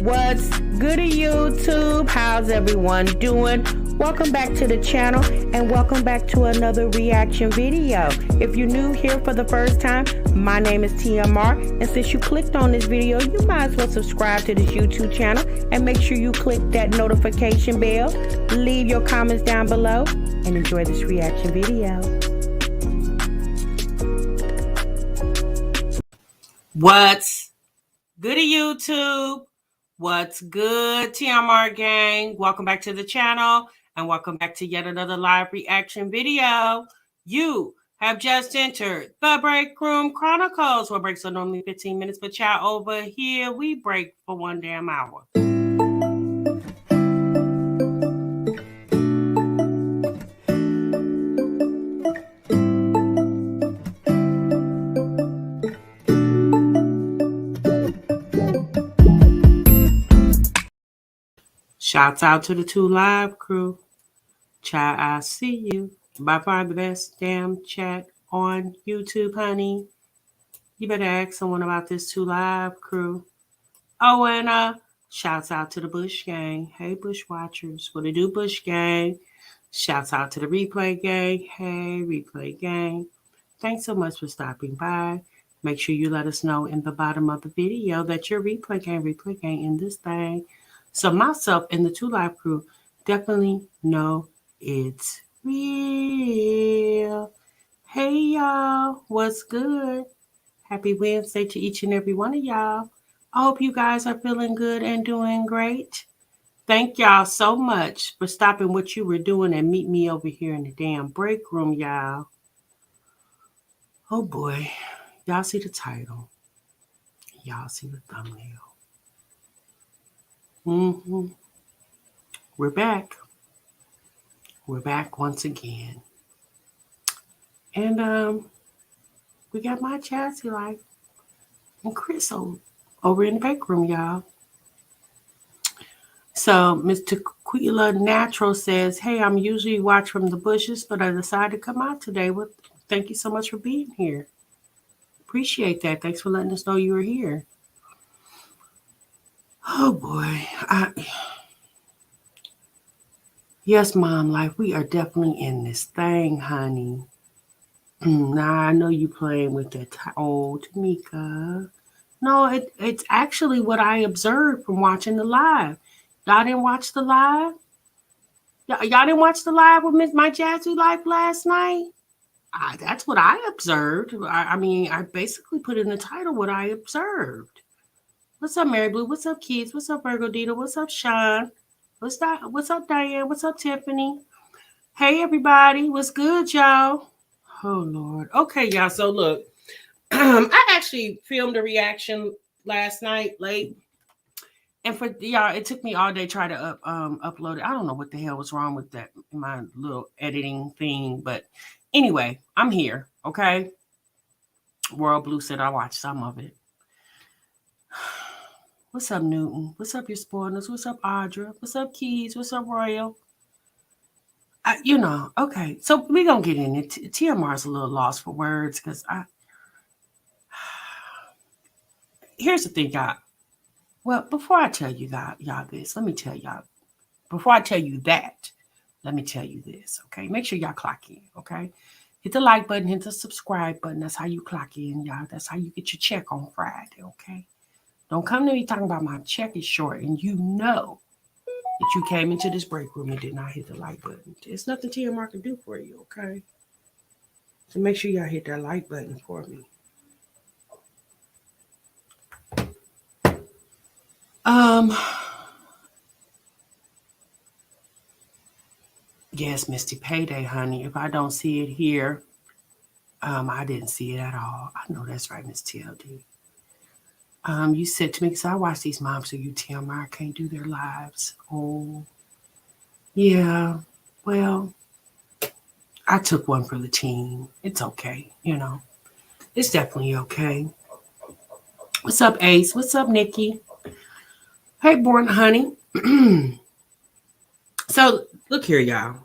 What's good YouTube? How's everyone doing? Welcome back to the channel and welcome back to another reaction video. If you're new here for the first time, my name is Tiamar, and since you clicked on this video, you might as well subscribe to this YouTube channel and make sure you click that notification bell. Leave your comments down below and enjoy this reaction video. What's good YouTube? What's good, Tiamar gang? Welcome back to the channel and welcome back to yet another live reaction video. You have just entered the Break Room Chronicles, where breaks are normally 15 minutes, but y'all, over here we break for 1 damn hour. Shouts out to the 2 Live crew. Child, I see you. By far the best damn chat on YouTube, honey. You better ask someone about this 2 Live crew. Oh, and shouts out to the Bush gang. Hey, Bush watchers. What it do, Bush gang? Shouts out to the Replay gang. Hey, Replay gang. Thanks so much for stopping by. Make sure you let us know in the bottom of the video that you're Replay gang in this thing. So myself and the 2 Live crew definitely know it's real. Hey, y'all. What's good? Happy Wednesday to each and every one of y'all. I hope you guys are feeling good and doing great. Thank y'all so much for stopping what you were doing and meet me over here in the damn break room, y'all. Oh, boy. Y'all see the title. Y'all see the thumbnail. We're back. We're back once again. And we got my Jazzy life and Chris over in the bake room, y'all. So Mr. Quila Natural says, hey, I'm usually watch from the bushes, but I decided to come out today. Well, thank you so much for being here. Appreciate that. Thanks for letting us know you were here. Oh boy. Yes, Mom Life, we are definitely in this thing, honey. Now, I know you playing with that. Oh, Tamika. No, it's actually what I observed from watching the live. Y'all didn't watch the live? Y'all didn't watch the live with my Jazzy Life last night? That's what I observed. I mean, I basically put in the title what I observed. What's up, Mary Blue? What's up, kids? What's up, Virgo Dita? What's up, Sean? What's up, Diane? What's up, Tiffany? Hey, everybody. What's good, y'all? Oh, Lord. Okay, y'all. So, look, I actually filmed a reaction last night late. And for y'all, it took me all day to try to upload it. I don't know what the hell was wrong with that, my little editing thing. But anyway, I'm here, okay? World Blue said I watched some of it. What's up, Newton? What's up, your spoilers? What's up, Audra? What's up, Keys? What's up, Royal? Okay. So we're going to get in it. Tiamar's a little lost for words because here's the thing, y'all. Well, before I tell you y'all this, let me tell y'all. Before I tell you that, let me tell you this, okay? Make sure y'all clock in, okay? Hit the like button, hit the subscribe button. That's how you clock in, y'all. That's how you get your check on Friday, okay? Don't come to me talking about my check is short and you know that you came into this break room and did not hit the like button. There's nothing Tiamar can do for you, okay? So make sure y'all hit that like button for me. Yes, Misty, payday, honey. If I don't see it here, I didn't see it at all. I know that's right, Miss TLD. You said to me, because I watch these moms who you Tiamar can't do their lives. Oh, yeah. Well, I took one for the team. It's okay, It's definitely okay. What's up, Ace? What's up, Nikki? Hey, Born Honey. So, look here, y'all.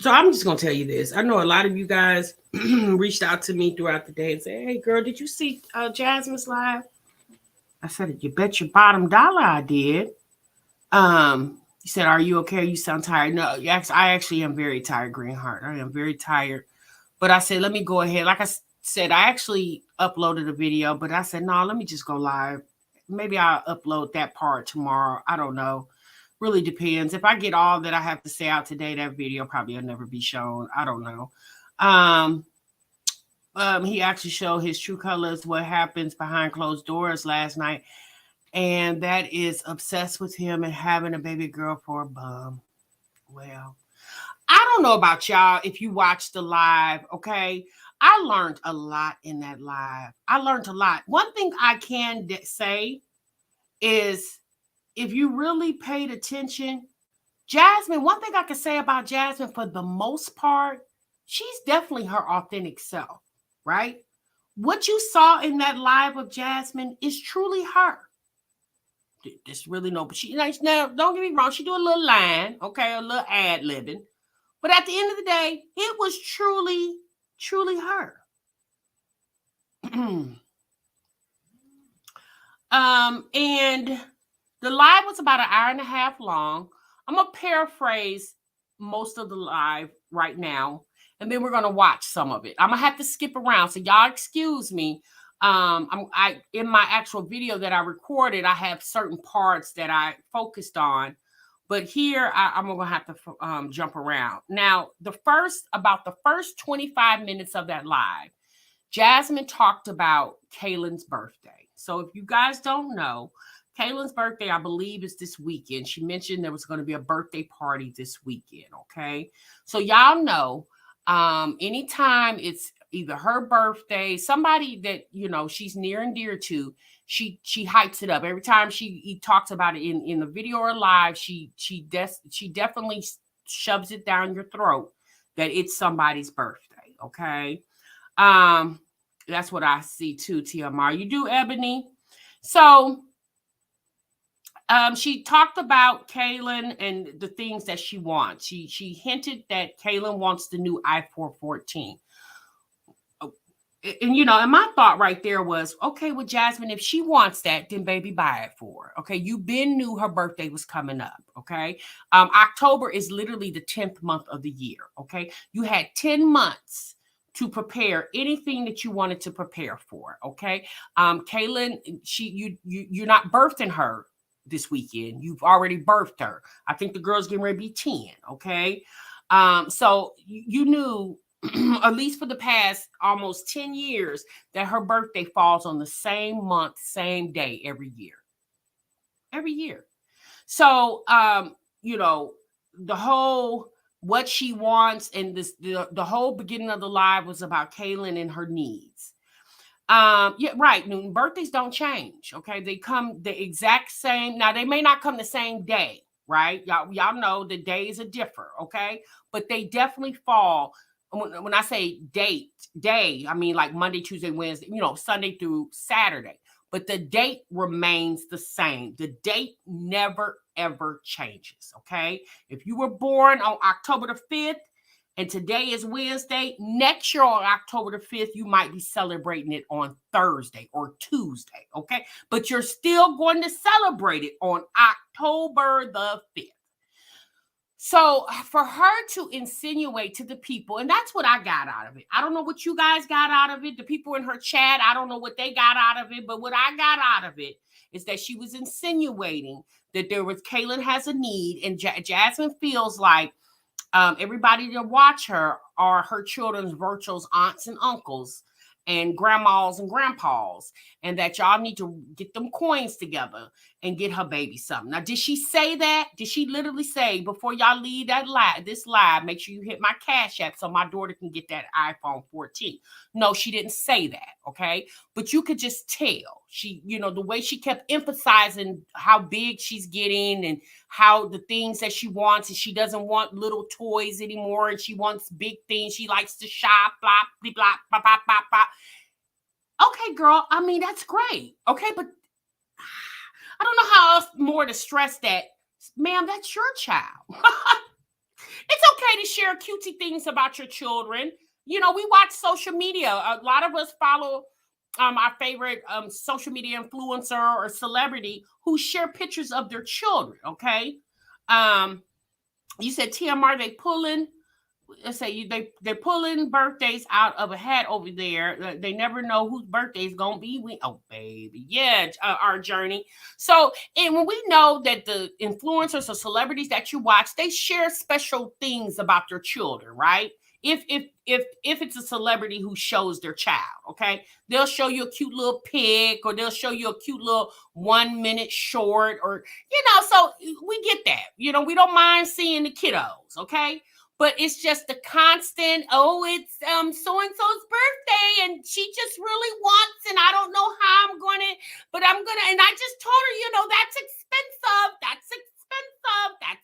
So, I'm just going to tell you this. I know a lot of you guys reached out to me throughout the day and said, hey, girl, did you see Jasmine's live? I said, you bet your bottom dollar I did. He said, are you okay? You sound tired. No, I actually am very tired, Greenheart. I am very tired. But I said, let me go ahead. Like I said, I actually uploaded a video, but I said, no, let me just go live. Maybe I'll upload that part tomorrow. I don't know. Really depends. If I get all that I have to say out today, that video probably will never be shown. I don't know. He actually showed his true colors, what happens behind closed doors last night. And that is obsessed with him and having a baby girl for a bum. Well, I don't know about y'all if you watched the live, okay? I learned a lot in that live. I learned a lot. One thing I can say is if you really paid attention, Jasmine, one thing I can say about Jasmine for the most part, she's definitely her authentic self, right? What you saw in that live of Jasmine is truly her. There's really no, but she, now don't get me wrong, she do a little line, okay, a little ad-libbing. But at the end of the day, it was truly, truly her. And the live was about an hour and a half long. I'm going to paraphrase most of the live right now, and then we're going to watch some of it. I'm going to have to skip around, so y'all excuse me. In my actual video that I recorded, I have certain parts that I focused on. But here, I'm going to have to jump around. Now, about the first 25 minutes of that live, Jasmine talked about Kailyn's birthday. So if you guys don't know, Kailyn's birthday, I believe, is this weekend. She mentioned there was going to be a birthday party this weekend, okay? So y'all know, anytime it's either her birthday, somebody that, she's near and dear to, she hypes it up. Every time he talks about it in the video or live, she definitely shoves it down your throat that it's somebody's birthday, okay? That's what I see too, Tiamar. You do, Ebony? So she talked about Kailyn and the things that she wants. She hinted that Kailyn wants the new i4-14. And and my thought right there was, okay, well, Jasmine, if she wants that, then baby, buy it for her. Okay, you knew her birthday was coming up. Okay, October is literally the 10th month of the year. Okay, you had 10 months to prepare anything that you wanted to prepare for. Okay, Kailyn, you're not birthing her this weekend. You've already birthed her. I think the girl's getting ready to be 10. Okay, so you knew. At least for the past almost 10 years, that her birthday falls on the same month, same day every year. Every year. So, the whole what she wants and the whole beginning of the live was about Kailyn and her needs. Yeah, right. Newton, birthdays don't change. Okay, they come the exact same. Now they may not come the same day, right? Y'all know the days are different. Okay, but they definitely fall. When I say day, I mean like Monday, Tuesday, Wednesday, Sunday through Saturday. But the date remains the same. The date never, ever changes, okay? If you were born on October the 5th and today is Wednesday, next year on October the 5th, you might be celebrating it on Thursday or Tuesday, okay? But you're still going to celebrate it on October the 5th. So for her to insinuate to the people, and that's what I got out of it. I don't know what you guys got out of it. The people in her chat, I don't know what they got out of it. But what I got out of it is that she was insinuating that Kailyn has a need, and Jasmine feels like everybody to watch her are her children's virtual aunts and uncles and grandmas and grandpas, and that y'all need to get them coins together and get her baby something. Now, did she say that? Did she literally say, before y'all leave this live, make sure you hit my Cash App so my daughter can get that iPhone 14? No, she didn't say that, okay? But you could just tell. She, the way she kept emphasizing how big she's getting and how the things that she wants, and she doesn't want little toys anymore, and she wants big things. She likes to shop, blah, blah, blah, blah, blah, blah, blah. Okay, girl, I mean, that's great, okay? But I don't know how else more to stress that, ma'am, that's your child. It's okay to share cutesy things about your children. We watch social media. A lot of us follow our favorite social media influencer or celebrity who share pictures of their children. Okay, you said Tiamar, they pulling. Let's say they're pulling birthdays out of a hat over there. They never know whose birthday is gonna be. Oh baby, yeah, our journey. So, and when we know that the influencers or celebrities that you watch, they share special things about their children, right? If it's a celebrity who shows their child, okay, they'll show you a cute little pic, or they'll show you a cute little 1 minute short, or so we get that. We don't mind seeing the kiddos, okay, but it's just the constant, oh, it's so and so's birthday and she just really wants, and I don't know how I'm gonna, but I'm gonna, and I just told her, that's expensive, that's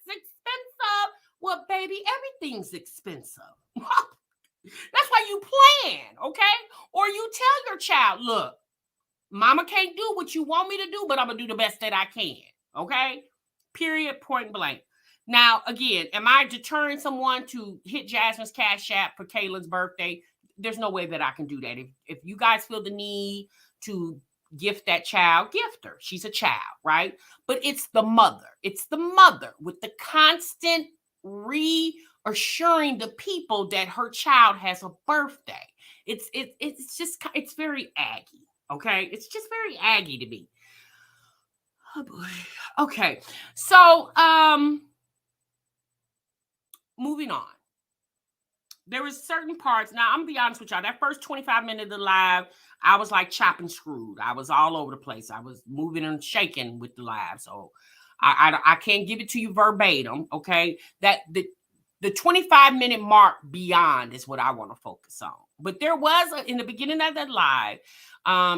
expensive. Well, baby, everything's expensive. That's why you plan, okay? Or you tell your child, look, mama can't do what you want me to do, but I'm gonna do the best that I can, okay? Period, point blank. Now, again, am I deterring someone to hit Jasmine's Cash App for Kailyn's birthday? There's no way that I can do that. If you guys feel the need to gift that child, gift her. She's a child, right? But it's the mother. It's the mother with the constant reassuring the people that her child has a birthday. It's very aggy, okay? It's just very aggy to me. Oh boy. Okay. So, moving on. There was certain parts. Now, I'm gonna be honest with y'all. That first 25 minutes of the live, I was like chopping screwed. I was all over the place. I was moving and shaking with the live. So I can't give it to you verbatim. Okay. That the 25-minute mark beyond is what I want to focus on. But there was in the beginning of that live,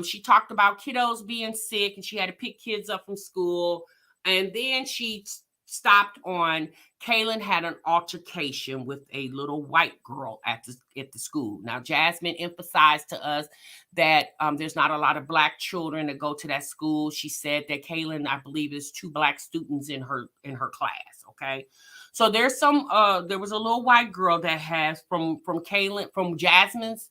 she talked about kiddos being sick and she had to pick kids up from school. And then she stopped on Kailyn had an altercation with a little white girl at the school. Now, Jasmine emphasized to us that there's not a lot of Black children that go to that school. She said that Kailyn, I believe, is 2 Black students in her class. Okay, so there's some. There was a little white girl that has from Kailyn, from Jasmine's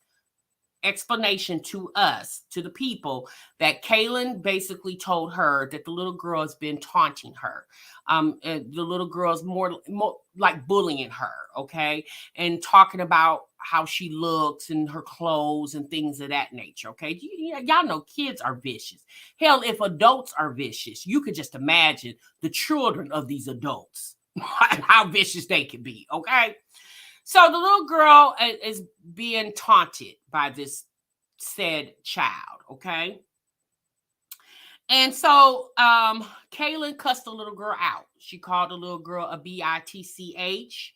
explanation to us, to the people, that Kailyn basically told her that the little girl has been taunting her. The little girl's more like bullying her, okay, and talking about how she looks and her clothes and things of that nature, okay? Y'all know kids are vicious. Hell, if adults are vicious, you could just imagine the children of these adults, how vicious they can be, okay? So the little girl is being taunted by this said child, okay? And so Kailyn cussed the little girl out. She called the little girl a bitch,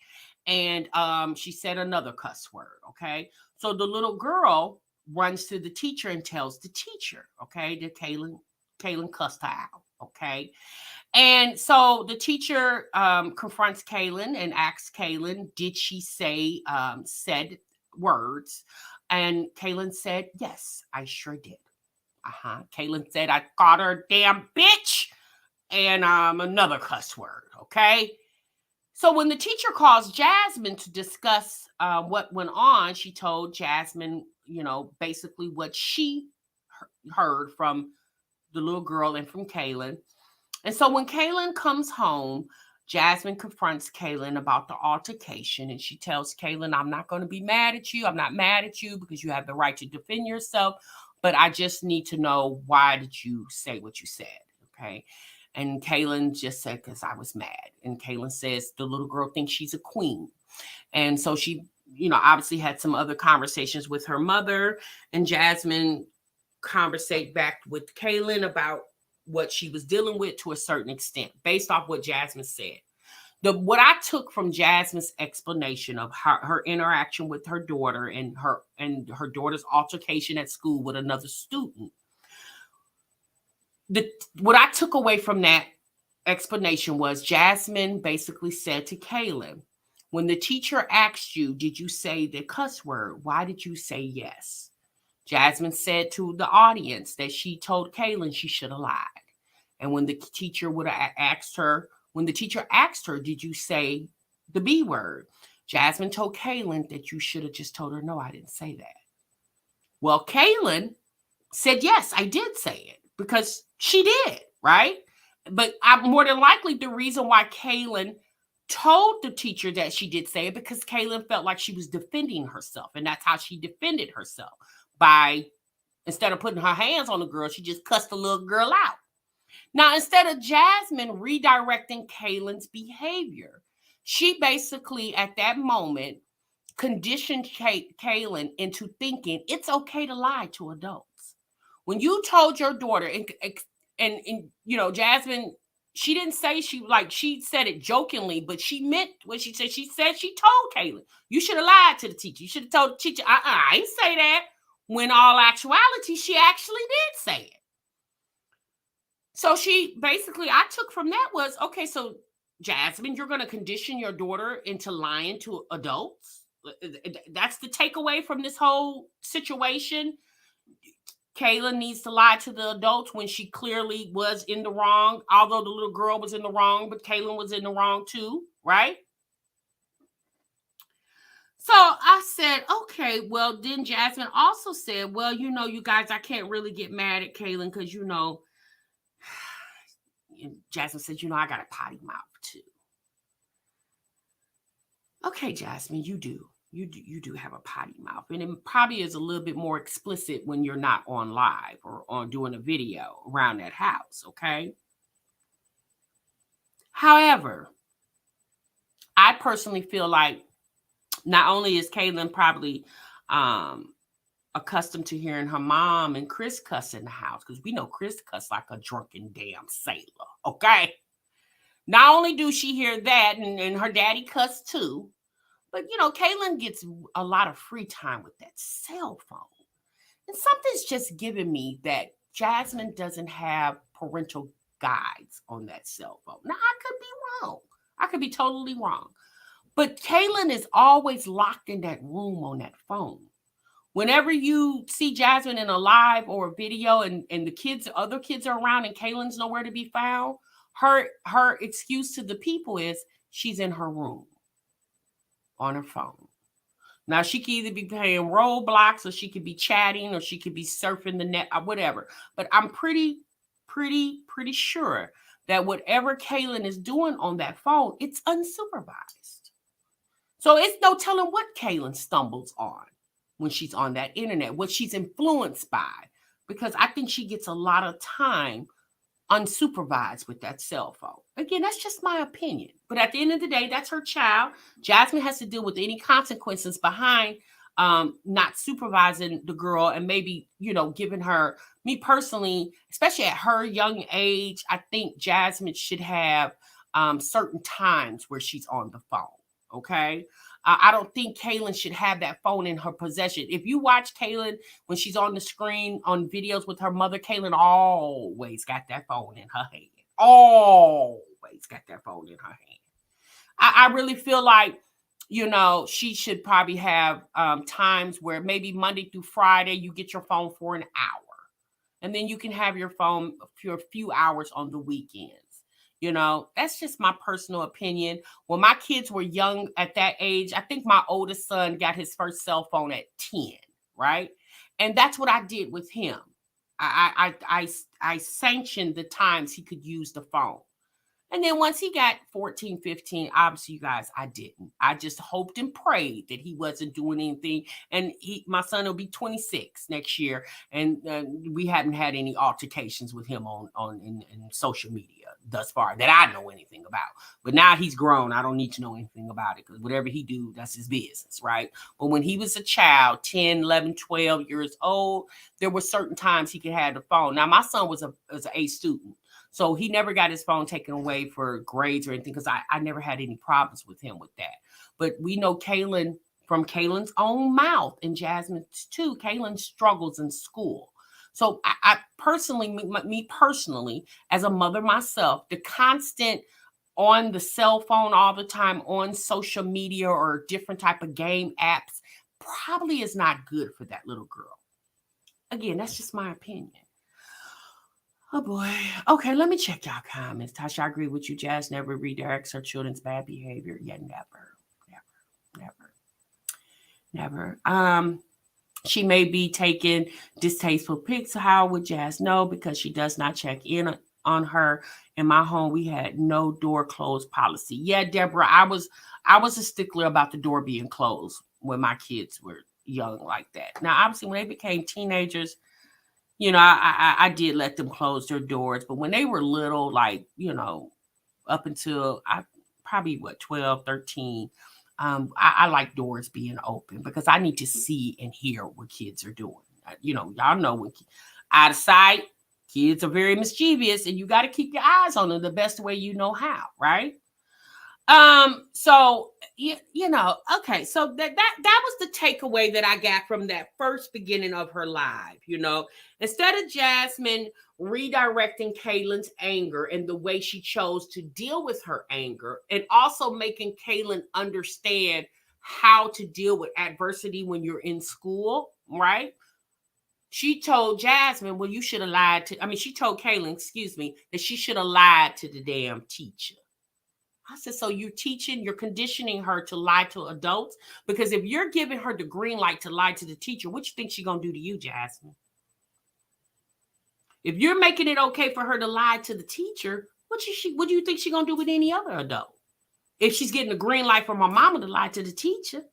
and she said another cuss word, okay? So the little girl runs to the teacher and tells the teacher, okay, that Kailyn cussed her out, okay? And so the teacher confronts Kailyn and asks Kailyn, did she say said words? And Kailyn said, yes, I sure did. Kailyn said, I called her a damn bitch and another cuss word, okay? So when the teacher calls Jasmine to discuss what went on, she told Jasmine, basically what she heard from the little girl and from Kailyn. And so when Kailyn comes home, Jasmine confronts Kailyn about the altercation, and she tells Kailyn, I'm not going to be mad at you. I'm not mad at you because you have the right to defend yourself, but I just need to know, why did you say what you said, okay? And Kailyn just said, because I was mad. And Kailyn says the little girl thinks she's a queen. And so she, obviously had some other conversations with her mother, and Jasmine conversate back with Kailyn about what she was dealing with to a certain extent, based off what Jasmine said. What I took from Jasmine's explanation of her interaction with her daughter and her daughter's altercation at school with another student, what I took away from that explanation was Jasmine basically said to Kailyn, when the teacher asked you, did you say the cuss word? Why did you say yes? Jasmine said to the audience that she told Kailyn she should have lied. And when the teacher asked her, did you say the B word? Jasmine told Kailyn that you should have just told her, no, I didn't say that. Well, Kailyn said, yes, I did say it because she did, right? But more than likely, the reason why Kailyn told the teacher that she did say it because Kailyn felt like she was defending herself. And that's how she defended herself by, instead of putting her hands on the girl, she just cussed the little girl out. Now, instead of Jasmine redirecting Kailyn's behavior, she basically, at that moment, conditioned Kailyn into thinking it's okay to lie to adults. When you told your daughter, and you know, Jasmine, she didn't say she said it jokingly, but she meant what she said. She said she told Kailyn, you should have lied to the teacher. You should have told the teacher, I ain't say that. When all actuality, she actually did say it. So she basically, I took from that was, okay, so Jasmine, you're going to condition your daughter into lying to adults. That's the takeaway from this whole situation. Kailyn needs to lie to the adults when she clearly was in the wrong, although the little girl was in the wrong, but Kailyn was in the wrong too, right? So I said, okay, well, then Jasmine also said, well, you know, you guys, I can't really get mad at Kailyn because, you know, Jasmine said, you know, I got a potty mouth too. Okay, Jasmine, you do. You do have a potty mouth. And it probably is a little bit more explicit when you're not on live or on doing a video around that house, okay? However, I personally feel like not only is Kailyn probably accustomed to hearing her mom and Chris cuss in the house, because we know Chris cuss like a drunken damn sailor, okay? Not only do she hear that, and her daddy cuss too, but you know, Kailyn gets a lot of free time with that cell phone. And something's just giving me that Jasmine doesn't have parental guides on that cell phone. Now, I could be wrong. I could be totally wrong. But Kailyn is always locked in that room on that phone. Whenever you see Jasmine in a live or a video and the other kids are around and Kailyn's nowhere to be found, her excuse to the people is she's in her room on her phone. Now, she could either be playing Roblox or she could be chatting or she could be surfing the net or whatever. But I'm pretty sure that whatever Kailyn is doing on that phone, it's unsupervised. So it's no telling what Kailyn stumbles on when she's on that internet, what she's influenced by, because I think she gets a lot of time unsupervised with that cell phone. Again, that's just my opinion. But at the end of the day, that's her child. Jasmine has to deal with any consequences behind not supervising the girl and maybe, you know, giving her, me personally, especially at her young age, I think Jasmine should have certain times where she's on the phone. Okay. I don't think Kailyn should have that phone in her possession. If you watch Kailyn when she's on the screen on videos with her mother, Kailyn always got that phone in her hand. Always got that phone in her hand. I really feel like, you know, she should probably have times where maybe Monday through Friday, you get your phone for an hour. And then you can have your phone for a few hours on the weekends. You know, that's just my personal opinion. When my kids were young at that age, I think my oldest son got his first cell phone at 10, right? And that's what I did with him. I sanctioned the times he could use the phone. And then once he got 14, 15, obviously, you guys, I didn't. I just hoped and prayed that he wasn't doing anything. And my son will be 26 next year. And we haven't had any altercations with him in social media thus far that I know anything about. But now he's grown. I don't need to know anything about it because whatever he do, that's his business, right? But when he was a child, 10, 11, 12 years old, there were certain times he could have the phone. Now, my son was an A student. So he never got his phone taken away for grades or anything because I never had any problems with him with that. But we know Kailyn, from Kailyn's own mouth and Jasmine's too, Kailyn struggles in school. So I personally, me personally, as a mother myself, the constant on the cell phone all the time, on social media or different type of game apps probably is not good for that little girl. Again, that's just my opinion. Oh boy. Okay, let me check y'all comments. Tasha, I agree with you. Jazz never redirects her children's bad behavior. Yeah, never. She may be taking distasteful pics. How would Jazz know? Because she does not check in on her. In my home, we had no door closed policy. Yeah, Deborah, I was a stickler about the door being closed when my kids were young like that. Now, obviously, when they became teenagers, I did let them close their doors. But when they were little, like, up until I probably 12, 13, I like doors being open because I need to see and hear what kids are doing. Y'all know when out of sight, kids are very mischievous, and you got to keep your eyes on them the best way you know how, right? So okay, so that was the takeaway that I got from that first beginning of her live. Instead of Jasmine redirecting Kailyn's anger and the way she chose to deal with her anger, and also making Kailyn understand how to deal with adversity when you're in school, right? She told Jasmine, well, you should have lied to, she told Kailyn, excuse me, that she should have lied to the damn teacher. I said, so you're conditioning her to lie to adults? Because if you're giving her the green light to lie to the teacher, what you think she's going to do to you, Jasmine? If you're making it okay for her to lie to the teacher, what do you think she's going to do with any other adult? If she's getting a green light from her mama to lie to the teacher.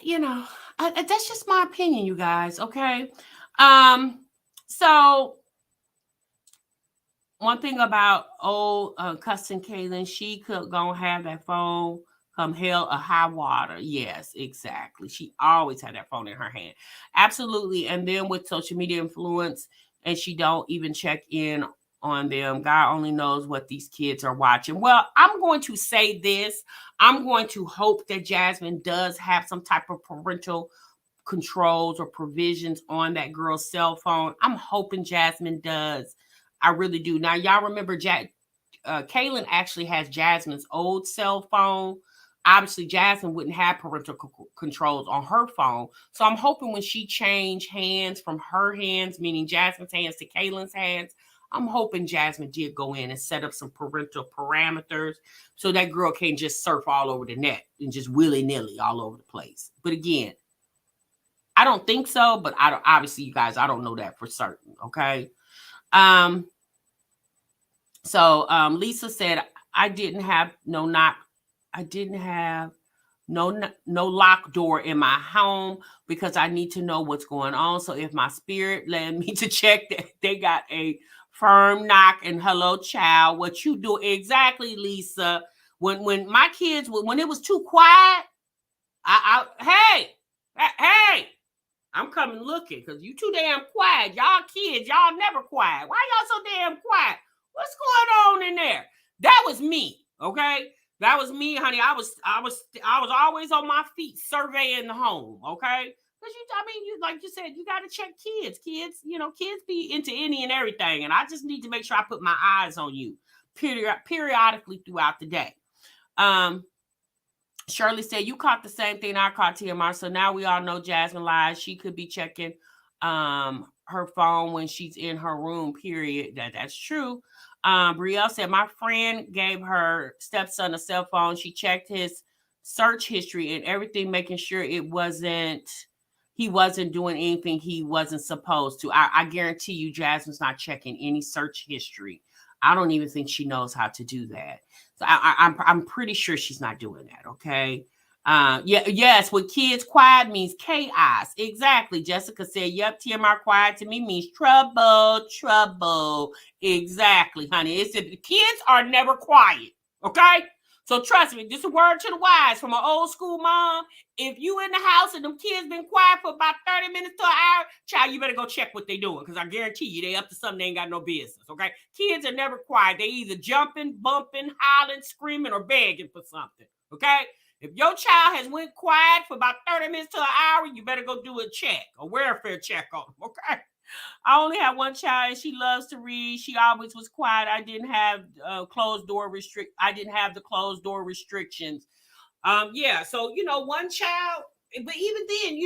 That's just my opinion, you guys, okay? So one thing about old cussing Kailyn, she could go have that phone come hell or high water. Yes, exactly. She always had that phone in her hand. Absolutely. And then with social media influence, and she don't even check in on them. God only knows what these kids are watching. Well, I'm going to say this. I'm going to hope that Jasmine does have some type of parental controls or provisions on that girl's cell phone. I'm hoping Jasmine does. I really do. Now, y'all remember Kailyn actually has Jasmine's old cell phone. Obviously, Jasmine wouldn't have parental controls on her phone. So I'm hoping when she changed hands from her hands, meaning Jasmine's hands to Kailyn's hands, I'm hoping Jasmine did go in and set up some parental parameters so that girl can't just surf all over the net and just willy-nilly all over the place. But again, I don't think so, but obviously, you guys, I don't know that for certain, okay? So Lisa said, I didn't have no lock door in my home because I need to know what's going on. So if my spirit led me to check that they got a firm knock and hello, child, what you do exactly, Lisa. When my kids, when it was too quiet, hey, I'm coming looking because you too damn quiet. Y'all kids, y'all never quiet. Why y'all so damn quiet? What's going on in there? That was me, okay? That was me, honey. I was always on my feet surveying the home, okay? Because you like you said, you got to check kids. Kids be into any and everything, and I just need to make sure I put my eyes on you periodically throughout the day. Shirley said, you caught the same thing I caught, Tiamar. So now we all know Jasmine lies. She could be checking her phone when she's in her room, period. That's true. Brielle said, my friend gave her stepson a cell phone. She checked his search history and everything, making sure he wasn't doing anything he wasn't supposed to. I guarantee you Jasmine's not checking any search history. I don't even think she knows how to do that. So I'm pretty sure she's not doing that. Okay. Yes. When kids quiet means chaos. Exactly. Jessica said, yep. TMR quiet to me means trouble. Exactly, honey. It said the kids are never quiet. Okay. So trust me, this is a word to the wise from an old school mom. If you in the house and them kids been quiet for about 30 minutes to an hour, child, you better go check what they doing because I guarantee you they up to something they ain't got no business, okay? Kids are never quiet. They either jumping, bumping, hollering, screaming, or begging for something, okay? If your child has went quiet for about 30 minutes to an hour, you better go do a check, a welfare check on them, okay? I only have one child and she loves to read. She always was quiet. I didn't have I didn't have the closed door restrictions. Yeah. So, one child, but even then,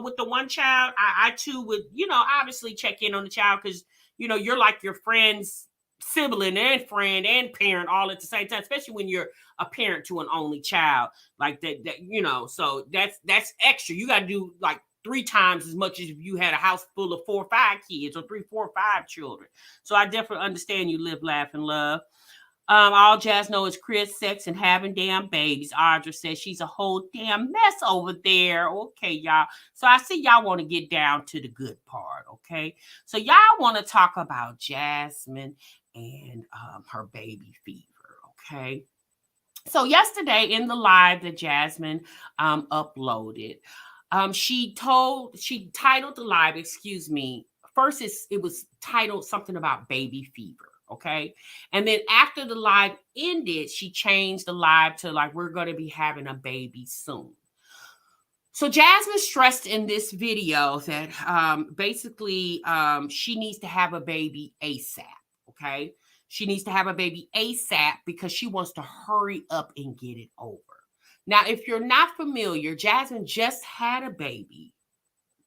with the one child, I too would, obviously check in on the child because, you're like your friend's sibling and friend and parent all at the same time, especially when you're a parent to an only child like that. So that's extra. You got to do like 3 times as much as if you had a house full of 4 or 5 kids, or 3, 4, 5 children. So I definitely understand you. Live, laugh, and love. All Jazz know is Chris, sex, and having damn babies. Audra says she's a whole damn mess over there. Okay, y'all. So I see y'all want to get down to the good part, okay? So y'all want to talk about Jasmine and her baby fever, okay? So yesterday in the live that Jasmine uploaded, she titled the live, excuse me. First, it was titled something about baby fever. Okay. And then after the live ended, she changed the live to like, we're going to be having a baby soon. So Jasmine stressed in this video that basically she needs to have a baby ASAP. Okay. She needs to have a baby ASAP because she wants to hurry up and get it over. Now, if you're not familiar, Jasmine just had a baby.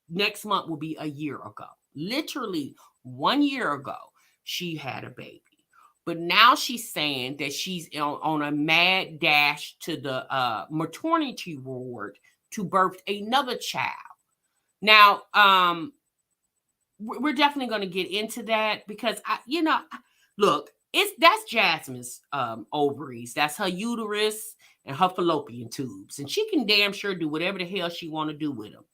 Next month will be a year ago. Literally 1 year ago, she had a baby. But now she's saying that she's on a mad dash to the maternity ward to birth another child. Now, we're definitely going to get into that because, look, that's Jasmine's ovaries. That's her uterus and her fallopian tubes. And she can damn sure do whatever the hell she want to do with them.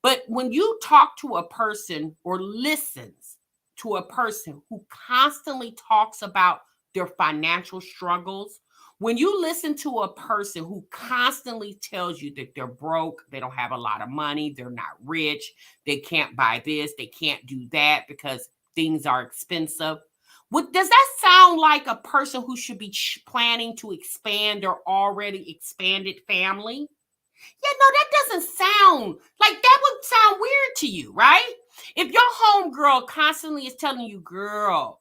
But when you talk to a person or listens to a person who constantly talks about their financial struggles, when you listen to a person who constantly tells you that they're broke, they don't have a lot of money, they're not rich, they can't buy this, they can't do that because things are expensive. Does that sound like a person who should be planning to expand their already expanded family? Yeah, no, that doesn't sound like that would sound weird to you, right? If your homegirl constantly is telling you, girl,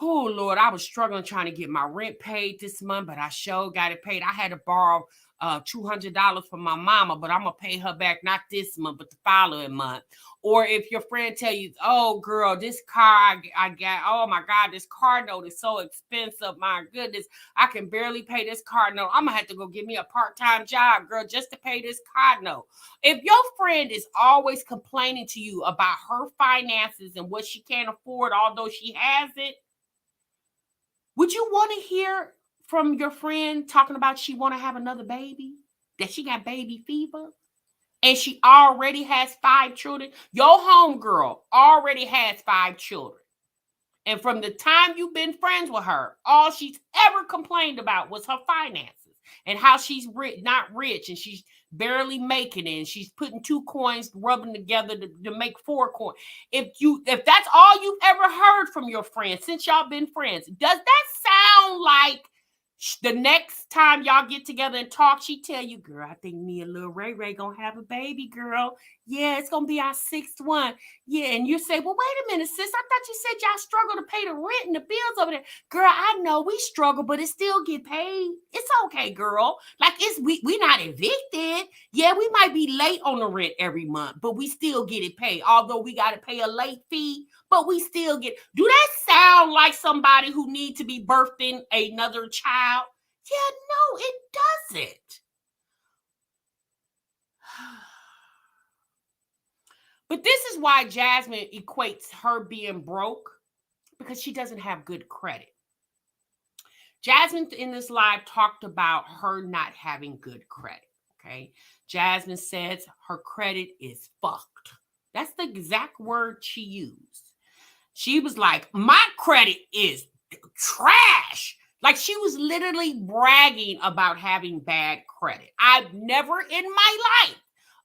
oh Lord, I was struggling trying to get my rent paid this month, but I sure got it paid. I had to borrow $200 from my mama, but I'm gonna pay her back not this month, but the following month. Or if your friend tell you, oh girl, this car I got, oh my God, this car note is so expensive. My goodness, I can barely pay this car note. I'm gonna have to go get me a part-time job, girl, just to pay this car note. If your friend is always complaining to you about her finances and what she can't afford, although she has it, would you want to hear from your friend talking about she want to have another baby, that she got baby fever, and she already has 5 children? Your homegirl already has 5 children. And from the time you've been friends with her, all she's ever complained about was her finances and how she's not rich and she's barely making it. And she's putting 2 coins, rubbing together to make 4 coins. If that's all you've ever heard from your friend since y'all been friends, does that sound like the next time y'all get together and talk, she tell you, girl, I think me and little Ray Ray gonna have a baby, girl. Yeah, it's gonna be our 6th one. Yeah, and you say, well, wait a minute, sis. I thought you said y'all struggle to pay the rent and the bills over there. Girl, I know we struggle, but it still get paid. It's okay, girl. Like we not evicted. Yeah, we might be late on the rent every month, but we still get it paid. Although we gotta pay a late fee, but we still get. Do that sound like somebody who needs to be birthing another child? Yeah, no, it doesn't. But this is why Jasmine equates her being broke, because she doesn't have good credit. Jasmine in this live talked about her not having good credit. Okay. Jasmine says her credit is fucked. That's the exact word she used. She was like, my credit is trash. Like she was literally bragging about having bad credit. I've never in my life,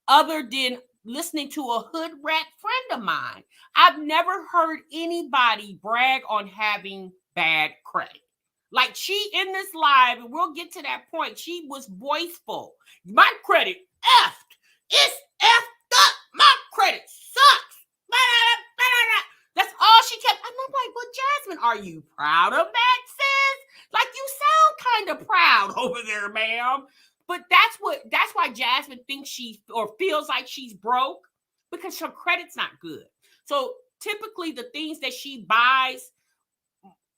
other than listening to a hood rat friend of mine, I've never heard anybody brag on having bad credit. Like she in this live, and we'll get to that point, she was boastful. My credit effed. It's effed up. My credit sucks. That's all she kept. And I'm like, well, Jasmine, are you proud of that, sis? Like you sound kind of proud over there, ma'am. But that's why Jasmine thinks she or feels like she's broke, because her credit's not good. So typically the things that she buys,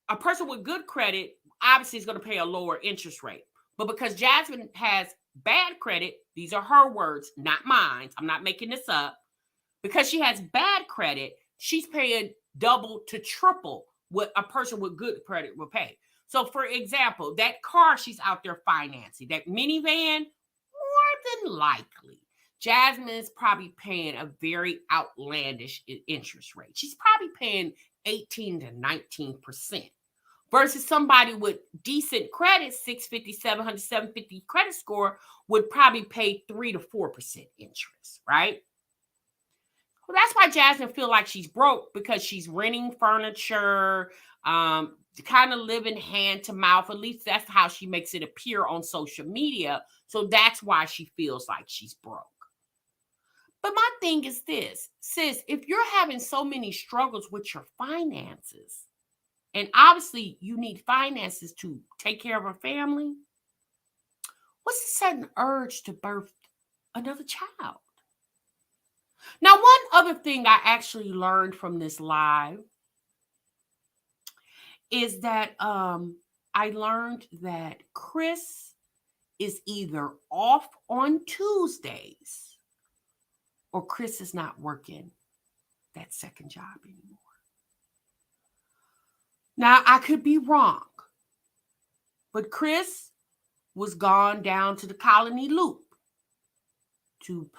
a person with good credit obviously is going to pay a lower interest rate. But because Jasmine has bad credit, these are her words, not mine. I'm not making this up. Because she has bad credit, she's paying double to triple what a person with good credit will pay. So, for example, that car she's out there financing, that minivan, more than likely, Jasmine is probably paying a very outlandish interest rate. She's probably paying 18 to 19%. Versus somebody with decent credit, 650, 700, 750 credit score, would probably pay 3 to 4% interest, right? Well, that's why Jasmine feel like she's broke, because she's renting furniture, kind of living hand to mouth. At least that's how she makes it appear on social media. So that's why she feels like she's broke. But my thing is this, sis, if you're having so many struggles with your finances, and obviously you need finances to take care of a family, what's the sudden urge to birth another child? Now, one other thing I actually learned from this live is that I learned that Chris is either off on Tuesdays or Chris is not working that second job anymore. Now, I could be wrong, but Chris was gone down to the Colony Loop to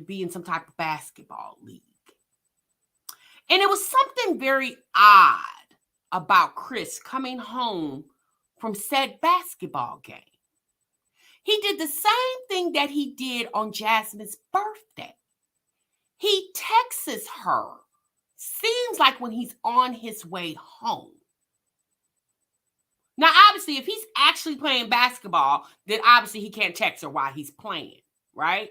be in some type of basketball league. And it was something very odd about Chris coming home from said basketball game. He did the same thing that he did on Jasmine's birthday. He texts her, seems like when he's on his way home. Now, obviously, if he's actually playing basketball, then obviously he can't text her while he's playing, right?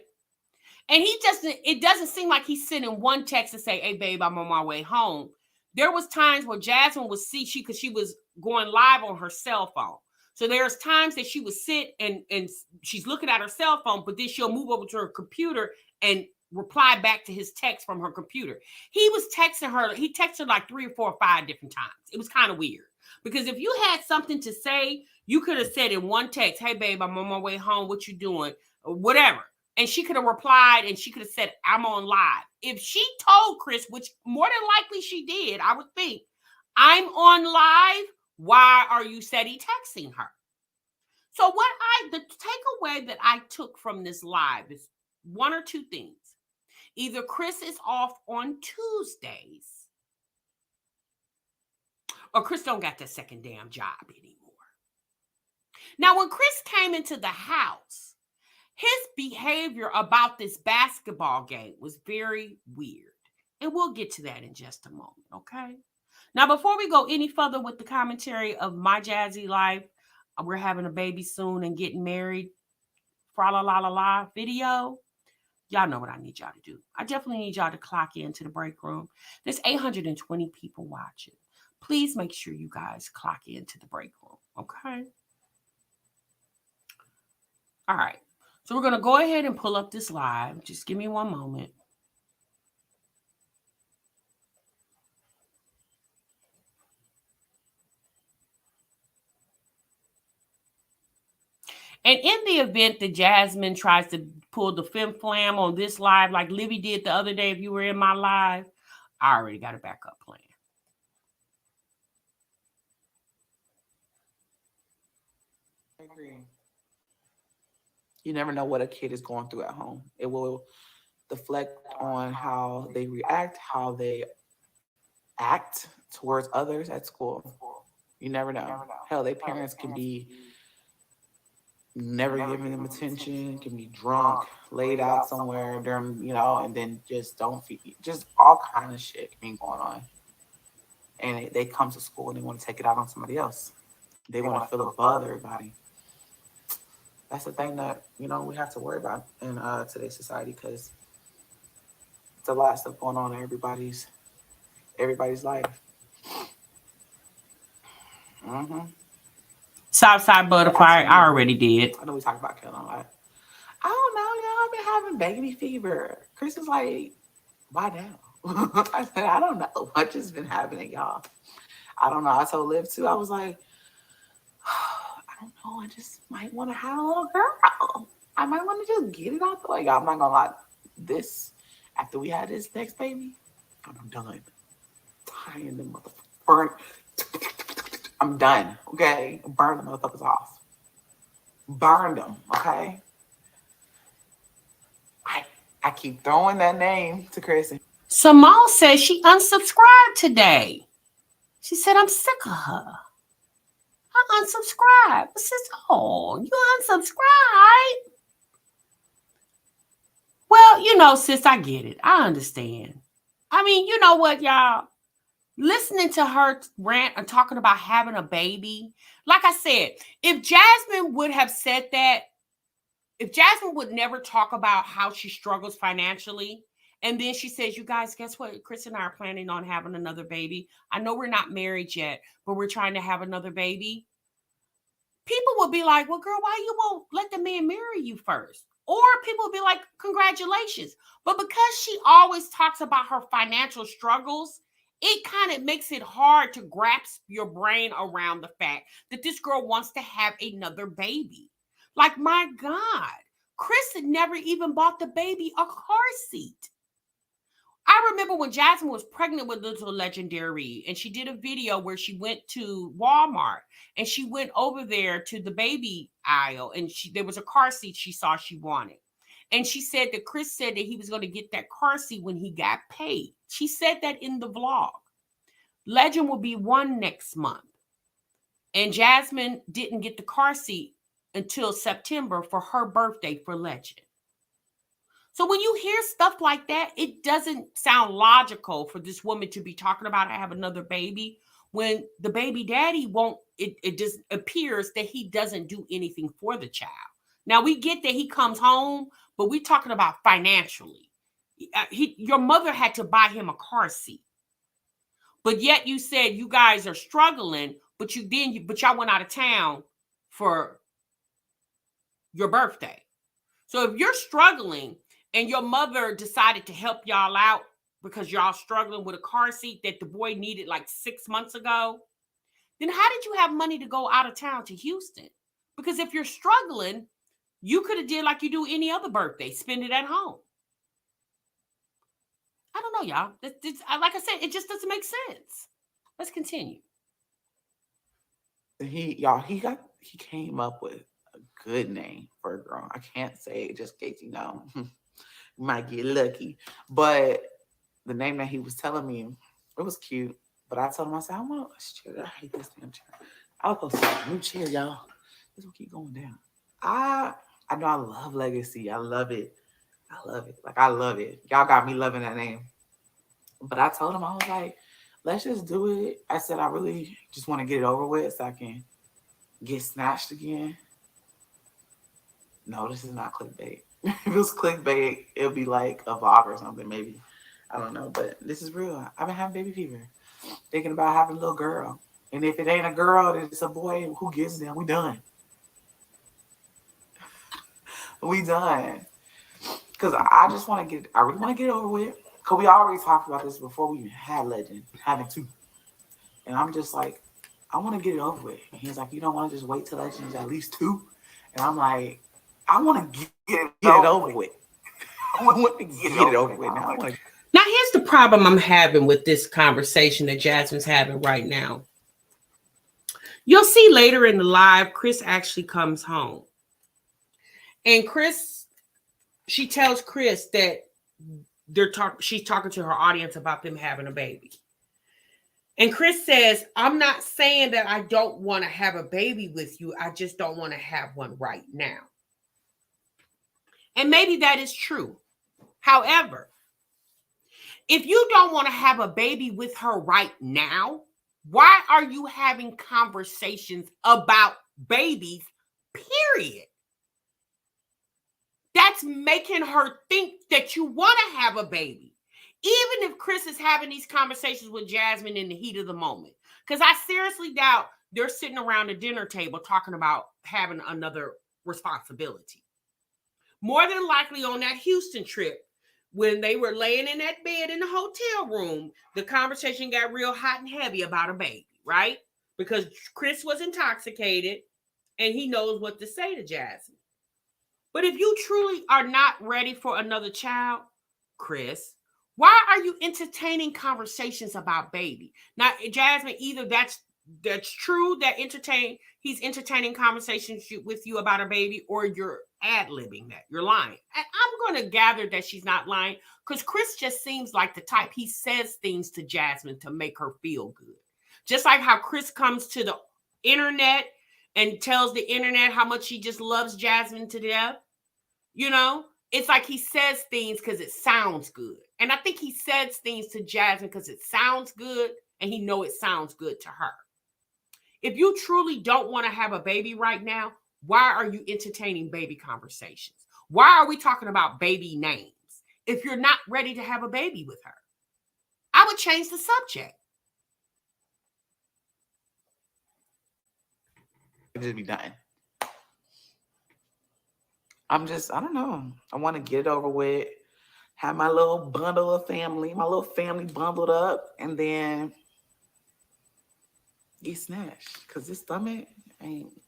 And it doesn't seem like he's sending one text to say, hey, babe, I'm on my way home. There was times where Jasmine would see, because she was going live on her cell phone. So there's times that she would sit and she's looking at her cell phone, but then she'll move over to her computer and reply back to his text from her computer. He was texting her. He texted her like 3 or 4 or 5 different times. It was kind of weird, because if you had something to say, you could have said in one text, hey, babe, I'm on my way home. What you doing? Or whatever. And she could have replied and she could have said, I'm on live. If she told Chris, which more than likely she did, I would think, I'm on live, why are you steady texting her? So the takeaway that I took from this live is one or two things. Either Chris is off on Tuesdays, or Chris don't got that second damn job anymore. Now, when Chris came into the house, his behavior about this basketball game was very weird. And we'll get to that in just a moment, okay? Now, before we go any further with the commentary of my Jazzy life, we're having a baby soon and getting married, fra la la la la video. Y'all know what I need y'all to do. I definitely need y'all to clock into the break room. There's 820 people watching. Please make sure you guys clock into the break room, okay? All right. So we're going to go ahead and pull up this live. Just give me one moment. And in the event that Jasmine tries to pull the fem flam on this live, like Livy did the other day, if you were in my live, I already got a backup plan. I agree. You never know what a kid is going through at home. It will deflect on how they react, how they act towards others at school. You never know. Hell, their parents can be never giving them attention, can be drunk, laid out somewhere during, and then just don't feed, just all kind of shit can be going on. And they come to school and they want to take it out on somebody else. They want to feel above everybody. That's the thing that, we have to worry about in today's society, because it's a lot of stuff going on in everybody's life. Mm-hmm. Southside Butterfly, I already did. I know we talked about Kailyn a lot. I don't know, y'all. I've been having baby fever. Chris is like, why now? I said, I don't know. I've just been having it, y'all. I don't know. I told Liv too. I was like, I don't know. I just might want to have a little girl. I might want to just get it out the way. I'm not gonna lie. This after we had this next baby, I'm done. Tying the motherfucker. Burn. I'm done. Okay, burn the motherfuckers off. Burn them. Okay. I I keep throwing that name to Chris. Simone says she unsubscribed today. She said, I'm sick of her. I unsubscribed. I says, oh, you unsubscribed? Well, sis, I get it. I understand. I mean, you know what, y'all? Listening to her rant and talking about having a baby, like I said, if Jasmine would have said that, if Jasmine would never talk about how she struggles financially, and then she says, you guys, guess what? Chris and I are planning on having another baby. I know we're not married yet, but we're trying to have another baby. People will be like, well, girl, why you won't let the man marry you first? Or people will be like, congratulations. But because she always talks about her financial struggles, it kind of makes it hard to grasp your brain around the fact that this girl wants to have another baby. Like, my God, Chris had never even bought the baby a car seat. I remember when Jasmine was pregnant with little Legendary, and she did a video where she went to Walmart and she went over there to the baby aisle, and there was a car seat she saw she wanted. And she said that Chris said that he was going to get that car seat when he got paid. She said that in the vlog. Legend will be 1 next month. And Jasmine didn't get the car seat until September for her birthday for Legend. So when you hear stuff like that, it doesn't sound logical for this woman to be talking about have another baby when the baby daddy won't. It just appears that he doesn't do anything for the child. Now we get that he comes home, but we're talking about financially. Your mother had to buy him a car seat, but yet you said you guys are struggling, but y'all went out of town for your birthday. So if you're struggling and your mother decided to help y'all out because y'all struggling with a car seat that the boy needed like 6 months ago, then how did you have money to go out of town to Houston? Because if you're struggling, you could have did like you do any other birthday, spend it at home. I don't know, y'all. Like I said, it just doesn't make sense. Let's continue. He came up with a good name for a girl. I can't say it just in case you might get lucky. But the name that he was telling me, it was cute. But I told him, I said, I want a chair. I hate this damn chair. I'll go see a new chair, y'all. This will keep going down. I know I love Legacy. I love it. I love it. Like, I love it. Y'all got me loving that name. But I told him, I was like, let's just do it. I said, I really just want to get it over with so I can get snatched again. No, this is not clickbait. If it was clickbait, it would be like a vlog or something, maybe. I don't know. But this is real. I've been having baby fever. Thinking about having a little girl. And if it ain't a girl, then it's a boy. Who gives them? We done. We done. Because I just want to I really want to get it over with. Because we already talked about this before we even had Legend, having 2. And I'm just like, I want to get it over with. And he's like, you don't want to just wait till Legend's at least 2? And I'm like, I want to get it over with. I want to get it over with now. Now, here's the problem I'm having with this conversation that Jasmine's having right now. You'll see later in the live, Chris actually comes home. And she tells Chris that she's talking to her audience about them having a baby. And Chris says, I'm not saying that I don't want to have a baby with you. I just don't want to have one right now. And maybe that is true. However, if you don't want to have a baby with her right now, why are you having conversations about babies, period? That's making her think that you want to have a baby. Even if Chris is having these conversations with Jasmine in the heat of the moment. Because I seriously doubt they're sitting around the dinner table talking about having another responsibility. More than likely on that Houston trip, when they were laying in that bed in the hotel room, the conversation got real hot and heavy about a baby. right? Because Chris was intoxicated and he knows what to say to Jasmine. But if you truly are not ready for another child, Chris, why are you entertaining conversations about baby? Now, Jasmine, either that's true that he's entertaining conversations with you about a baby, or you're ad-libbing that. You're lying. I'm going to gather that she's not lying because Chris just seems like the type. He says things to Jasmine to make her feel good. Just like how Chris comes to the internet and tells the internet how much he just loves Jasmine to death. You know, it's like he says things because it sounds good. And I think he says things to Jasmine because it sounds good and he know it sounds good to her. If you truly don't want to have a baby right now, why are you entertaining baby conversations? Why are we talking about baby names if you're not ready to have a baby with her? I would change the subject. Just be done. I don't know. I want to get it over with, have my little bundle of family, my little family bundled up, and then get snatched. Because this stomach ain't.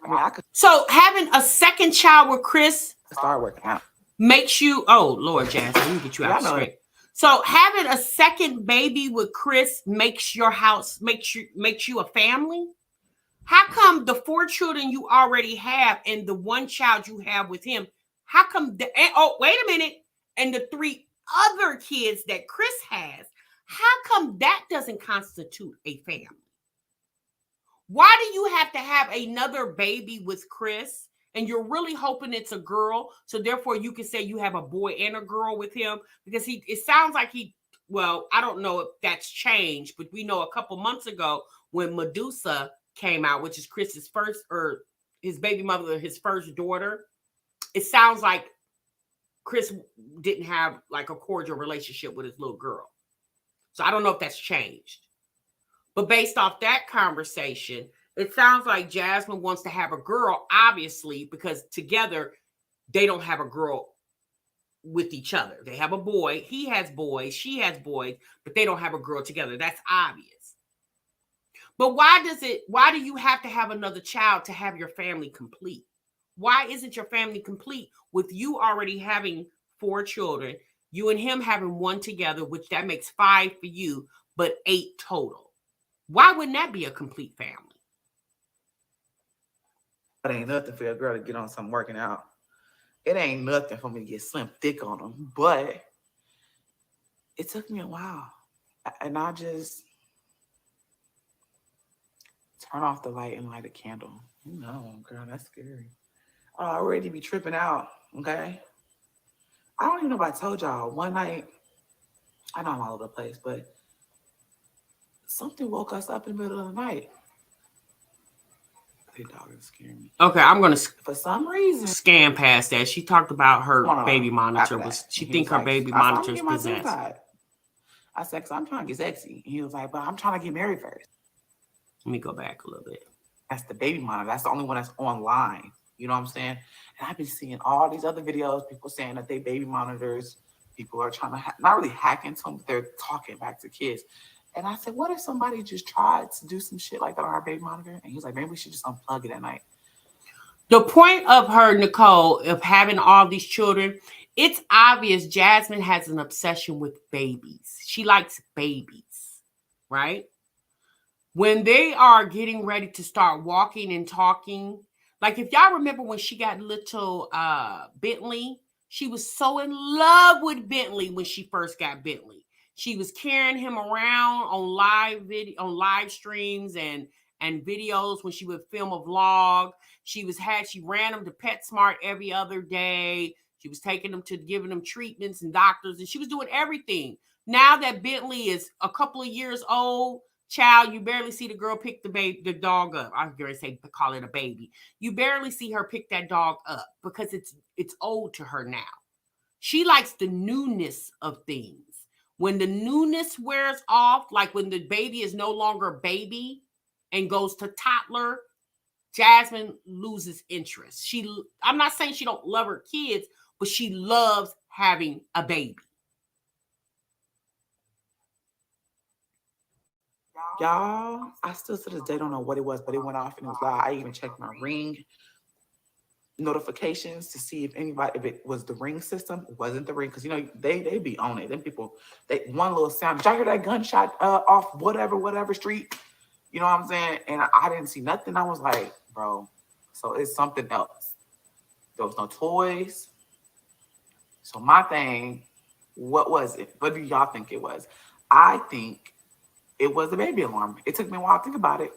I mean, I could. So having a second child with Chris start working out makes you. Oh Lord, Jasmine, let me get you out straight. So having a second baby with Chris makes your house makes you a family. How come the 4 children you already have and the 1 child you have with him, how come wait a minute, and the 3 other kids that Chris has, how come that doesn't constitute a family? Why do you have to have another baby with Chris and you're really hoping it's a girl, so therefore you can say you have a boy and a girl with him? Because it sounds like well, I don't know if that's changed, but we know a couple months ago when Medusa came out, which is Chris's first, or his baby mother, his first daughter, it sounds like Chris didn't have like a cordial relationship with his little girl. So I don't know if that's changed. But based off that conversation, it sounds like Jasmine wants to have a girl, obviously, because together they don't have a girl with each other. They have a boy. He has boys. She has boys, but they don't have a girl together. That's obvious. But why do you have to have another child to have your family complete? Why isn't your family complete with you already having 4 children, you and him having 1 together, which that makes 5 for you, but 8 total? Why wouldn't that be a complete family? It ain't nothing for a girl to get on something working out. It ain't nothing for me to get slim thick on them, but it took me a while. And I just turn off the light and light a candle. No, girl, that's scary. I already be tripping out, okay? I don't even know if I told y'all. One night, I know I'm all over the place, but something woke us up in the middle of the night. That dog is scaring me. Okay, I'm gonna for some reason scan past that. She talked about her baby monitor was. She think her baby monitor's possessed. I said, "Cause I'm trying to get sexy." And he was like, "But I'm trying to get married first." Let me go back a little bit. That's the baby monitor. That's the only one that's online. You know what I'm saying? And I've been seeing all these other videos, people saying that they baby monitors. People are trying to not really hack into them, but they're talking back to kids. And I said, what if somebody just tried to do some shit like that on our baby monitor? And he's like, maybe we should just unplug it at night. The point of her, Nicole, of having all these children, it's obvious Jasmine has an obsession with babies. She likes babies, right? When they are getting ready to start walking and talking, like if y'all remember when she got little Bentley, she was so in love with Bentley when she first got Bentley. She was carrying him around on live streams and videos when she would film a vlog. She ran him to PetSmart every other day. She was taking them to giving them treatments and doctors, and she was doing everything. Now that Bentley is a couple of years old, child, you barely see the girl pick the dog up. I'm going to say call it a baby. You barely see her pick that dog up because it's old to her now. She likes the newness of things. When the newness wears off, like when the baby is no longer baby and goes to toddler, Jasmine loses interest. I'm not saying she don't love her kids, but she loves having a baby. Y'all, I still to this day don't know what it was, but it went off and it was loud. I even checked my Ring notifications to see if anybody, if it was the Ring system. It wasn't the Ring, because you know they be on it. Them people, they one little sound. Did y'all hear that gunshot off whatever street? You know what I'm saying? And I didn't see nothing. I was like, bro, so it's something else. There was no toys. So my thing, what was it? What do y'all think it was? I think it was the baby alarm. It took me a while to think about it,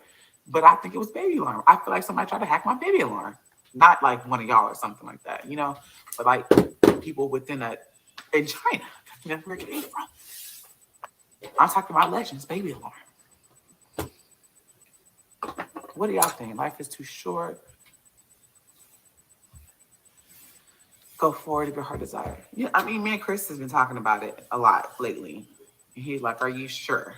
but I think it was baby alarm. I feel like somebody tried to hack my baby alarm. Not like one of y'all or something like that, you know, but like people within that in China. That's where it came from. I'm talking about Legends baby alarm. What do y'all think? Life is too short. Go forward if your heart desire. Yeah, I mean, me and Chris has been talking about it a lot lately. And he's like, "Are you sure?"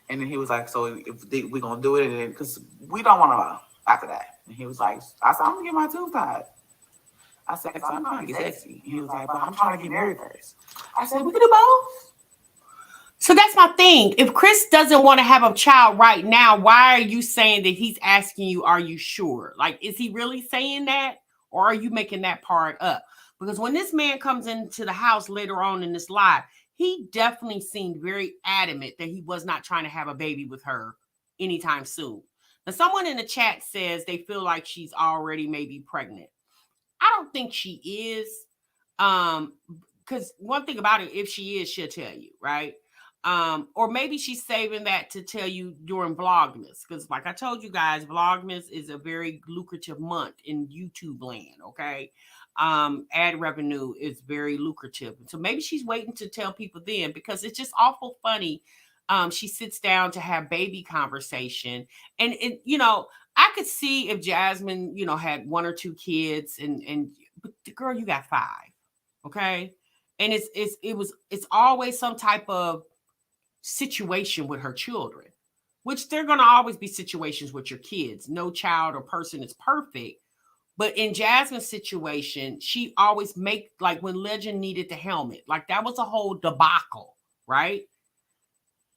And then he was like, "So if we're gonna do it, because we don't want to after that." And he was like, "I said I'm gonna get my tooth tied." I said, "So I'm trying to get sexy." And he was like, "But I'm trying to get married first." I said, "We can do both." So that's my thing. If Chris doesn't want to have a child right now, why are you saying that he's asking you, are you sure? Like, is he really saying that? Or are you making that part up? Because when this man comes into the house later on in this live, he definitely seemed very adamant that he was not trying to have a baby with her anytime soon. Now, someone in the chat says they feel like she's already maybe pregnant. I don't think she is. Because one thing about it, if she is, she'll tell you, right? Or maybe she's saving that to tell you during Vlogmas. Because like I told you guys, Vlogmas is a very lucrative month in YouTube land, okay? Ad revenue is very lucrative. So maybe she's waiting to tell people then, because it's just awful funny. She sits down to have baby conversation. And it, you know, I could see if Jasmine, you know, had one or two kids and but the girl, you got five, okay? And it's always some type of situation with her children, which they're gonna always be situations with your kids. No child or person is perfect. But in Jasmine's situation, she always make like when Legend needed the helmet, like that was a whole debacle, right?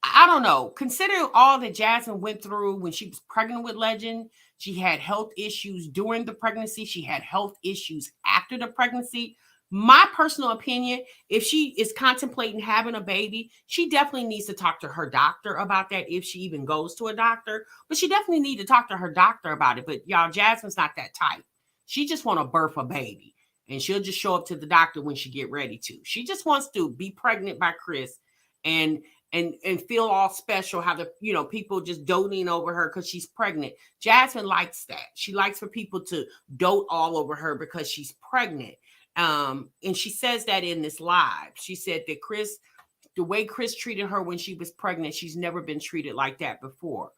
I don't know. Considering all that Jasmine went through when she was pregnant with Legend, she had health issues during the pregnancy, she had health issues after the pregnancy. My personal opinion, if she is contemplating having a baby, she definitely needs to talk to her doctor about that if she even goes to a doctor. But she definitely needs to talk to her doctor about it. But y'all, Jasmine's not that type. She just want to birth a baby. And she'll just show up to the doctor when she get ready to. She just wants to be pregnant by Chris and and feel all special, how the people just doting over her because she's pregnant. Jasmine likes that. She likes for people to dote all over her because she's pregnant. And she says that in this live. She said that the way Chris treated her when she was pregnant, she's never been treated like that before.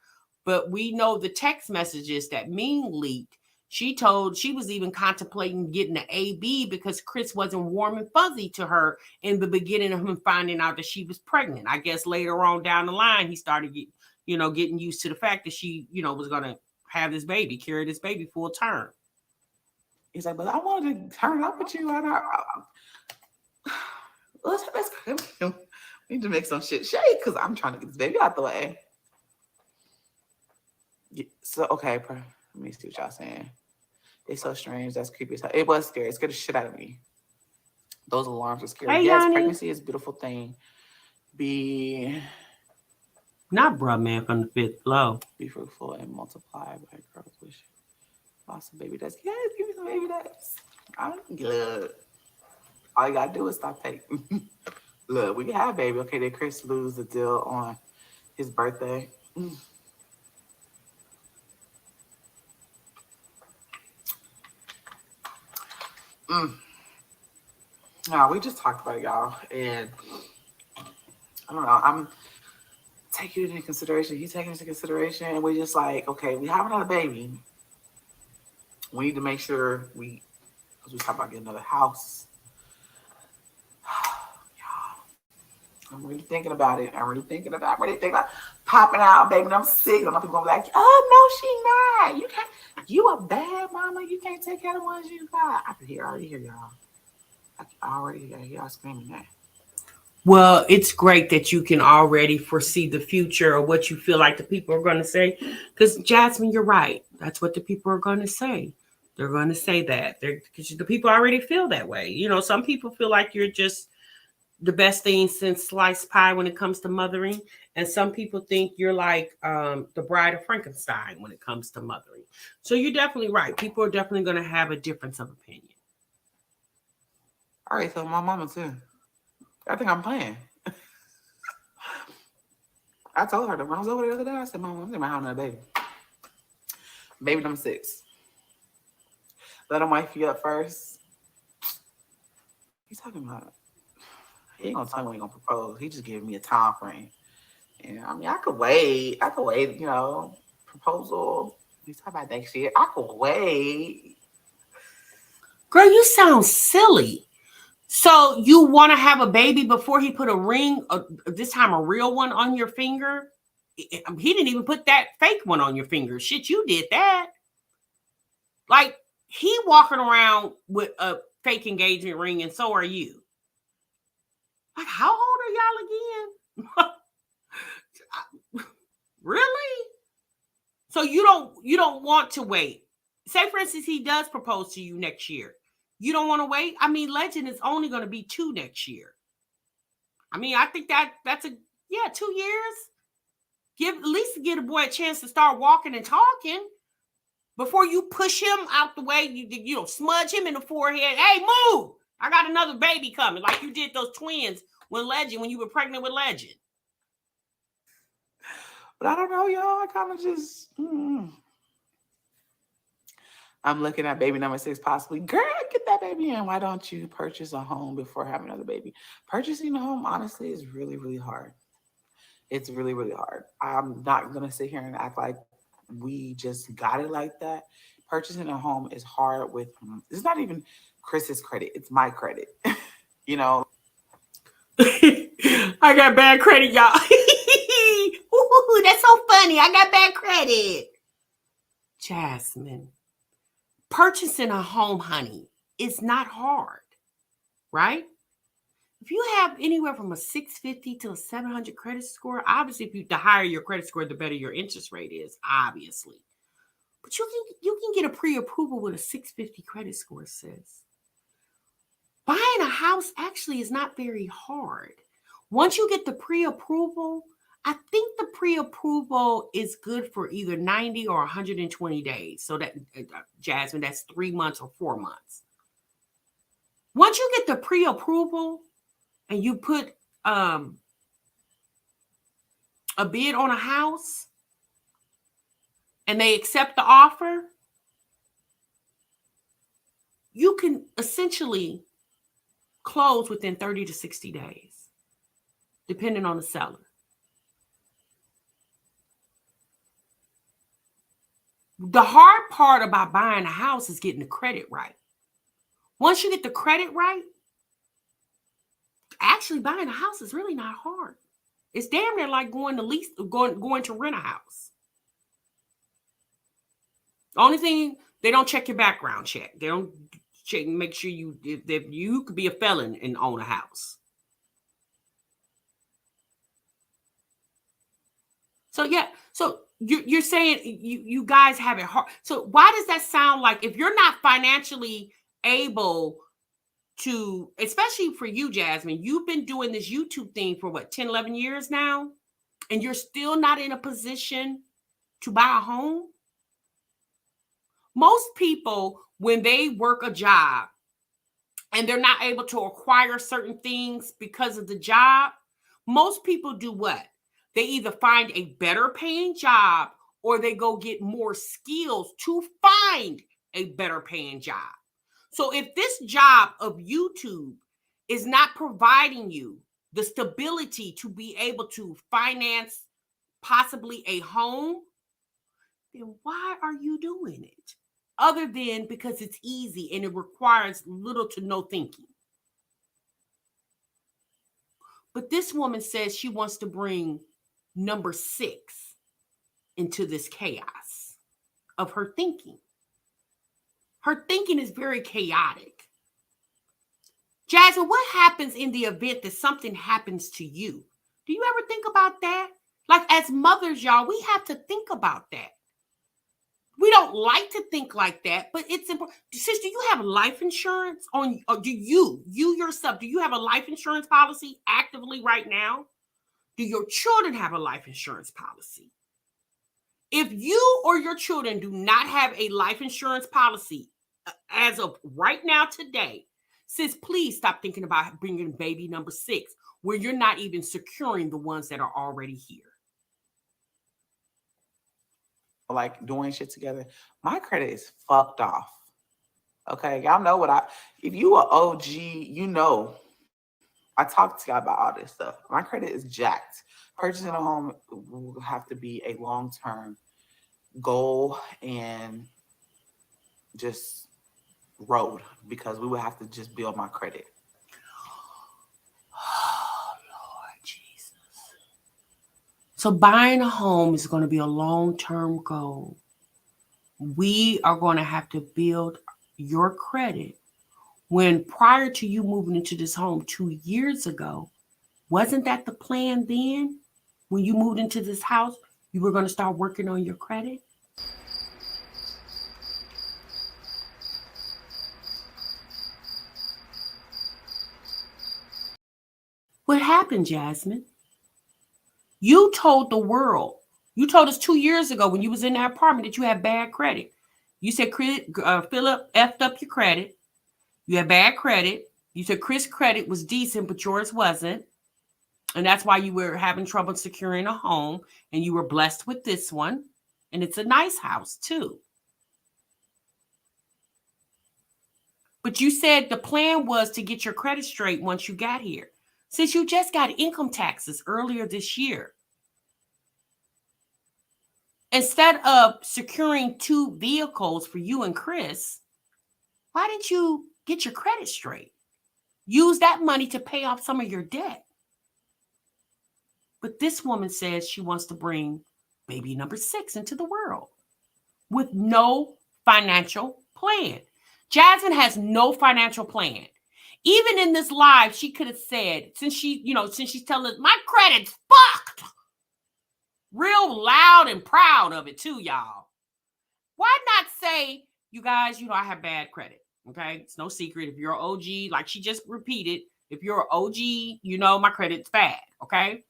But we know the text messages that Ming leaked. She was even contemplating getting an AB because Chris wasn't warm and fuzzy to her in the beginning of him finding out that she was pregnant. I guess later on down the line, he started getting used to the fact that she, was going to have this baby, carry this baby full term. He's like, but I wanted to turn up with you. Let's we need to make some shit shake because I'm trying to get this baby out the way. So okay, let me see what y'all saying. It's so strange. That's creepy. It was scary. It scared the shit out of me. Those alarms are scary. Hey, yes, Yanni. Pregnancy is a beautiful thing. Be not bruh man from the fifth floor. Be fruitful and multiply by girls wish. Lots of baby dust. Yes, give me some baby dust. I'm good. All you gotta do is stop taking. Look, we can have baby. Okay, did Chris lose the deal on his birthday? No, we just talked about it, y'all, and I don't know. I'm taking it into consideration. He's taking it into consideration, and we're just like, okay, we have another baby. We need to make sure because we talk about getting another house. I'm really thinking about it. I'm really thinking about popping out, baby. I'm sick. I'm people gonna be like, oh no, she not. You can't. You a bad mama. You can't take care of the ones you got. I already hear y'all. I already hear y'all screaming that. Well, it's great that you can already foresee the future or what you feel like the people are going to say. Because, Jasmine, you're right. That's what the people are going to say. They're going to say that. Because the people already feel that way. You know, some people feel like you're just the best thing since sliced pie when it comes to mothering. And some people think you're like the bride of Frankenstein when it comes to mothering. So you're definitely right. People are definitely going to have a difference of opinion. All right, so my mama too. I think I'm playing. I told her that when I was over the other day, I said, Mama, I'm thinking about having another baby. Baby number 6. Let him wife you up first. He's talking about, he ain't gonna tell me when he gonna propose. He just giving me a time frame. And I mean, I could wait. Proposal. He's talking about next year. I could wait. Girl, you sound silly. So you want to have a baby before he put a ring, this time a real one, on your finger? He didn't even put that fake one on your finger. Shit, you did that. Like, he walking around with a fake engagement ring, and so are you. Like, how old are y'all again? Really? So you don't want to wait. Say, for instance, he does propose to you next year. You don't want to wait? I mean, Legend is only going to be 2 next year. I mean, I think that's 2 years. At least give a boy a chance to start walking and talking before you push him out the way. You smudge him in the forehead. Hey, move! I got another baby coming, like you did those twins when you were pregnant with Legend. But I don't know, y'all. I kind of just. I'm looking at baby number 6 possibly. Girl, get that baby in. Why don't you purchase a home before having another baby? Purchasing a home, honestly, is really, really hard. It's really, really hard. I'm not going to sit here and act like we just got it like that. Purchasing a home is hard it's not even Chris's credit. It's my credit. you know, I got bad credit, y'all. Ooh, that's so funny. I got bad credit. Jasmine, purchasing a home, honey, is not hard, right? If you have anywhere from a 650 to a 700 credit score, obviously, the higher your credit score, the better your interest rate is, obviously. But you can get a pre-approval with a 650 credit score, sis. Buying a house actually is not very hard. Once you get the pre-approval, I think the pre-approval is good for either 90 or 120 days. So that, Jasmine, that's 3 months or 4 months. Once you get the pre-approval and you put a bid on a house and they accept the offer, you can essentially close within 30 to 60 days, depending on the seller. The hard part about buying a house is getting the credit right. Once you get the credit right, actually buying a house is really not hard. It's damn near like going to rent a house. The only thing, they don't check your background check. They don't check, make sure you could be a felon and own a house. So yeah, so you're saying you guys have it hard. So why does that sound like, if you're not financially able to, especially for you, Jasmine, you've been doing this YouTube thing for what, 10, 11 years now, and you're still not in a position to buy a home? Most people, when they work a job and they're not able to acquire certain things because of the job, most people do what? They either find a better paying job or they go get more skills to find a better paying job. So if this job of YouTube is not providing you the stability to be able to finance possibly a home, then why are you doing it? Other than because it's easy and it requires little to no thinking. But this woman says she wants to bring number 6 into this chaos of her thinking. Her thinking is very chaotic. Jasmine, what happens in the event that something happens to you? Do you ever think about that? Like as mothers, y'all, we have to think about that. We don't like to think like that, but it's important. Sis, do you have life insurance on, or do you yourself, do you have a life insurance policy actively right now? Do your children have a life insurance policy? If you or your children do not have a life insurance policy as of right now today, sis, please stop thinking about bringing baby number 6 where you're not even securing the ones that are already here. Like doing shit together, my credit is fucked off. Okay, y'all know if you are OG, you know, I talked to y'all about all this stuff. My credit is jacked. Purchasing a home will have to be a long-term goal and just road, because we would have to just build my credit. Oh, Lord Jesus. So buying a home is going to be a long-term goal. We are going to have to build your credit when prior to you moving into this home 2 years ago, wasn't that the plan then? When you moved into this house, you were going to start working on your credit? What happened, Jasmine? You told the world, you told us 2 years ago when you was in that apartment that you had bad credit. You said Philip effed up your credit. You had bad credit. You said Chris' credit was decent, but yours wasn't. And that's why you were having trouble securing a home. And you were blessed with this one. And it's a nice house, too. But you said the plan was to get your credit straight once you got here. Since you just got income taxes earlier this year, instead of securing 2 vehicles for you and Chris, why didn't you get your credit straight? Use that money to pay off some of your debt. But this woman says she wants to bring baby number 6 into the world with no financial plan. Jasmine has no financial plan. Even in this live, she could have said, since she's telling us, my credit's fucked. Real loud and proud of it too, y'all. Why not say, you guys, I have bad credit. Okay. It's no secret. If you're an OG, like she just repeated, if you're an OG, my credit's bad. Okay.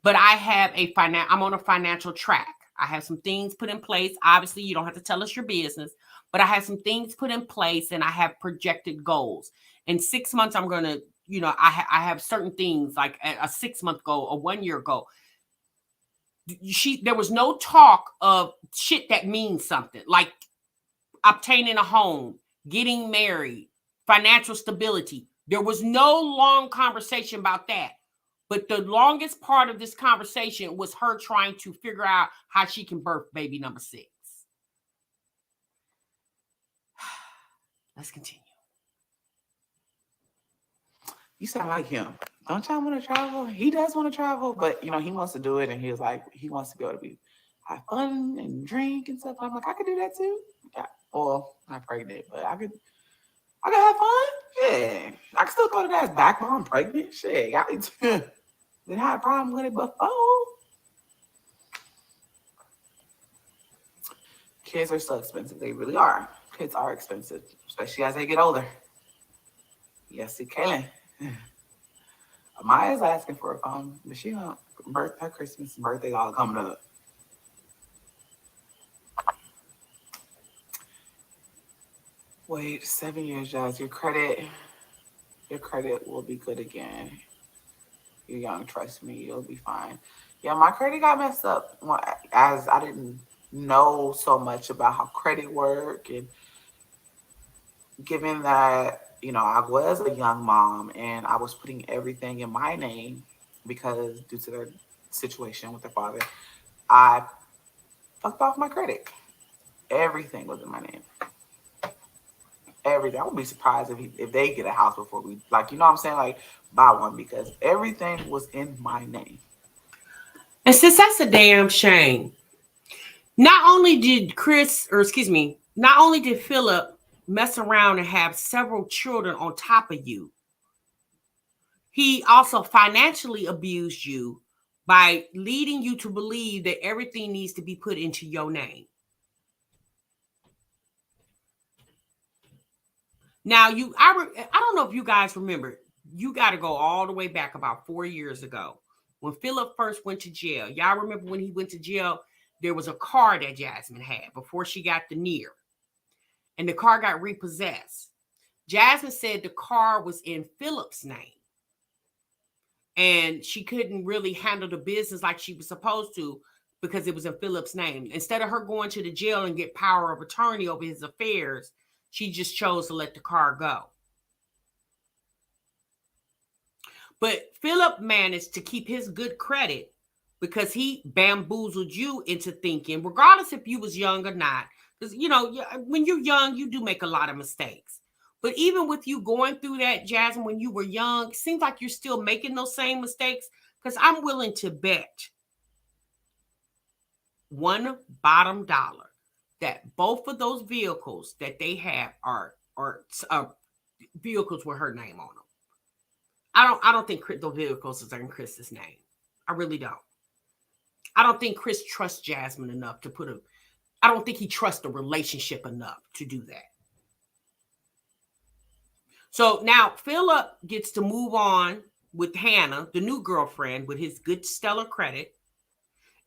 But I have I'm on a financial track. I have some things put in place. Obviously, you don't have to tell us your business, but I have some things put in place and I have projected goals. In 6 months, I'm going to, I have certain things like a 6-month goal, a 1-year goal. There was no talk of shit that means something, like obtaining a home, getting married, financial stability. There was no long conversation about that. But the longest part of this conversation was her trying to figure out how she can birth baby number 6. Let's continue. You sound like him. Don't y'all want to travel? He does want to travel, but he wants to do it, and he was like, he wants to be able to have fun and drink and stuff. I'm like, I could do that too. Yeah. Well, I'm not pregnant, but I could have fun. Yeah, I can still go to that back while I'm pregnant. Shit, didn't have a problem with it before. Kids are so expensive. They really are. Kids are expensive, especially as they get older. Yes, see, Kailyn. Maya's asking for a phone, but she don't. Her Christmas and birthday all coming up. Wait, 7 years, Jazz. Your credit will be good again. You're young, trust me, you'll be fine. Yeah, my credit got messed up as I didn't know so much about how credit worked, and given that I was a young mom and I was putting everything in my name because due to their situation with their father, I fucked off my credit. Everything was in my name. Everything. I would be surprised if they get a house before we, like, you know what I'm saying, like, buy one, because everything was in my name. And since that's a damn shame, not only did Philip mess around and have several children on top of you, He also financially abused you by leading you to believe that everything needs to be put into your name. Now, I don't know if you guys remember, you got to go all the way back about 4 years ago when Philip first went to jail. Y'all remember when he went to jail, there was a car that Jasmine had before she got the near, and the car got repossessed. Jasmine said the car was in Philip's name, and she couldn't really handle the business like she was supposed to because it was in Philip's name. Instead of her going to the jail and get power of attorney over his affairs, she just chose to let the car go. But Philip managed to keep his good credit because he bamboozled you into thinking, regardless if you was young or not, because when you're young, you do make a lot of mistakes. But even with you going through that, Jasmine, when you were young, it seems like you're still making those same mistakes. Because I'm willing to bet one bottom dollar that both of those vehicles that they have are vehicles with her name on them. I don't think the vehicles are in Chris's name. I really don't. I don't think Chris trusts Jasmine enough to put I don't think he trusts the relationship enough to do that. So now Philip gets to move on with Hannah, the new girlfriend, with his good stellar credit.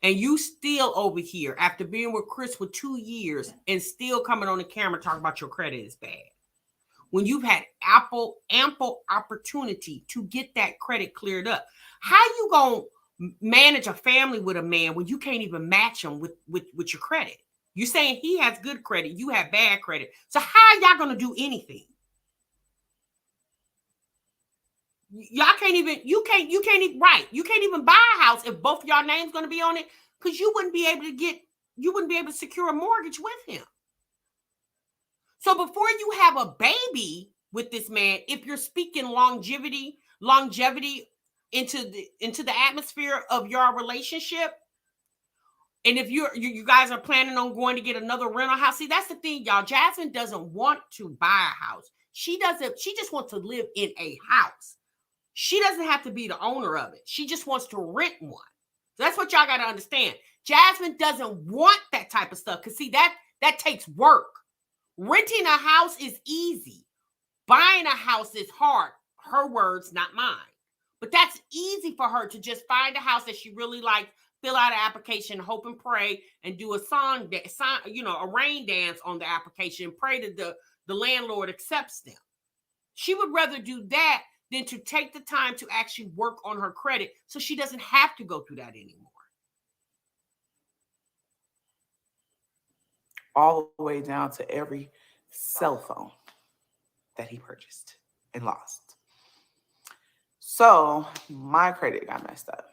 And you still over here after being with Chris for 2 years and still coming on the camera talking about your credit is bad. When you've had ample opportunity to get that credit cleared up. How you going to manage a family with a man when you can't even match him with your credit? You're saying he has good credit, you have bad credit. So how are y'all going to do anything? Y'all can't even, you can't even buy a house if both of y'all names going to be on it, because you wouldn't be able to secure a mortgage with him. So before you have a baby with this man, if you're speaking longevity into the atmosphere of your relationship, and if you guys are planning on going to get another rental house, see, that's the thing, y'all. Jasmine doesn't want to buy a house. She just wants to live in a house. She doesn't have to be the owner of it. She just wants to rent one. So that's what y'all got to understand. Jasmine doesn't want that type of stuff, because see, that takes work. Renting a house is easy. Buying a house is hard. Her words, not mine. But that's easy for her to just find a house that she really likes, fill out an application, hope and pray, and do a rain dance on the application, pray that the landlord accepts them. She would rather do that than to take the time to actually work on her credit so she doesn't have to go through that anymore. All the way down to every cell phone that he purchased and lost. So my credit got messed up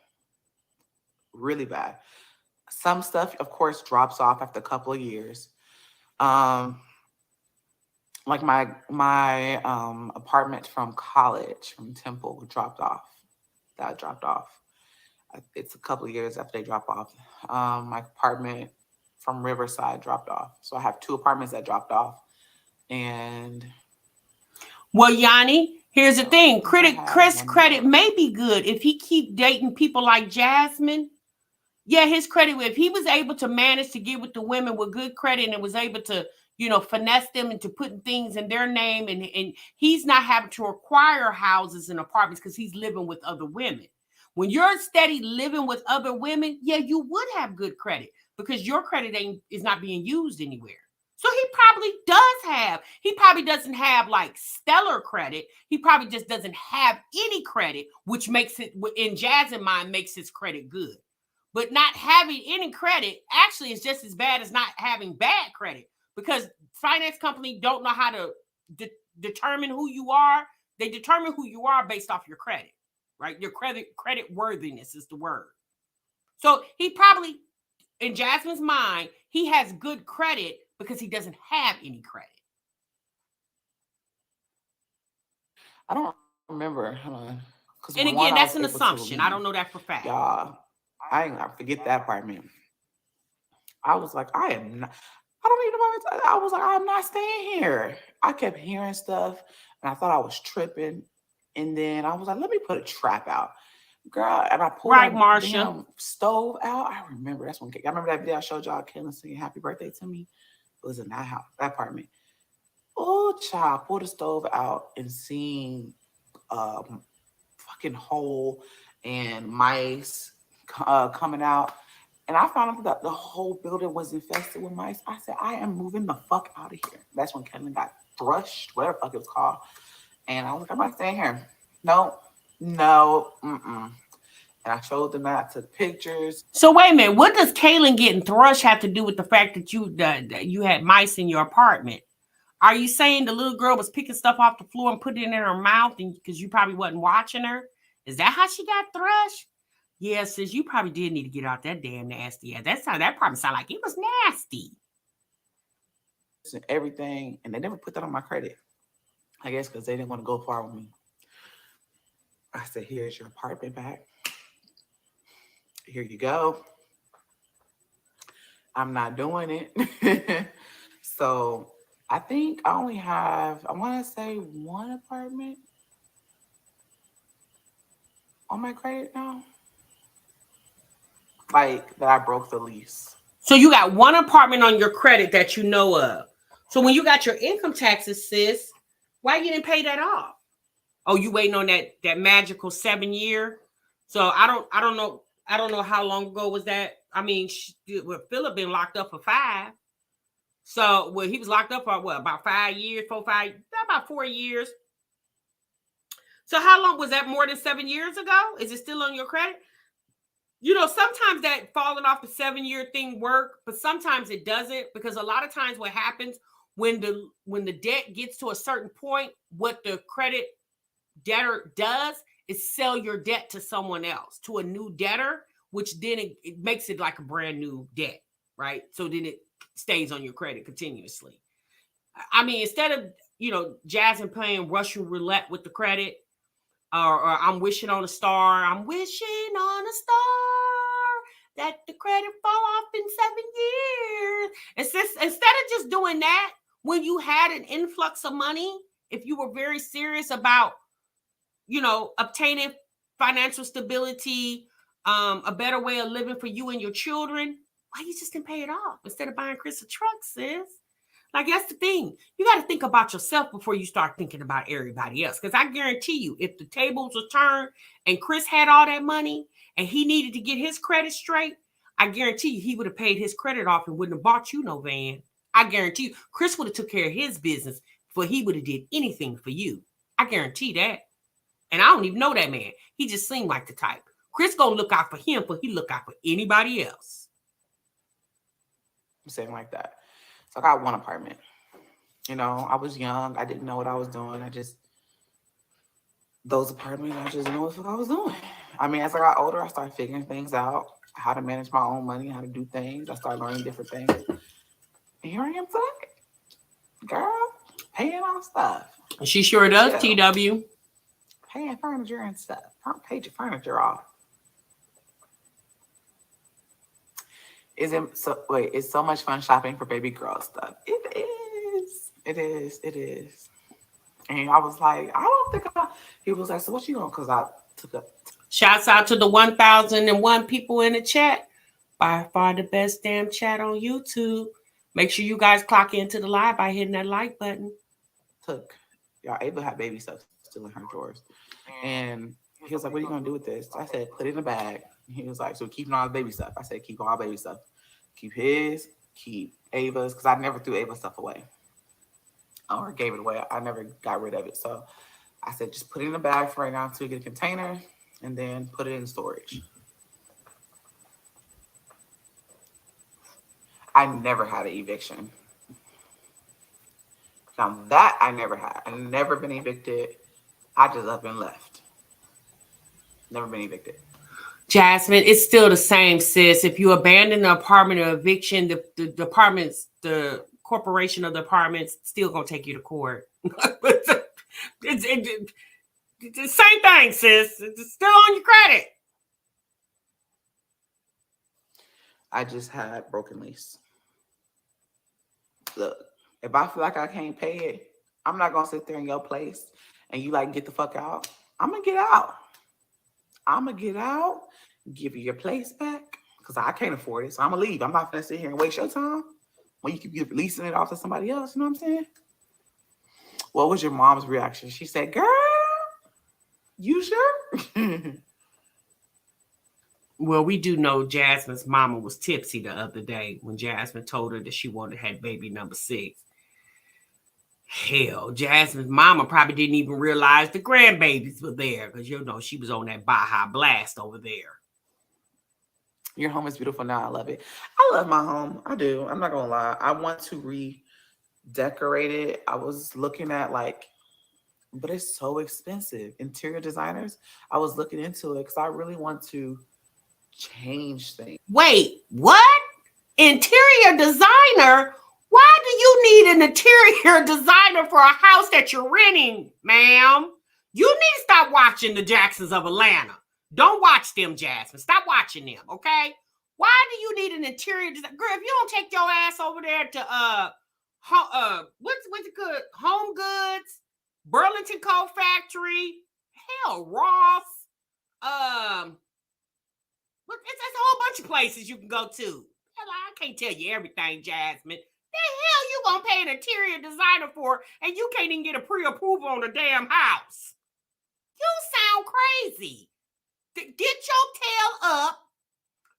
really bad. Some stuff, of course, drops off after a couple of years. Like my apartment from college, from Temple, dropped off. That dropped off. It's a couple of years after they drop off. My apartment from Riverside dropped off. So I have 2 apartments that dropped off. And well, Yanni, here's the thing. Chris credit may be good if he keep dating people like Jasmine. Yeah, his credit, if he was able to manage to get with the women with good credit and was able to, finesse them into putting things in their name, and he's not having to acquire houses and apartments because he's living with other women. When you're steady living with other women, yeah, you would have good credit because your credit is not being used anywhere. So he probably doesn't have like stellar credit. He probably just doesn't have any credit, which makes it, in Jazz's mind, makes his credit good. But not having any credit actually is just as bad as not having bad credit, because finance company don't know how to determine who you are. They determine who you are based off your credit, right? Your credit worthiness is the word. So he probably, in Jasmine's mind, he has good credit because he doesn't have any credit. I don't remember. And again, that's an assumption. I don't know that for fact. Y'all, I ain't gonna forget that apartment. I was like, I don't even know. I was like, I'm not staying here. I kept hearing stuff and I thought I was tripping. And then I was like, let me put a trap out. Girl, and I pulled Right, that Marsha. damn stove out. I remember that's when I remember that video I showed y'all Kailyn singing happy birthday to me. It was in that house, that apartment. Oh, child, pulled the stove out and seeing fucking hole and mice coming out. And I found out that the whole building was infested with mice. I said, I am moving the fuck out of here. That's when Kevin got thrushed, whatever the fuck it was called. And I was like, I'm not staying here. No, no, mm-mm. And I showed them that, took pictures. So wait a minute, what does Kailyn getting thrush have to do with the fact that you had mice in your apartment? Are you saying the little girl was picking stuff off the floor and putting it in her mouth because you probably wasn't watching her? Is that how she got thrush? Yeah, sis, you probably did need to get out that damn nasty. Yeah, that probably sound like it was nasty. And everything, and they never put that on my credit. I guess because they didn't want to go far with me. I said, here's your apartment back. Here you go. I'm not doing it. So I think I only have, I want to say one apartment on my credit now. Like that I broke the lease. So you got one apartment on your credit that you know of. So when you got your income taxes, sis, why you didn't pay that off? Oh, you waiting on that magical 7 year? So I don't know how long ago was that. I mean, Philip been locked up for 5. So he was locked up for what, about 5 years, about 4 years. So how long was that? More than 7 years ago? Is it still on your credit? Sometimes that falling off the 7-year thing work, but sometimes it doesn't, because a lot of times what happens when the debt gets to a certain point, what the credit debtor does is sell your debt to someone else, to a new debtor, which then it makes it like a brand new debt, right? So then it stays on your credit continuously. I mean, instead of, Jasmine playing Russian roulette with the credit, or I'm wishing on a star. I'm wishing on a star that the credit fall off in 7 years. Instead of just doing that, when you had an influx of money, if you were very serious about, obtaining financial stability, a better way of living for you and your children, why you just didn't pay it off instead of buying Chris a truck, sis? Like, that's the thing. You got to think about yourself before you start thinking about everybody else. Because I guarantee you, if the tables were turned and Chris had all that money and he needed to get his credit straight, I guarantee you he would have paid his credit off and wouldn't have bought you no van. I guarantee you, Chris would have took care of his business before he would have did anything for you. I guarantee that. And I don't even know that man. He just seemed like the type. Chris gonna look out for him before he look out for anybody else. I'm saying like that. So I got one apartment. I was young. I didn't know what I was doing. Those apartments, I just know what I was doing. I mean, as I got older, I started figuring things out, how to manage my own money, how to do things. I started learning different things. And here I am today. Girl, paying off stuff. She sure does, TW. Paying furniture and stuff. Paid your furniture off. It's so much fun shopping for baby girl stuff. It is. It is. It is. And I was like, I don't think he was like, so what you doing? Because I took a. Shouts out to the 1,001 people in the chat. By far the best damn chat on YouTube. Make sure you guys clock into the live by hitting that like button. Y'all able to have baby stuff still in her drawers. And he was like, what are you going to do with this? I said, put it in a bag. He was like, so keeping all the baby stuff. I said, keep all baby stuff. Keep his, keep Ava's, because I never threw Ava's stuff away or gave it away. I never got rid of it. So I said, just put it in a bag for right now until you get a container and then put it in storage. I never had an eviction. Now that I never had. I've never been evicted. I just up and left. Never been evicted. Jasmine, it's still the same, sis. If you abandon the apartment or eviction, the apartments, the corporation of the apartments still gonna take you to court. It's the same thing, sis. It's still on your credit. I just had broken lease. Look, if I feel like I can't pay it, I'm not gonna sit there in your place and you like get the fuck out. I'm gonna get out. I'm gonna get out, give you your place back, because I can't afford it. So I'm gonna leave. I'm not gonna sit here and waste your time when you could be leasing it off to somebody else. You know what I'm saying? What was your mom's reaction? She said, "Girl, you sure?" Well, we do know Jasmine's mama was tipsy the other day when Jasmine told her that she wanted to have baby number 6. Hell, Jasmine's mama probably didn't even realize the grandbabies were there because, she was on that Baja Blast over there. Your home is beautiful now. I love it. I love my home. I do. I'm not going to lie. I want to redecorate it. I was looking at but it's so expensive. Interior designers, I was looking into it because I really want to change things. Wait, what? Interior designer? Why do you need an interior designer for a house that you're renting, ma'am? You need to stop watching the Jacksons of Atlanta. Don't watch them, Jasmine. Stop watching them, okay? Why do you need an interior designer? Girl, if you don't take your ass over there to what's it good? Home Goods, Burlington Coat Factory, hell, Ross, it's a whole bunch of places you can go to. Hell, I can't tell you everything, Jasmine. The hell you gonna pay an interior designer for, and you can't even get a pre-approval on the damn house? You sound crazy. Get your tail up.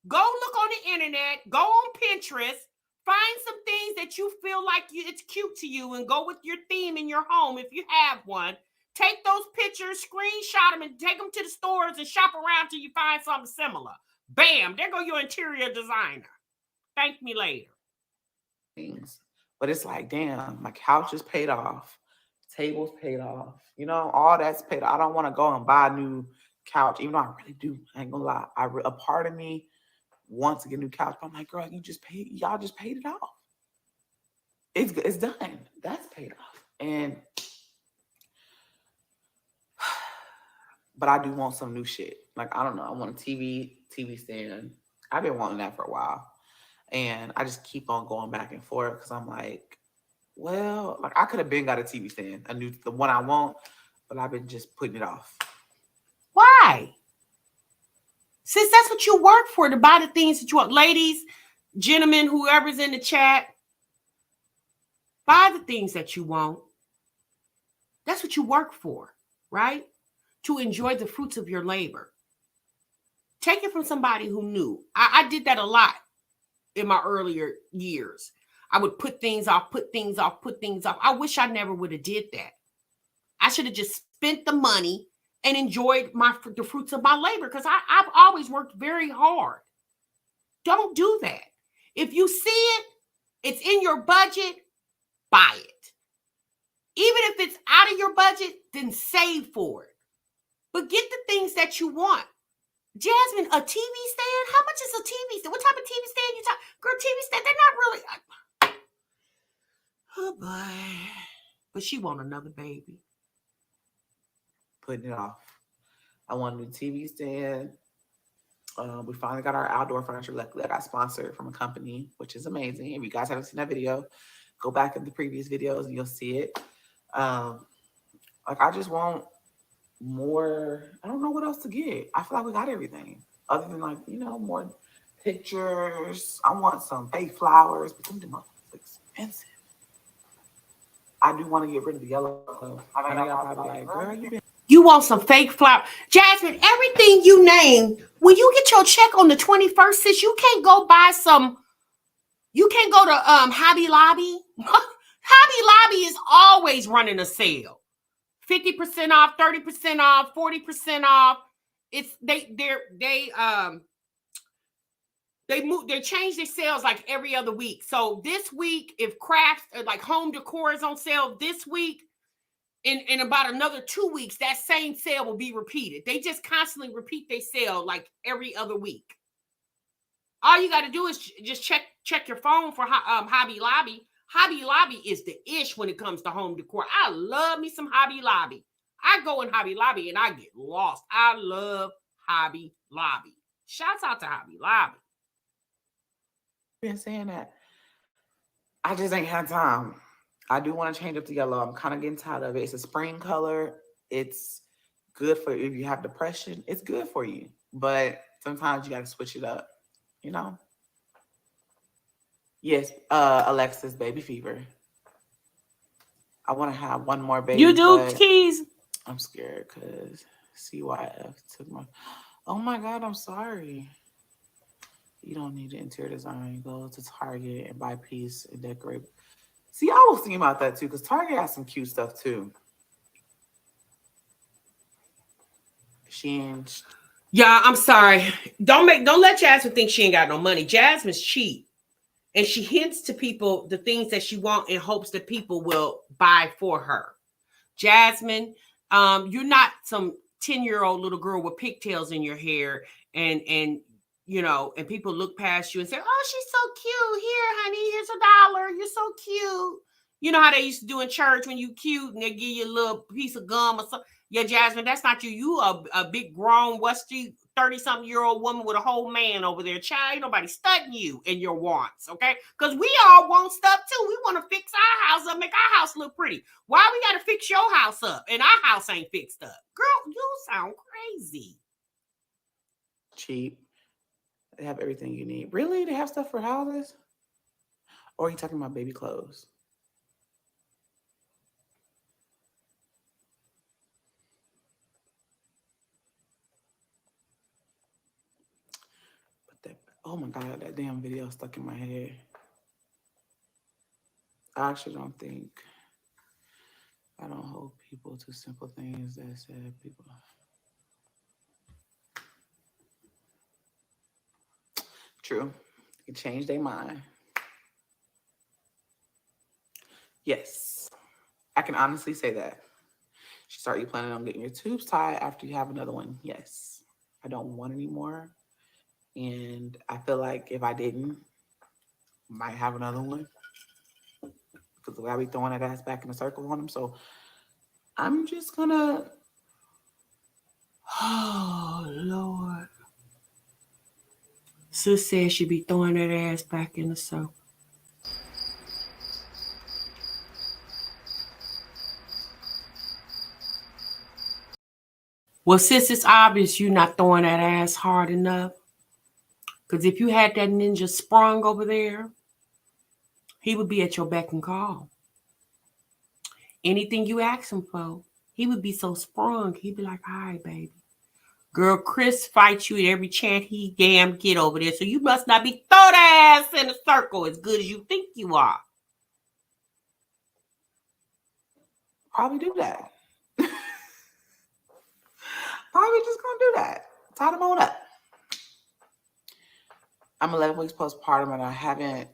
Go look on the internet. Go on Pinterest. Find some things that you feel like it's cute to you, and go with your theme in your home if you have one. Take those pictures, screenshot them, and take them to the stores and shop around till you find something similar. Bam, there go your interior designer. Thank me later. Things. But it's like, damn, my couch is paid off. Tables paid off. All that's paid off. I don't want to go and buy a new couch, even though I really do. I ain't gonna lie. A part of me wants to get a new couch, but I'm like, girl, y'all just paid it off. It's done. That's paid off. But I do want some new shit. Like, I don't know. I want a TV stand. I've been wanting that for a while. And I just keep on going back and forth because I'm like, well, I could have been got a TV stand, the one I want, but I've been just putting it off. Why? Since that's what you work for, to buy the things that you want. Ladies, gentlemen, whoever's in the chat, buy the things that you want. That's what you work for, right? To enjoy the fruits of your labor. Take it from somebody who knew. I did that a lot in my earlier years. I would put things off. I wish I never would have did that. I should have just spent the money and enjoyed the fruits of my labor, because I've always worked very hard. Don't do that. If you see it, it's in your budget, buy it. Even if it's out of your budget, then save for it. But get the things that you want. Jasmine, a TV stand? How much is a TV stand? What type of TV stand you talking? Girl, TV stand, they're not really. Oh boy. But she want another baby. Putting it off. I want a new TV stand. We finally got our outdoor furniture. Luckily, I got sponsored from a company, which is amazing. If you guys haven't seen that video, go back in the previous videos and you'll see it. I just want more. I don't know what else to get. I feel like we got everything other than more pictures. I want some fake flowers, but them motherfuckers expensive. I do want to get rid of the yellow clothes. I know y'all probably like, girl, you want some fake flower. Jasmine, everything you name, when you get your check on the 21st, sis, you can't go buy some. You can't go to Hobby Lobby. Hobby Lobby is always running a sale. 50% off, 30% off, 40% off. They change their sales like every other week. So this week, if crafts like home decor is on sale this week, in about another 2 weeks, that same sale will be repeated. They just constantly repeat their sale like every other week. All you got to do is just check your phone for Hobby Lobby. Hobby Lobby is the ish when it comes to home decor. I love me some Hobby Lobby. I go in Hobby Lobby and I get lost. I love Hobby Lobby. Shouts out to Hobby Lobby. Been saying that. I just ain't had time. I do want to change up the yellow. I'm kind of getting tired of it. It's a spring color. It's good for if you have depression. It's good for you, but sometimes you got to switch it up. You know. Yes, Alexis, baby fever. I want to have one more baby, You do, but Keys? I'm scared because CYF took my. Oh my God, I'm sorry. You don't need to interior design. Go to Target and buy piece and decorate. See, I was thinking about that too because Target has some cute stuff too. Shein. Yeah, I'm sorry. Don't let Jasmine think she ain't got no money. Jasmine's cheap. And she hints to people the things that she wants in hopes that people will buy for her. Jasmine, you're not some 10-year-old little girl with pigtails in your hair and and people look past you and say, "Oh, she's so cute. Here, honey, here's $1. You're so cute." You know how they used to do in church when you cute and they give you a little piece of gum or something. Yeah, Jasmine, that's not you. You a big grown, wusty 30-something-year-old woman with a whole man over there. Child, ain't nobody studying you and your wants, okay? Because we all want stuff too. We want to fix our house up, make our house look pretty. Why we got to fix your house up and our house ain't fixed up? Girl, you sound crazy. Cheap. They have everything you need. Really? They have stuff for houses? Or are you talking about baby clothes? But that, oh my God, that damn video stuck in my head. I actually don't think, I don't hold people to simple things that said people. True. You can change their mind. Yes. I can honestly say that. She started, you planning on getting your tubes tied after you have another one? Yes. I don't want any more. And I feel like if I didn't, I might have another one. Because the way I be throwing that ass back in the circle on them. So I'm just gonna. Oh, Lord. Sis says she be throwing that ass back in the circle. Well, sis, it's obvious you're not throwing that ass hard enough. Because if you had that ninja sprung over there, he would be at your beck and call. Anything you ask him for, he would be so sprung. He'd be like, "All right, baby." Girl, Chris fights you at every chance he damn get over there. So you must not be throw that ass in a circle as good as you think you are. Probably do that. Probably just gonna do that. Tie them on up. I'm 11 weeks postpartum and I haven't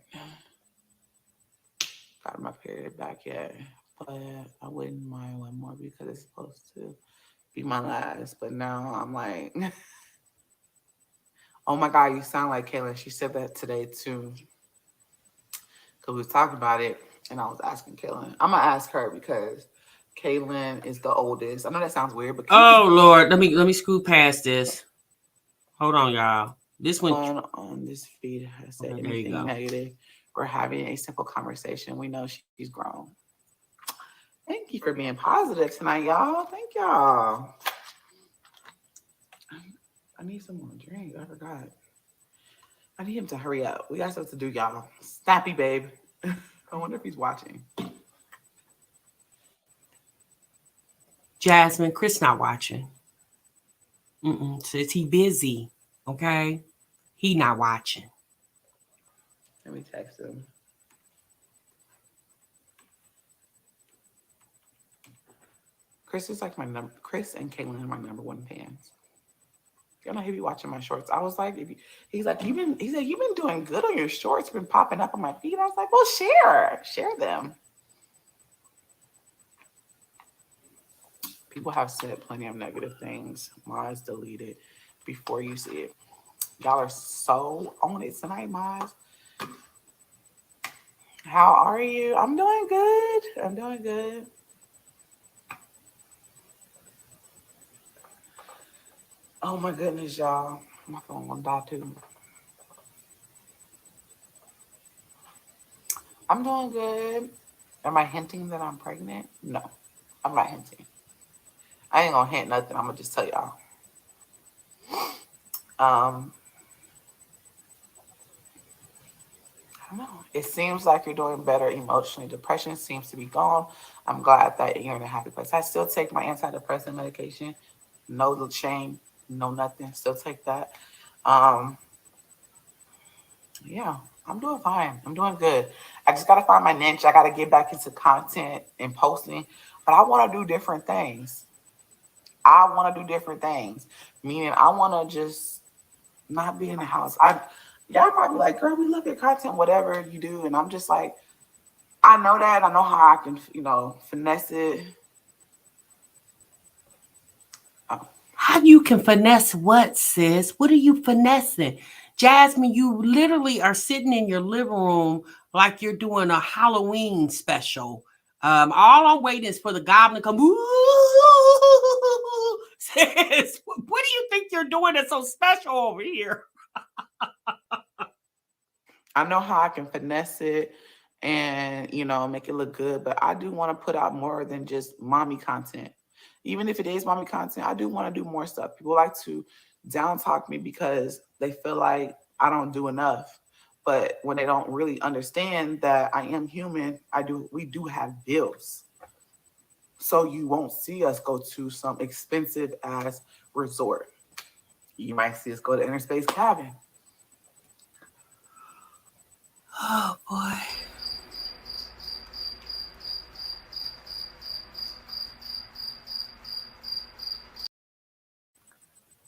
got my period back yet. But I wouldn't mind one more because it's supposed to be my last. But now I'm like, oh my God, you sound like Kailyn. She said that today too. Because we was talking about it and I was asking Kailyn. I'm going to ask her because Kailyn is the oldest. I know that sounds weird, but Oh Lord, let me scoot past this. Hold on, y'all. This one on this feed has said okay, anything negative. We're having a simple conversation. We know she's grown. Thank you for being positive tonight, y'all. Thank y'all. I need some more drink. I forgot. I need him to hurry up. We got stuff to do, y'all. Snappy, babe. I wonder if he's watching. Jasmine, Chris not watching. Says he busy. Okay, he not watching. Let me text him. Chris is like my number. Chris and Kailyn are my number one fans. You know he be watching my shorts. I was like, he's like, you've been doing good on your shorts. Been popping up on my feed. I was like, well, share them. People have said plenty of negative things. Mine's deleted before you see it. Y'all are so on it tonight, Maz. How are you? I'm doing good. I'm doing good. Oh my goodness, y'all. My phone gonna die too. I'm doing good. Am I hinting that I'm pregnant? No, I'm not hinting. I ain't gonna hint nothing. I'm gonna just tell y'all. Um, I don't know. It seems like you're doing better emotionally. Depression seems to be gone. I'm glad that you're in a happy place. I still take my antidepressant medication. No shame, no nothing. Still take that. Um, yeah, I'm doing fine. I'm doing good. I just gotta find my niche. I gotta get back into content and posting, but I want to do different things. I want to do different things. Meaning, I want to just not be in the house. Y'all probably like, girl, we love your content, whatever you do, and I'm just like, I know that. I know how I can, finesse it. Oh. How you can finesse what, sis? What are you finessing? Jasmine, you literally are sitting in your living room like you're doing a Halloween special. All I'm waiting is for the goblin to come. Ooh, sis, what do you think you're doing that's so special over here? I know how I can finesse it and, make it look good, but I do want to put out more than just mommy content. Even if it is mommy content, I do want to do more stuff. People like to down talk me because they feel like I don't do enough. But when they don't really understand that I am human, we do have bills. So you won't see us go to some expensive ass resort. You might see us go to Interspace Cabin. Oh boy.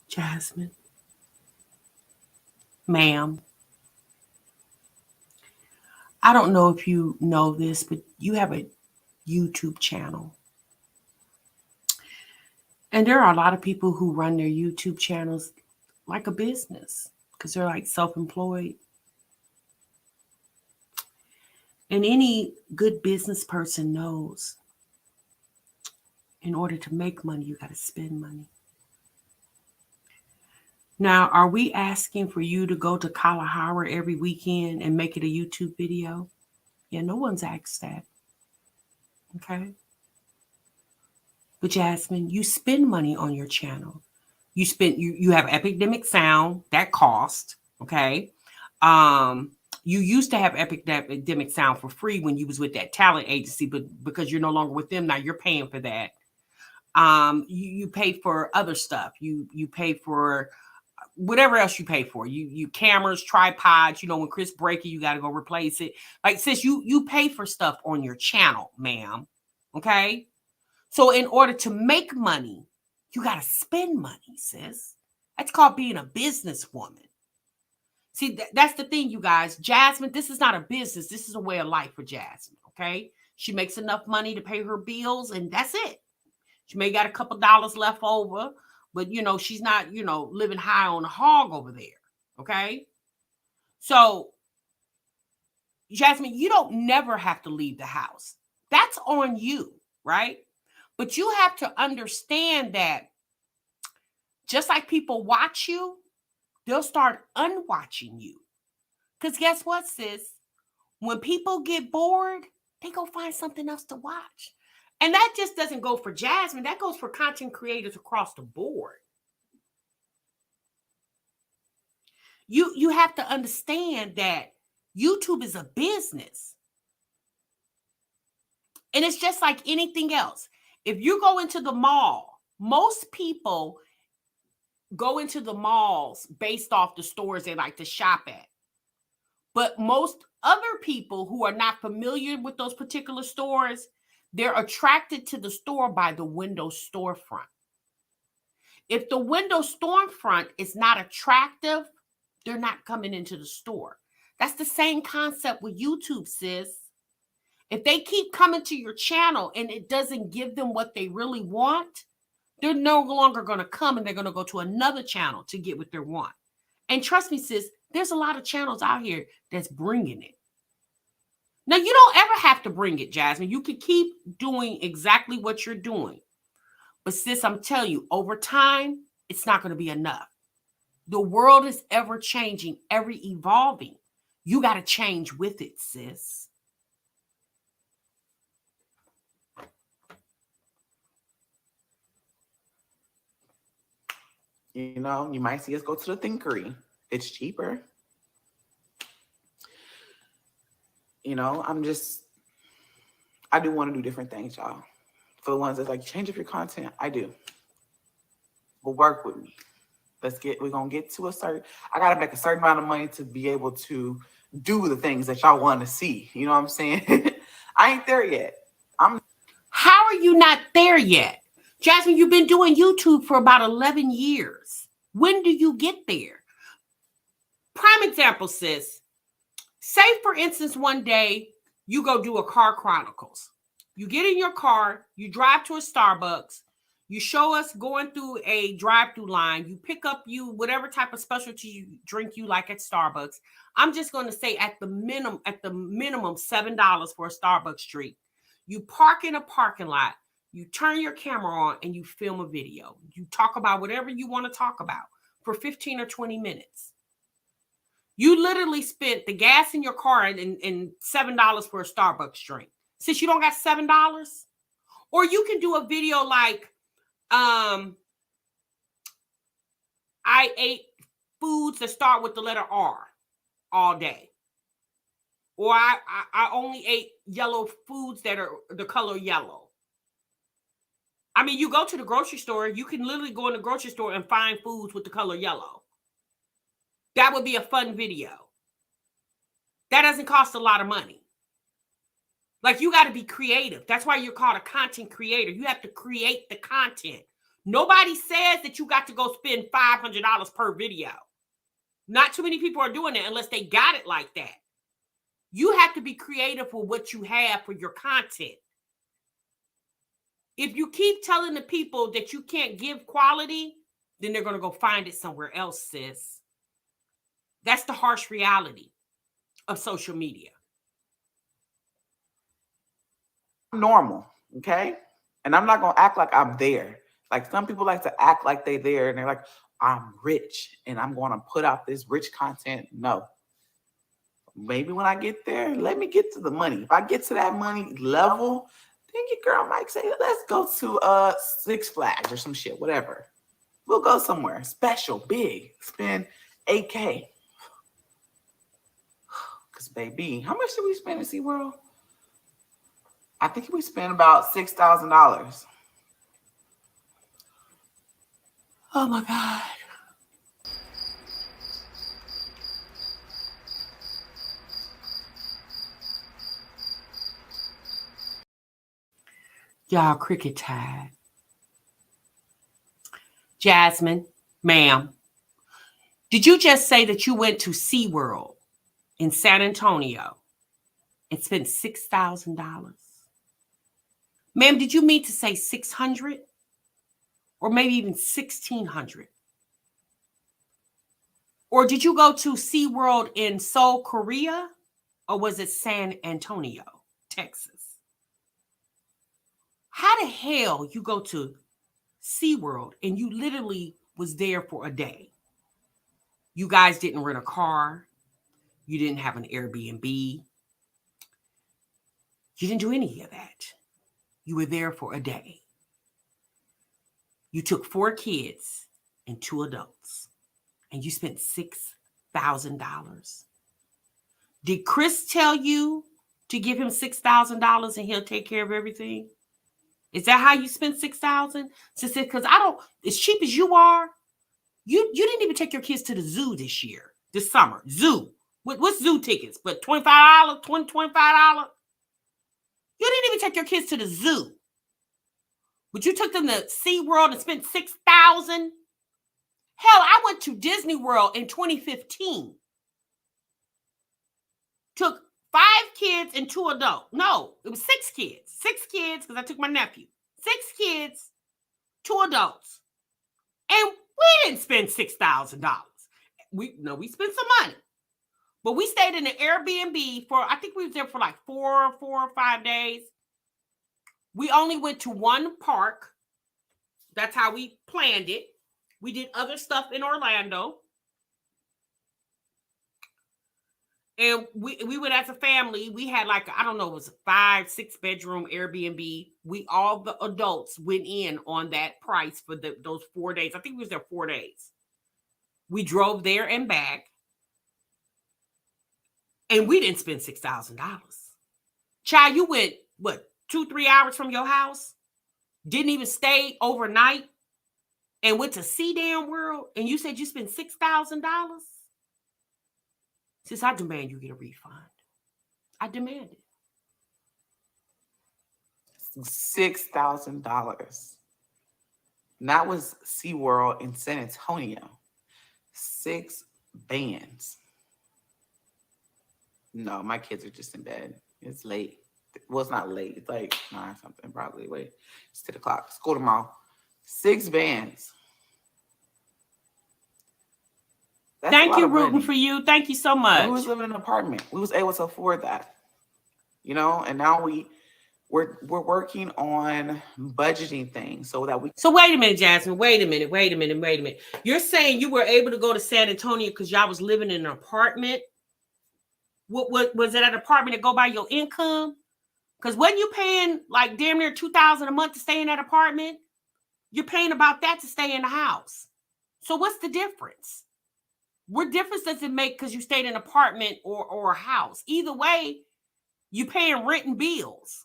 Jasmine. Ma'am. I don't know if you know this, but you have a YouTube channel. And there are a lot of people who run their YouTube channels like a business because they're like self employed. And any good business person knows in order to make money, you got to spend money. Now, are we asking for you to go to Kalahari every weekend and make it a YouTube video? Yeah, no one's asked that. Okay. But Jasmine, you spend money on your channel. You have epidemic sound that cost. Okay. Um, you used to have epidemic sound for free when you was with that talent agency, but because you're no longer with them now, you're paying for that. You pay for other stuff. You pay for whatever else you pay for. You cameras, tripods. When Chris break it, you got to go replace it. Like sis, you pay for stuff on your channel, ma'am. Okay. So in order to make money, you got to spend money, sis. That's called being a businesswoman. See, that's the thing, you guys. Jasmine, this is not a business. This is a way of life for Jasmine. Okay. She makes enough money to pay her bills, and that's it. She may got a couple dollars left over, but she's not, living high on the hog over there. Okay. So, Jasmine, you don't never have to leave the house. That's on you, right? But you have to understand that just like people watch you, they'll start unwatching you. Because guess what, sis? When people get bored, they go find something else to watch. And that just doesn't go for Jasmine. That goes for content creators across the board. You have to understand that YouTube is a business. And it's just like anything else. If you go into the mall, most people go into the malls based off the stores they like to shop at. But most other people who are not familiar with those particular stores, they're attracted to the store by the window storefront. If the window storefront is not attractive, they're not coming into the store. That's the same concept with YouTube, sis. If they keep coming to your channel and it doesn't give them what they really want, they're no longer going to come and they're going to go to another channel to get what they want. And trust me, sis, there's a lot of channels out here that's bringing it. Now, you don't ever have to bring it, Jasmine. You can keep doing exactly what you're doing. But sis, I'm telling you, over time, it's not going to be enough. The world is ever changing, ever evolving. You got to change with it, sis. You know, you might see us go to the Thinkery. It's cheaper. You know, I do want to do different things, y'all. For the ones that like change up your content, I do. But work with me. We're gonna get to a certain, I gotta make a certain amount of money to be able to do the things that y'all want to see. You know what I'm saying? I ain't there yet. How are you not there yet? Jasmine, you've been doing YouTube for about 11 years. When do you get there? Prime example, sis. Say, for instance, one day you go do a car chronicles. You get in your car, you drive to a Starbucks, you show us going through a drive-through line, you pick up whatever type of specialty drink you like at Starbucks. I'm just going to say at the minimum $7 for a Starbucks drink. You park in a parking lot, you turn your camera on, and you film a video. You talk about whatever you want to talk about for 15 or 20 minutes. You literally spent the gas in your car and $7 for a Starbucks drink. Since you don't got $7, or you can do a video like, I ate foods that start with the letter R all day, or I only ate yellow foods that are the color yellow. I mean, you go to the grocery store, you can literally go in the grocery store and find foods with the color yellow. That would be a fun video. That doesn't cost a lot of money. Like, you got to be creative. That's why you're called a content creator. You have to create the content. Nobody says that you got to go spend $500 per video. Not too many people are doing it unless they got it like that. You have to be creative with what you have for your content. If you keep telling the people that you can't give quality, then they're going to go find it somewhere else, sis. That's the harsh reality of social media. Normal, okay? And I'm not gonna act like I'm there. Like, some people like to act like they're there and they're like, I'm rich and I'm gonna put out this rich content. No. Maybe when I get there, let me get to the money. If I get to that money level, then your girl might say, let's go to Six Flags or some shit, whatever. We'll go somewhere special, big, spend $8K. Because, baby, how much did we spend at SeaWorld? I think we spent about $6,000. Oh my God. Y'all, cricket time. Jasmine, ma'am, did you just say that you went to SeaWorld in San Antonio and spent $6,000? Ma'am, did you mean to say 600? Or maybe even 1,600? Or did you go to SeaWorld in Seoul, Korea? Or was it San Antonio, Texas? How the hell you go to SeaWorld and you literally was there for a day? You guys didn't rent a car. You didn't have an Airbnb. You didn't do any of that. You were there for a day. You took 4 kids and 2 adults, and you spent $6,000. Did Chris tell you to give him $6,000 and he'll take care of everything? Is that how you spend $6,000? Because I don't, as cheap as you are, you didn't even take your kids to the zoo this summer. Zoo. What's zoo tickets? But $25, $25? You didn't even take your kids to the zoo. But you took them to SeaWorld and spent $6,000? Hell, I went to Disney World in 2015. Took 5 kids and 2 adults. No, it was 6 kids. 6 kids, because I took my nephew. 6 kids, 2 adults. And we didn't spend $6,000. We spent some money. But we stayed in an Airbnb for, I think we was there for like 4 or 5 days. We only went to one park. That's how we planned it. We did other stuff in Orlando. And we went as a family. We had like, I don't know, it was a 5-6 bedroom Airbnb. We all the adults went in on that price for those 4 days. I think we was there 4 days. We drove there and back, and we didn't spend $6,000. Child, you went what 2-3 hours from your house, didn't even stay overnight, and went to Sea Damn World, and you said you spent $6,000. Since I demand you get a refund, I demand it. $6,000. And that was SeaWorld in San Antonio. 6 bands. No, my kids are just in bed. It's late. Well, it's not late. It's like 9 something probably. Wait, it's 10 o'clock. School tomorrow. 6 bands. That's Thank you, rooting for you. Thank you so much. And we was living in an apartment. We was able to afford that. You know, and now we're working on budgeting things so that we. So wait a minute, Jasmine. Wait a minute. You're saying you were able to go to San Antonio because y'all was living in an apartment? What was it, an apartment that go by your income? Because when you paying like damn near $2,000 a month to stay in that apartment, you're paying about that to stay in the house. So what's the difference? What difference does it make because you stayed in an apartment or a house? Either way, you paying rent and bills.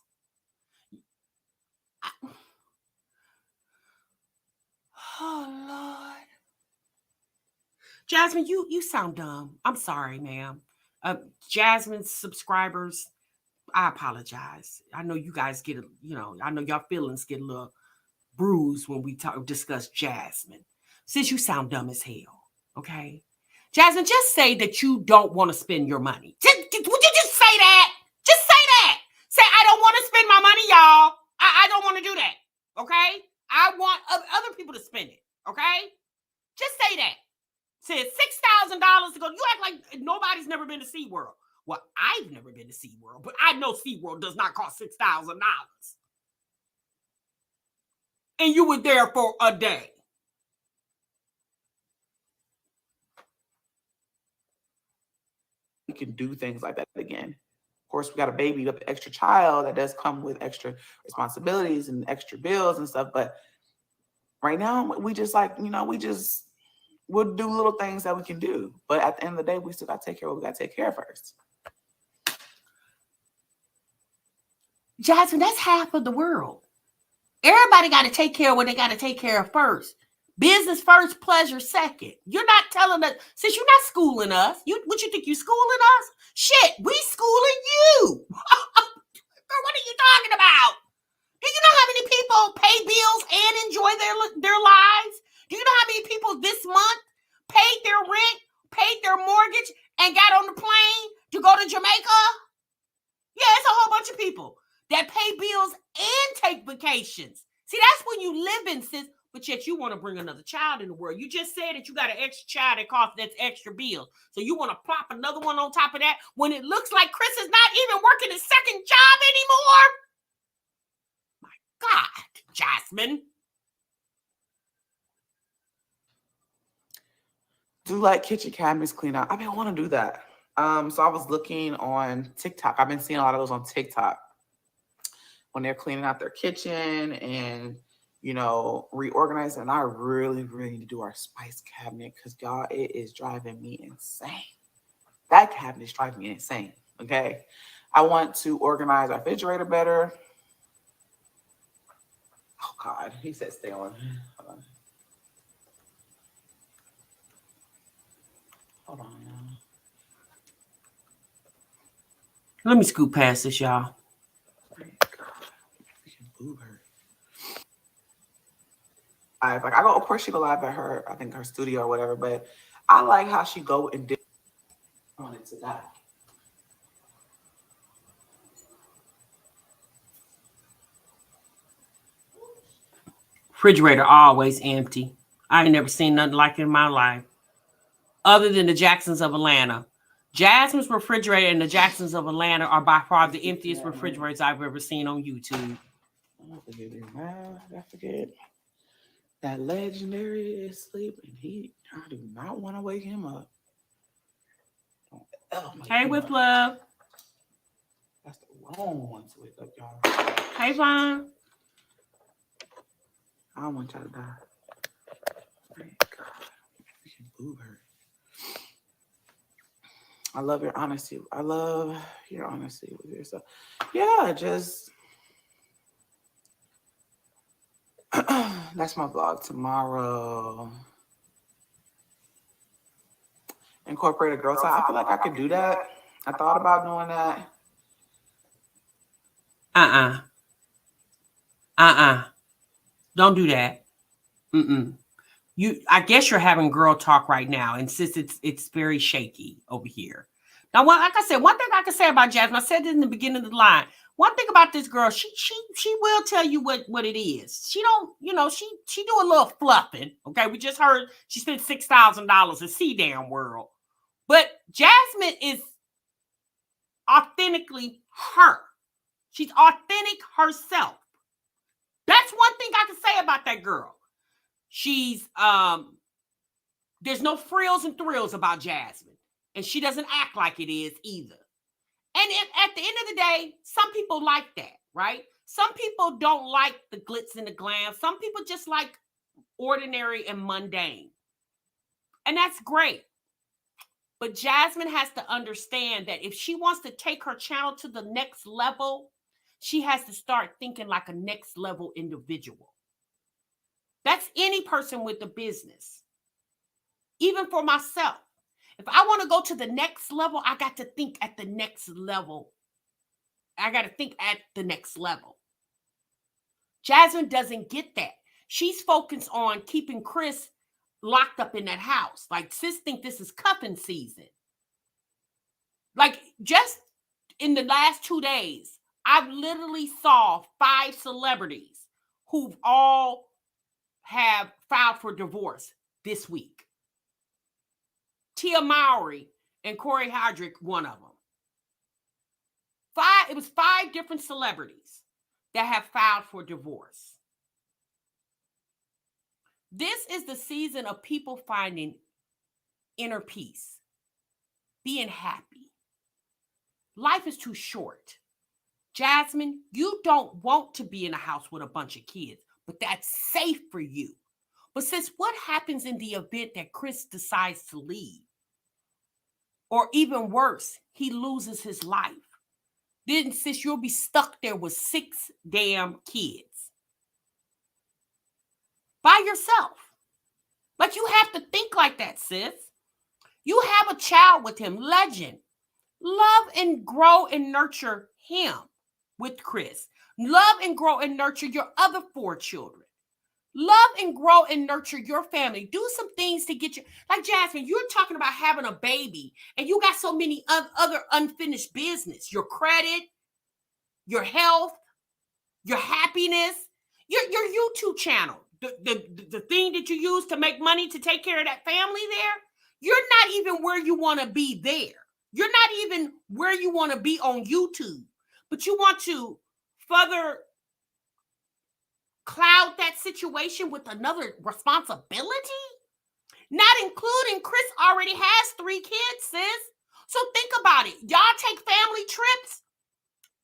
Oh, Lord. Jasmine, you sound dumb. I'm sorry, ma'am. Jasmine's subscribers, I apologize. I know you guys get, I know y'all feelings get a little bruised when we discuss Jasmine. Since you sound dumb as hell, okay? Jasmine, just say that you don't want to spend your money. Would you just say that? Just say that. Say, I don't want to spend my money, y'all. I don't want to do that, okay? I want other people to spend it, okay? Just say that. Said $6,000 to go. You act like nobody's never been to SeaWorld. Well, I've never been to SeaWorld, but I know SeaWorld does not cost $6,000. And you were there for a day. We can do things like that again. Of course, we got a baby, an extra child that does come with extra responsibilities and extra bills and stuff. But right now, we just we'll do little things that we can do. But at the end of the day, we still got to take care of what we got to take care of first. Jasmine, that's half of the world. Everybody got to take care of what they got to take care of first. Business first, pleasure second. You're not telling us, since you're not schooling us, what you think you schooling us? Shit, we schooling you. What are you talking about? Do you know how many people pay bills and enjoy their lives? Do you know how many people this month paid their rent, paid their mortgage, and got on the plane to go to Jamaica? Yeah, it's a whole bunch of people that pay bills and take vacations. See, that's when you live in, sis, but yet you want to bring another child in the world. You just said that you got an extra child that costs that's extra bills. So you want to plop another one on top of that when it looks like Chris is not even working his second job anymore? My God, Jasmine. Do like kitchen cabinets clean out. I want to do that. So I was looking on TikTok. I've been seeing a lot of those on TikTok when they're cleaning out their kitchen and, reorganizing. And I really, really need to do our spice cabinet because, y'all, it is driving me insane. That cabinet is driving me insane, okay? I want to organize our refrigerator better. Oh, God. He said stay on. Hold on now. Let me scoot past this, y'all. Of course she go live at her, I think her studio or whatever, but I like how she go and did on it to that. Refrigerator always empty. I ain't never seen nothing like it in my life. Other than the Jacksons of Atlanta. Jasmine's refrigerator and the Jacksons of Atlanta are by far the emptiest refrigerators I've ever seen on YouTube. I forget. That legendary is sleeping. I do not want to wake him up. Don't Oh my Hey, with God. love. That's the wrong one to wake up, y'all. Hey, Vaughn. I don't want y'all to die. Thank God. We can boo her. I love your honesty. I love your honesty with yourself. Yeah, just that's my vlog tomorrow. Incorporate a girl time. I feel like I could do that. I thought about doing that. Uh-uh. Uh-uh. Don't do that. Mm-mm. I guess you're having girl talk right now, and since it's very shaky over here. Now, like I said, one thing I can say about Jasmine, I said it in the beginning of the line. One thing about this girl, she will tell you what it is. She don't, she do a little fluffing. Okay, we just heard she spent $6,000 at C Damn World, but Jasmine is authentically her. She's authentic herself. That's one thing I can say about that girl. She's there's no frills and thrills about Jasmine, and she doesn't act like it is either. And at the end of the day, some people like that, right? Some people don't like the glitz and the glam. Some people just like ordinary and mundane, and that's great. But Jasmine has to understand that if she wants to take her channel to the next level, she has to start thinking like a next level individual. That's any person with a business. Even for myself. If I want to go to the next level, I got to think at the next level. I got to think at the next level. Jasmine doesn't get that. She's focused on keeping Chris locked up in that house. Like, sis think this is cuffing season. Like, just in the last 2 days, I've literally saw 5 celebrities who've all have filed for divorce this week. Tiamar and Corey Hardrick, one of them. It was 5 different celebrities that have filed for divorce. This is the season of people finding inner peace, being happy. Life is too short. Jasmine, you don't want to be in a house with a bunch of kids, but that's safe for you. But sis, what happens in the event that Chris decides to leave? Or even worse, he loses his life. Then, sis, you'll be stuck there with 6 damn kids by yourself. Like, you have to think like that, sis. You have a child with him, legend. Love and grow and nurture him with Chris. Love and grow and nurture your other 4 children. Love and grow and nurture your family. Do some things to get you. Like, Jasmine, you're talking about having a baby, and you got so many other unfinished business. Your credit, your health, your happiness, your YouTube channel, the thing that you use to make money to take care of that family there, you're not even where you want to be there. You're not even where you want to be on YouTube, but you want to further cloud that situation with another responsibility, not including Chris already has 3 kids, sis. So think about it. Y'all take family trips.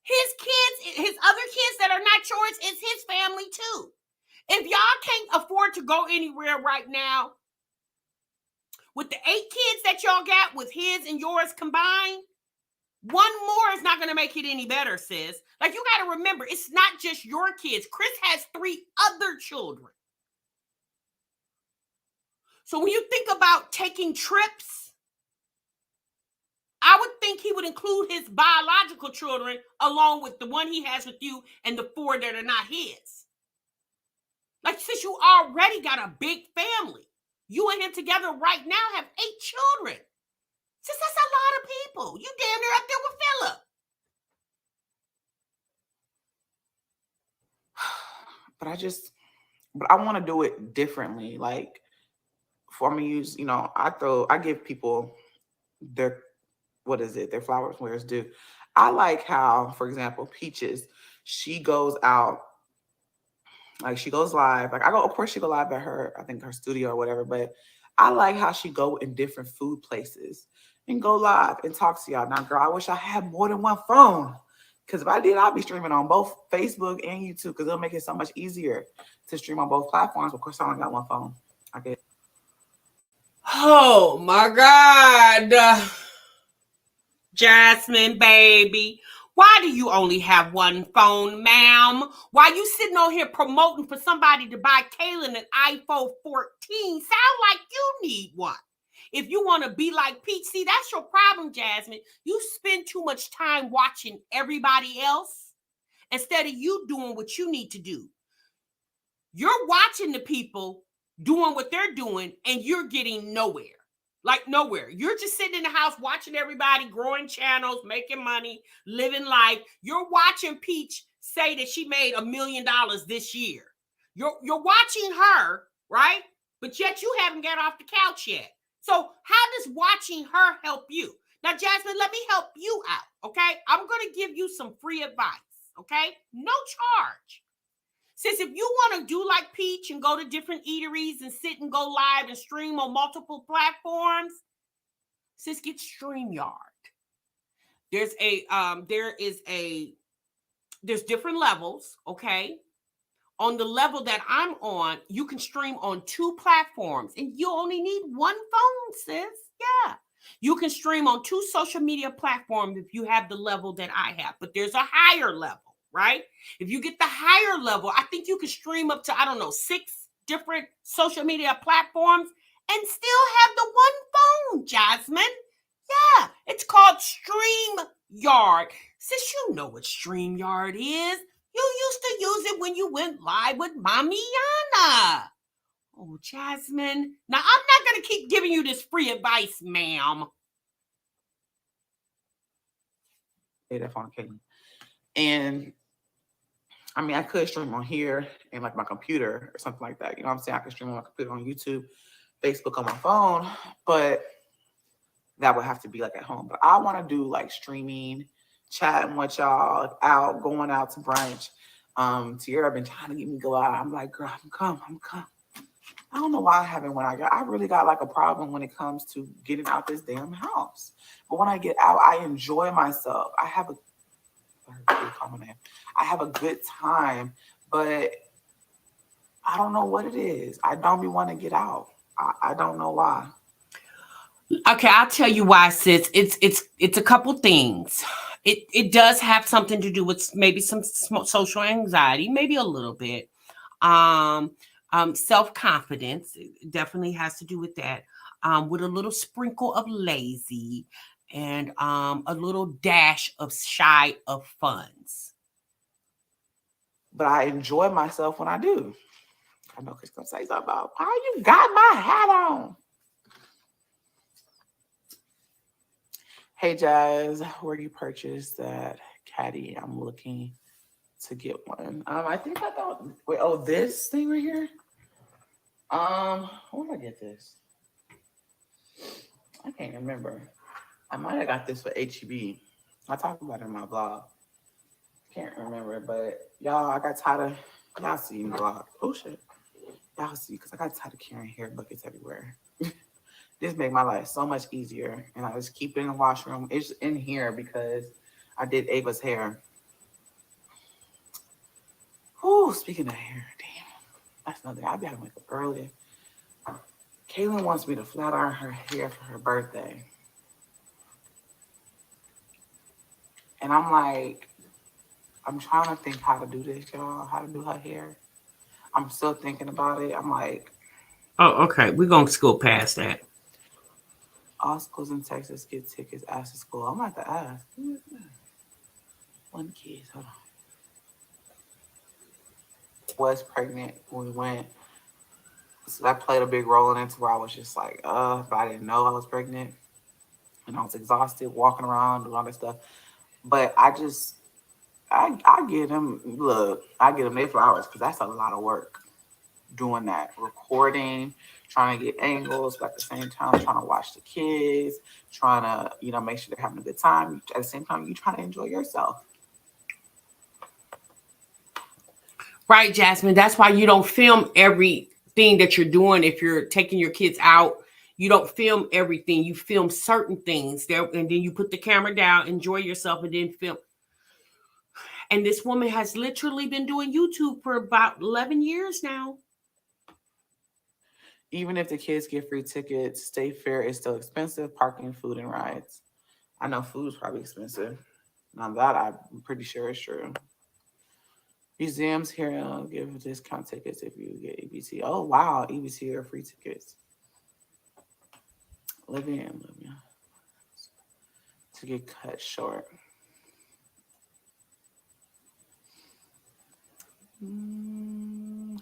His kids, his other kids that are not yours, is his family too. If y'all can't afford to go anywhere right now, with the 8 kids that y'all got with his and yours combined, one more is not going to make it any better, sis. Like, you got to remember, it's not just your kids. Chris has 3 other children. So when you think about taking trips, I would think he would include his biological children along with the one he has with you and the 4 that are not his. Like, since you already got a big family, you and him together right now have 8 children. Since that's a lot of people. You damn near up there with Philip. But I want to do it differently. Like, for me, use, I give people their, their flowers where it's due. I like how, for example, Peaches, she goes out, like, she goes live. Like, of course she go live at her, I think her studio or whatever, but I like how she go in different food places and go live and talk to y'all. Now, girl, I wish I had more than one phone. Because if I did, I'd be streaming on both Facebook and YouTube because it'll make it so much easier to stream on both platforms. Of course, I only got one phone. I get. Oh my God. Jasmine, baby. Why do you only have one phone, ma'am? Why you sitting on here promoting for somebody to buy Kailyn an iPhone 14? Sound like you need one. If you want to be like Peach, see, that's your problem, Jasmine. You spend too much time watching everybody else instead of you doing what you need to do. You're watching the people doing what they're doing and you're getting nowhere. Like nowhere. You're just sitting in the house watching everybody growing channels, making money, living life. You're watching Peach say that she made $1 million this year. You're watching her, right? But yet you haven't got off the couch yet. So how does watching her help you? Now, Jasmine, let me help you out, okay? I'm going to give you some free advice, okay? No charge. Since if you want to do like Peach and go to different eateries and sit and go live and stream on multiple platforms, sis, get StreamYard. There's different levels, okay? On the level that I'm on, you can stream on 2 platforms and you only need one phone, sis. Yeah. You can stream on 2 social media platforms if you have the level that I have, but there's a higher level. Right? If you get the higher level, I think you can stream up to, I don't know, 6 different social media platforms and still have the one phone, Jasmine. Yeah, it's called StreamYard. Sis, you know what StreamYard is. You used to use it when you went live with Mami Yana. Oh, Jasmine. Now, I'm not going to keep giving you this free advice, ma'am. Hey, that phone, Kailyn. And I mean, I could stream on here and like my computer or something like that. You know what I'm saying? I could stream on my computer, on YouTube, Facebook on my phone, but that would have to be like at home. But I want to do like streaming, chatting with y'all, out, going out to brunch. Tiara been trying to get me to go out. I'm like, girl, I'm coming. I don't know why I haven't I really got like a problem when it comes to getting out this damn house. But when I get out, I enjoy myself. I have a good time, but I don't know what it is. I don't be want to get out. I don't know why. Okay, I'll tell you why, sis. It's a couple things. It does have something to do with maybe some social anxiety, maybe a little bit. Self-confidence definitely has to do with that. With a little sprinkle of lazy and a little dash of shy of funds. But I enjoy myself when I do. I know Chris gonna say something about why you got my hat on. Hey Jazz, where you purchased that caddy? I'm looking to get one. I think I thought. Wait, oh, this thing right here. Where did I get this? I can't remember. I might have got this for HEB. I talked about it in my vlog. Can't remember, but y'all, I got tired of y'all see in the vlog. Oh shit, y'all see, because I got tired of carrying hair buckets everywhere. This made my life so much easier, and I just keep it in the washroom. It's in here because I did Ava's hair. Whew, speaking of hair, damn, that's another thing. I'll be having to wake up early. Kailyn wants me to flat iron her hair for her birthday. And I'm like, I'm trying to think how to do this, y'all, how to do her hair. I'm still thinking about it. I'm like, oh, okay. We're going to go past that. all schools in Texas get tickets after school. I'm about to ask. One kid, hold on. Was pregnant when we went. So that played a big role in it to where I was just like, but I didn't know I was pregnant. And I was exhausted walking around, doing all that stuff. But I give them, I give them their flowers because that's a lot of work doing that. Recording, trying to get angles, but at the same time, trying to watch the kids, trying to, make sure they're having a good time. At the same time, you trying to enjoy yourself. Right, Jasmine. That's why you don't film everything that you're doing if you're taking your kids out. You don't film everything. You film certain things there, and then you put the camera down, enjoy yourself, and then film. And this woman has literally been doing YouTube for about 11 years now. Even if the kids get free tickets, state fare is still expensive. Parking, food, and rides. I know food's probably expensive. Now that I'm pretty sure it's true. Museums here give discount tickets if you get EBT. Oh wow, EBT are free tickets. Living to get cut short.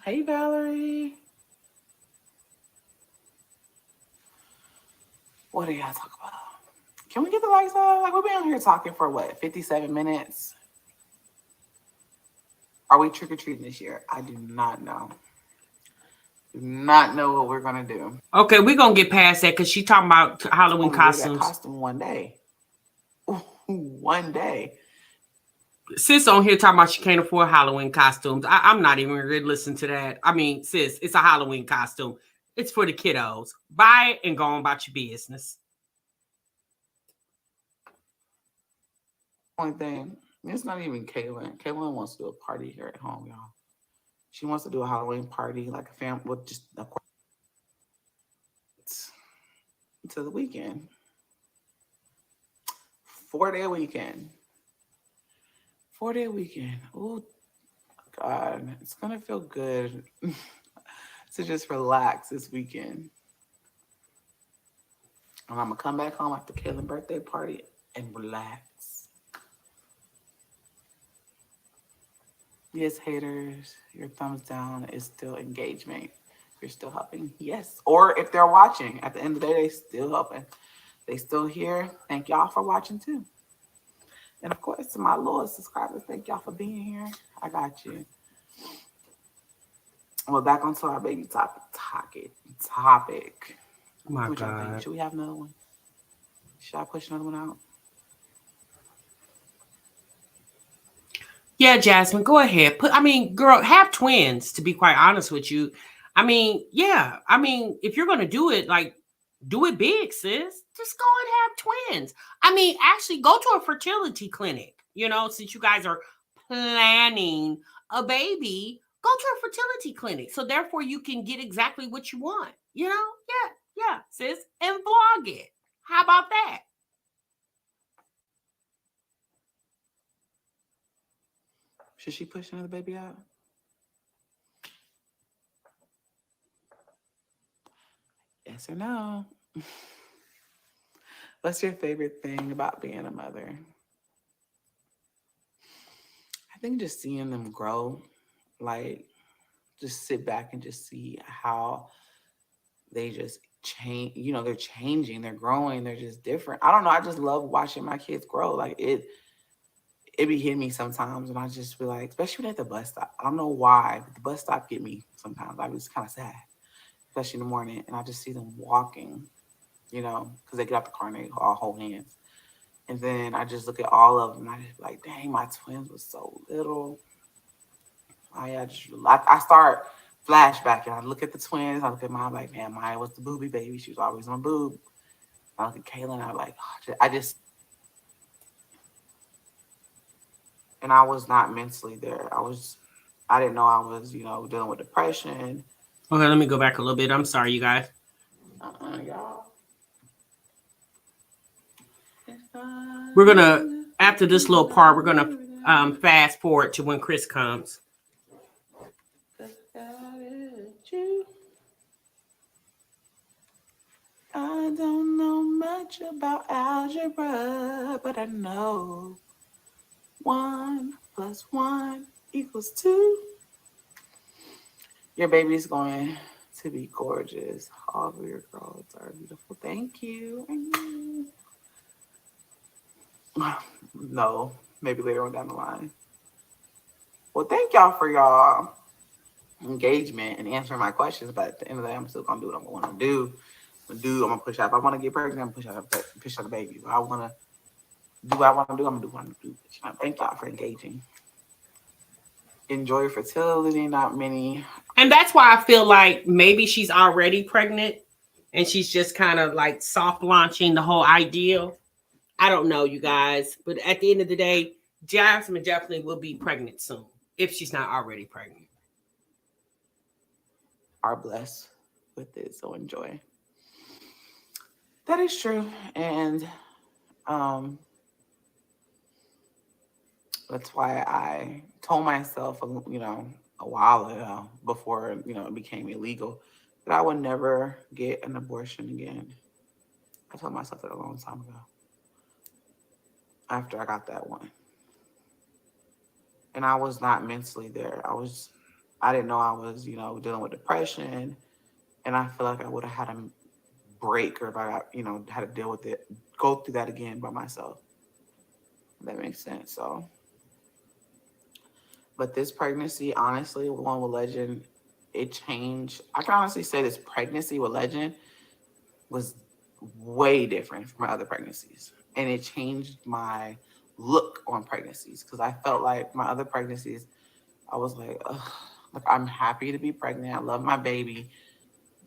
Hey Valerie. What do y'all talk about? Can we get the lights up? Like we've been on here talking for what, 57 minutes? Are we trick-or-treating this year? I do not know. Do not know what we're gonna do. Okay, we're gonna get past that because she talking about Halloween costumes. That costume one day. One day. Sis on here talking about she can't afford Halloween costumes. I'm not even gonna listen to that. I mean, sis, it's a Halloween costume. It's for the kiddos. Buy it and go on about your business. Only thing, it's not even Kailyn. Kailyn wants to do a party here at home, y'all. She wants to do a Halloween party, like a family, with just of course, to the weekend. 4-day weekend. 4-day weekend. Oh, God. It's going to feel good to just relax this weekend. And I'm going to come back home after Kailyn's birthday party and relax. Yes, haters, your thumbs down is still engagement. You're still helping. Yes. Or if they're watching, at the end of the day, they still helping. They still here. Thank y'all for watching too. And of course, to my loyal subscribers, thank y'all for being here. I got you. Well, back onto our baby topic. Oh my God. Should we have another one? Should I push another one out? Yeah, Jasmine, go ahead. Girl, have twins, to be quite honest with you. Yeah. If you're gonna do it, like, do it big, sis. Just go and have twins. Actually go to a fertility clinic, since you guys are planning a baby, go to a fertility clinic. So therefore you can get exactly what you want, Yeah, sis. And vlog it. How about that? Should she push another baby out? Yes or no? What's your favorite thing about being a mother? I think just seeing them grow, like just sit back and just see how they just change. They're changing, they're growing, they're just different. I don't know. I just love watching my kids grow. Like it be hitting me sometimes, and I just feel like, especially at the bus stop. I don't know why, but the bus stop get me sometimes. I was kind of sad, especially in the morning, and I just see them walking, because they get out the car and they all hold hands. And then I just look at all of them, and I just be like, dang, my twins was so little. I start flashbacking. I look at the twins. I look at Maya, like, man, Maya was the booby baby. She was always my boob. I look at Kailyn. I'm like, and I was not mentally there. I didn't know I was, dealing with depression. Okay, let me go back a little bit. I'm sorry, you guys. Y'all. We're gonna, after this little part, we're gonna fast forward to when Chris comes. I don't know much about algebra, but I know 1 + 1 = 2. Your baby's going to be gorgeous. All of your girls are beautiful. Thank you. No, maybe later on down the line. Well, thank y'all for y'all engagement and answering my questions. But at the end of the day, I'm still gonna do what I'm gonna do. I'm gonna push out. If I want to get pregnant, I'm gonna push out a baby. If I want to do what I want to do, I'm gonna do what I'm gonna do. Thank y'all for engaging. Enjoy fertility, not many. And that's why I feel like maybe she's already pregnant. and she's just kind of like soft launching the whole ideal. I don't know, you guys, but at the end of the day, Jasmine definitely will be pregnant soon if she's not already pregnant. Are blessed with it, so enjoy. That is true, and um, that's why I told myself, a while ago, before it became illegal, that I would never get an abortion again. I told myself that a long time ago. After I got that one, and I was not mentally there. I didn't know I was, dealing with depression, and I feel like I would have had a break, or if I got, had to deal with it, go through that again by myself. That makes sense. So, but this pregnancy, honestly, one with Legend, it changed. I can honestly say this pregnancy with Legend was way different from my other pregnancies. And it changed my look on pregnancies, because I felt like my other pregnancies, I was like, ugh, like, I'm happy to be pregnant. I love my baby.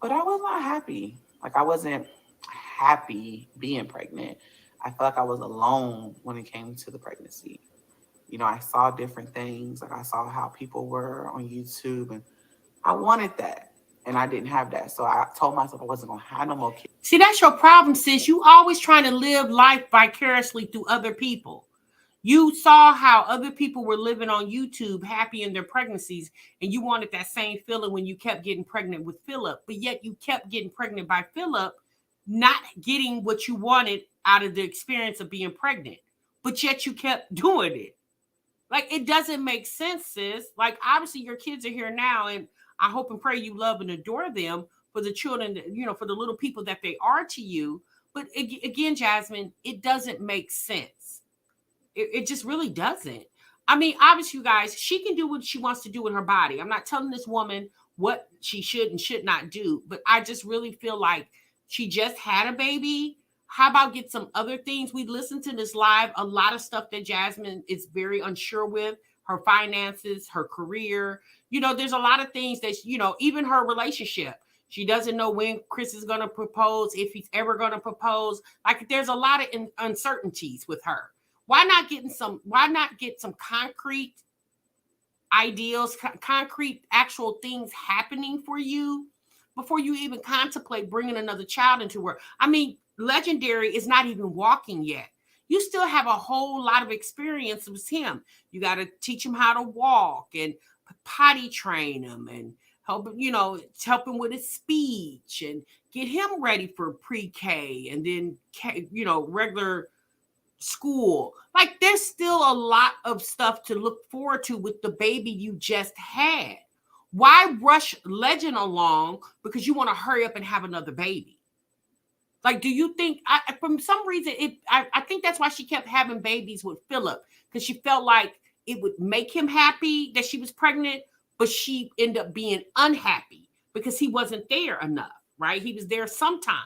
But I was not happy. Like, I wasn't happy being pregnant. I felt like I was alone when it came to the pregnancy. I saw different things. Like, I saw how people were on YouTube, and I wanted that. And I didn't have that. So I told myself I wasn't going to have no more kids. See, that's your problem, sis. You always trying to live life vicariously through other people. You saw how other people were living on YouTube happy in their pregnancies, and you wanted that same feeling when you kept getting pregnant with Philip, but yet you kept getting pregnant by Philip, not getting what you wanted out of the experience of being pregnant, but yet you kept doing it. Like, it doesn't make sense, sis. Like, obviously your kids are here now, and I hope and pray you love and adore them for the children, for the little people that they are to you. But again, Jasmine, it doesn't make sense. It just really doesn't. I mean, obviously, you guys, she can do what she wants to do with her body. I'm not telling this woman what she should and should not do, but I just really feel like she just had a baby. How about get some other things? We listened to this live, a lot of stuff that Jasmine is very unsure with, her finances, her career. There's a lot of things that, even her relationship. She doesn't know when Chris is going to propose, if he's ever going to propose. Like, there's a lot of uncertainties with her. Why not get some concrete ideals, concrete actual things happening for you before you even contemplate bringing another child into work? I mean, Legendary is not even walking yet. You still have a whole lot of experience with him. You got to teach him how to walk and potty train him, and help him with his speech, and get him ready for pre-K, and then regular school. Like, there's still a lot of stuff to look forward to with the baby you just had. Why rush Legend along because you want to hurry up and have another baby? Like, do you think, from some reason, I think that's why she kept having babies with Philip, because she felt like it would make him happy that she was pregnant, but she ended up being unhappy because he wasn't there enough, right? He was there sometimes.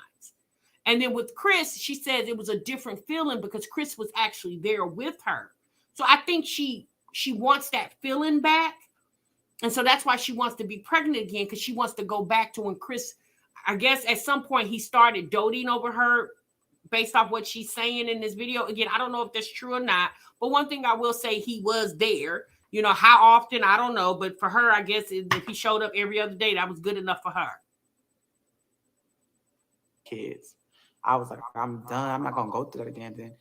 And then with Chris, she says it was a different feeling because Chris was actually there with her. So I think she wants that feeling back. And so that's why she wants to be pregnant again, because she wants to go back to when Chris, I guess at some point he started doting over her based off what she's saying in this video. Again, I don't know if that's true or not. But one thing I will say, he was there. How often, I don't know. But for her, I guess if he showed up every other day, that was good enough for her. Kids. I was like, I'm done. I'm not gonna go through that again. Then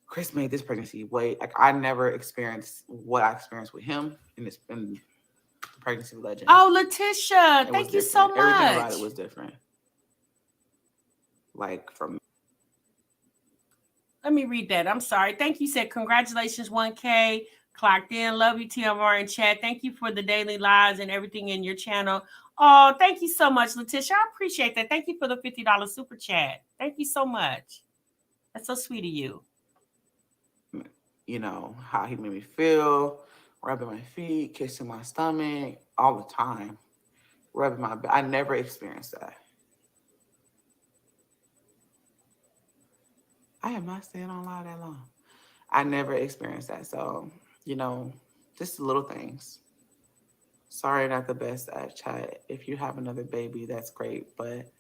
Chris made this pregnancy wait. Like, I never experienced what I experienced with him in the pregnancy with Legend. Oh, Letitia, thank you so much. Everything about it was different. Like, from let me read that. I'm sorry. Thank you. Said congratulations, 1K. Clocked in. Love you, Tiamar, and chat. Thank you for the daily lives and everything in your channel. Oh, thank you so much, Letitia. I appreciate that. Thank you for the $50 super chat. Thank you so much. That's so sweet of you. How he made me feel, rubbing my feet, kissing my stomach all the time, rubbing my back. I never experienced that. I am not staying on live that long. I never experienced that. So, just little things. Sorry, not the best at chat. If you have another baby, that's great. But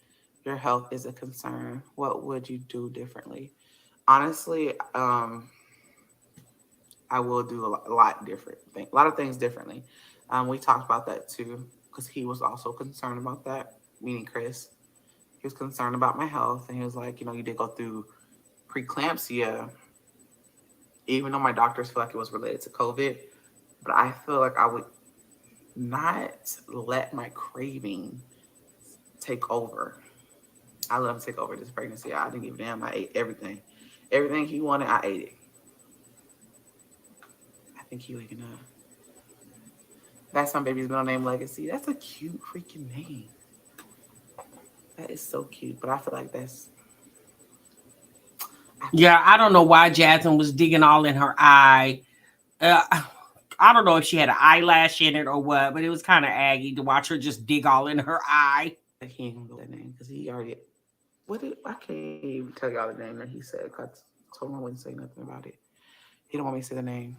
Your health is a concern. What would you do differently? Honestly, I will do a lot different things, a lot of things differently. We talked about that too, because he was also concerned about that, meaning Chris. He was concerned about my health, and he was like, you did go through preeclampsia, even though my doctors feel like it was related to COVID. But I feel like I would not let my craving take over. I let him take over this pregnancy. I didn't give a damn. I ate everything. Everything he wanted, I ate it. I think he waking up. That's my baby's middle name, Legacy. That's a cute freaking name. That is so cute. But I feel like that's. Yeah, I don't know why Jasmine was digging all in her eye. Uh, I don't know if she had an eyelash in it or what, but it was kind of aggy to watch her just dig all in her eye. Like he ain't gonna go with that name because he already. I can't even tell y'all the name that he said. Cause I told him I wouldn't say nothing about it. He don't want me to say the name.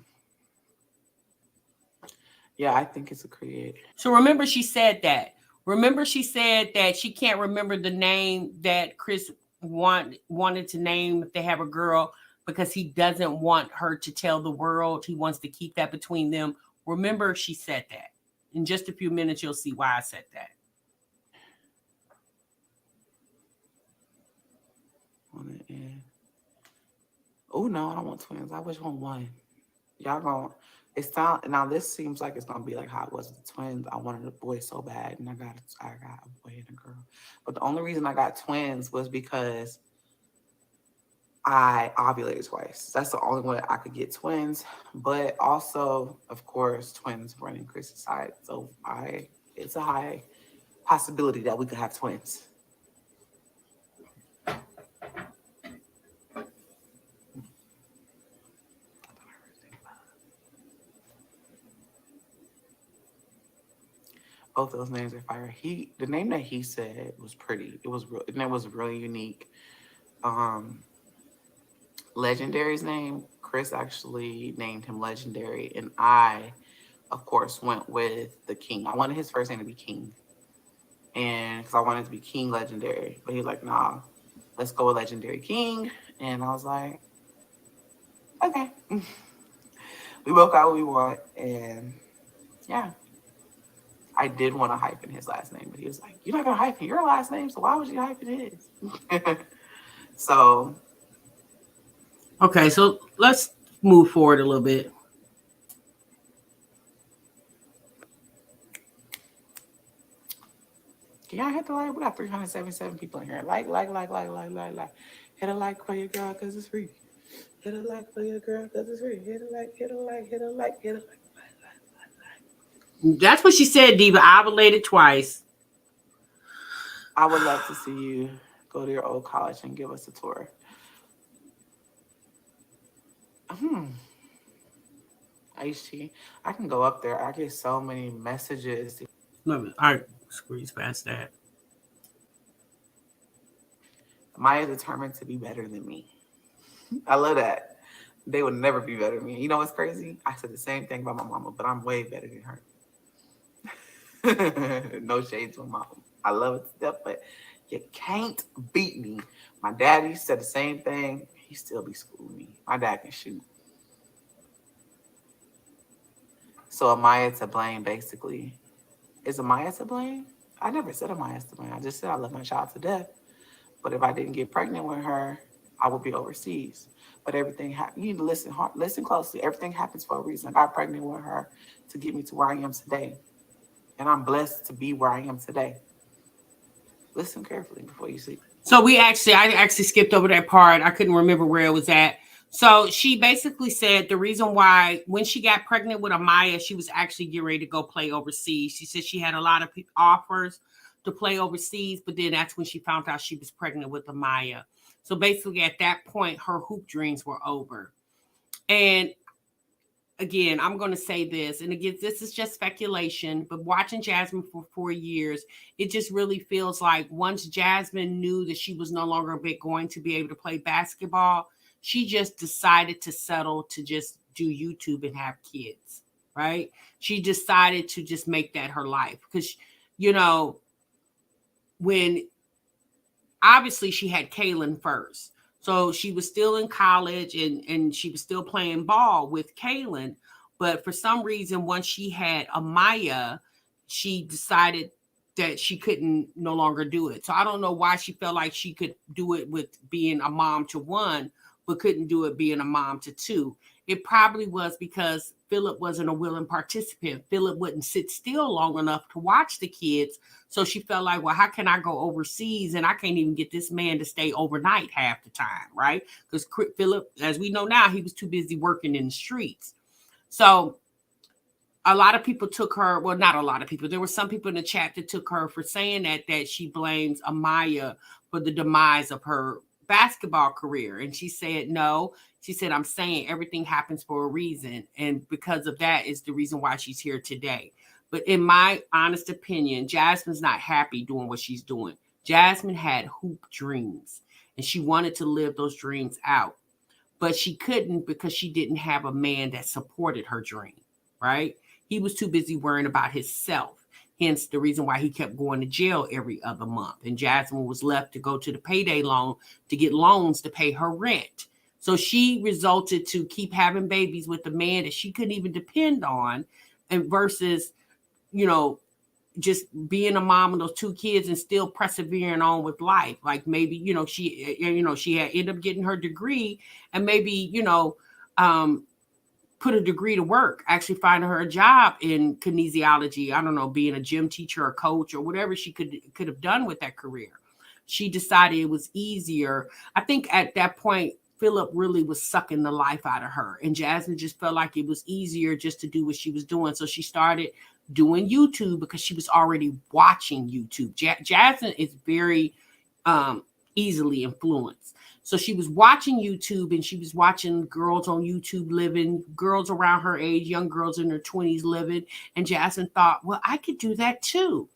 Yeah, I think it's a create. So remember, she said that. Remember, she said that she can't remember the name that Chris wanted to name if they have a girl because he doesn't want her to tell the world. He wants to keep that between them. Remember, she said that. In just a few minutes, you'll see why I said that. Oh no, I don't want twins. I just want one. Y'all gonna it's time now. This seems like it's gonna be like how it was with the twins. I wanted a boy so bad, and I got a boy and a girl. But the only reason I got twins was because I ovulated twice. That's the only way I could get twins. But also, of course, twins run in Chris's side. So it's a high possibility that we could have twins. Both those names are fire. The name that he said was pretty. It was real, and it was really unique. Legendary's name, Chris actually named him Legendary, and I, of course, went with the King. I wanted his first name to be King, and because I wanted it to be King Legendary, but he was like, "Nah, let's go with Legendary King," and I was like, "Okay." We both got what we want, and yeah, I did want to hyphen his last name, but he was like, "You're not gonna hyphen your last name, so why would you hyphen his?" So Okay, so let's move forward a little bit. can y'all hit the like? We got 377 people in here. Like. Hit a like for your girl because it's free. Hit a like for your girl because it's free. Hit a like, hit a like, hit a like, hit a like. That's what she said, Diva. I ovulated twice. I would love to see you go to your old college and give us a tour. I can go up there. I get so many messages. Let me. All right, squeeze past that. Maya determined to be better than me. I love that. They would never be better than me. You know what's crazy? I said the same thing about my mama, but I'm way better than her. No shade to my mama. I love it to death, but you can't beat me. My daddy said the same thing. He still be schooling me. My dad can shoot. So Amaya to blame, basically. Is Amaya to blame? I never said Amaya's to blame. I just said I love my child to death. But if I didn't get pregnant with her, I would be overseas. But everything you need to listen hard, listen closely. Everything happens for a reason. I got pregnant with her to get me to where I am today. And I'm blessed to be where I am today. Listen carefully before you speak. So I actually skipped over that part. I couldn't remember where it was at. So she basically said the reason why when she got pregnant with Amaya, she was actually getting ready to go play overseas. She said she had a lot of offers to play overseas, but then that's when she found out she was pregnant with Amaya. So basically at that point, her hoop dreams were over. And again, I'm going to say this, and again, this is just speculation, but watching Jasmine for 4 years, it just really feels like once Jasmine knew that she was no longer going to be able to play basketball, she just decided to settle to just do YouTube and have kids, right? She decided to just make that her life because, you know, when obviously she had Kailyn first. So she was still in college and she was still playing ball with Kailyn. But for some reason, once she had Amaya, she decided that she couldn't no longer do it. So I don't know why she felt like she could do it with being a mom to one, but couldn't do it being a mom to two. It probably was because Philip wasn't a willing participant. Philip wouldn't sit still long enough to watch the kids. So she felt like, well, how can I go overseas and I can't even get this man to stay overnight half the time, right? Because Philip, as we know now, he was too busy working in the streets. So a lot of people took her, well, not a lot of people. There were some people in the chat that took her for saying that she blames Amaya for the demise of her basketball career. And she said, no. She said, I'm saying everything happens for a reason. And because of that is the reason why she's here today. But in my honest opinion, Jasmine's not happy doing what she's doing. Jasmine had hoop dreams and she wanted to live those dreams out. But she couldn't because she didn't have a man that supported her dream, right? He was too busy worrying about himself. Hence the reason why he kept going to jail every other month. And Jasmine was left to go to the payday loan to get loans to pay her rent. So she resulted to keep having babies with a man that she couldn't even depend on, and versus, you know, just being a mom of those two kids and still persevering on with life. Like maybe, she had ended up getting her degree and maybe, put a degree to work, actually finding her a job in kinesiology. I don't know, being a gym teacher or coach or whatever she could have done with that career. She decided it was easier. I think at that point, Philip really was sucking the life out of her. And Jasmine just felt like it was easier just to do what she was doing. So she started doing YouTube because she was already watching YouTube. Jasmine is very easily influenced. So she was watching YouTube and she was watching girls on YouTube living, girls around her age, young girls in their 20s living. And Jasmine thought, well, I could do that too.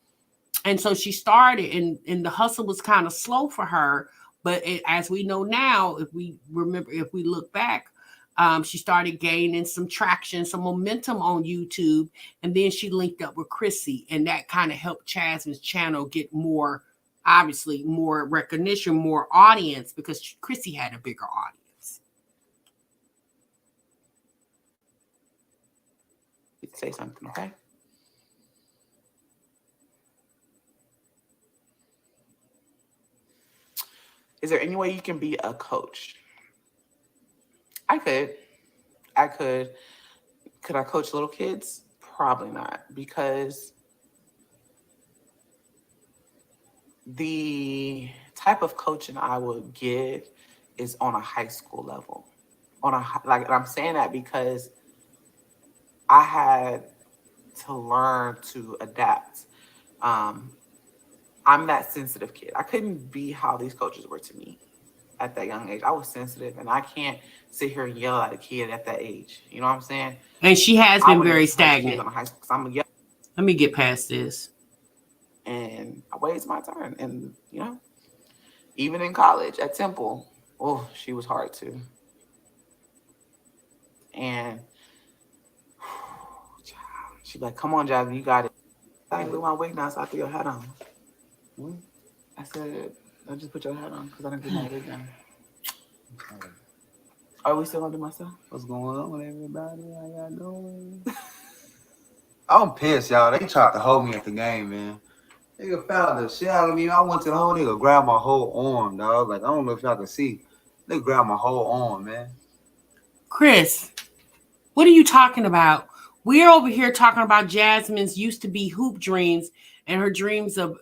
And so she started, and the hustle was kind of slow for her. But as we know now, if we look back, she started gaining some traction, some momentum on YouTube. And then she linked up with Chrissy, and that kind of helped Jasmine's channel get more, obviously, more recognition, more audience, because Chrissy had a bigger audience. Say something, okay? Is there any way you can be a coach? I could. Could I coach little kids? Probably not, because the type of coaching I would give is on a high school level. I'm saying that because I had to learn to adapt. I'm that sensitive kid. I couldn't be how these coaches were to me at that young age. I was sensitive, and I can't sit here and yell at a kid at that age. You know what I'm saying? And she has been very stagnant. On a high school, I'm Let me get past this. And I waited my turn. And, even in college at Temple, oh, she was hard too. And she's like, come on, Jazzy, you got it. I didn't put my wig down, so I threw your hat on. I said, I just put your hat on because I didn't put my wig down. Are we still gonna do my stuff? What's going on with everybody? How y'all doing? I'm pissed, y'all. They tried to hold me at the game, man. Nigga found the shit out of me. I went to the whole nigga, grabbed my whole arm, dog. Like, I don't know if y'all can see. They grabbed my whole arm, man. Chris, what are you talking about? We're over here talking about Jasmine's used to be hoop dreams and her dreams of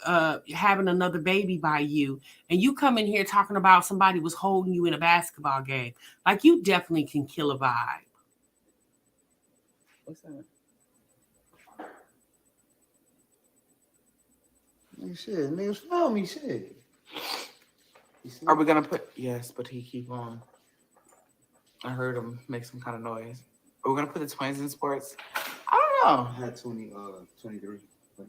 having another baby by you. And you come in here talking about somebody was holding you in a basketball game. Like, you definitely can kill a vibe. What's that? Shit, niggas smell me, shit. Are we gonna put, yes, but he keep on. I heard him make some kind of noise. Are we gonna put the twins in sports? I don't know. I had 23. But,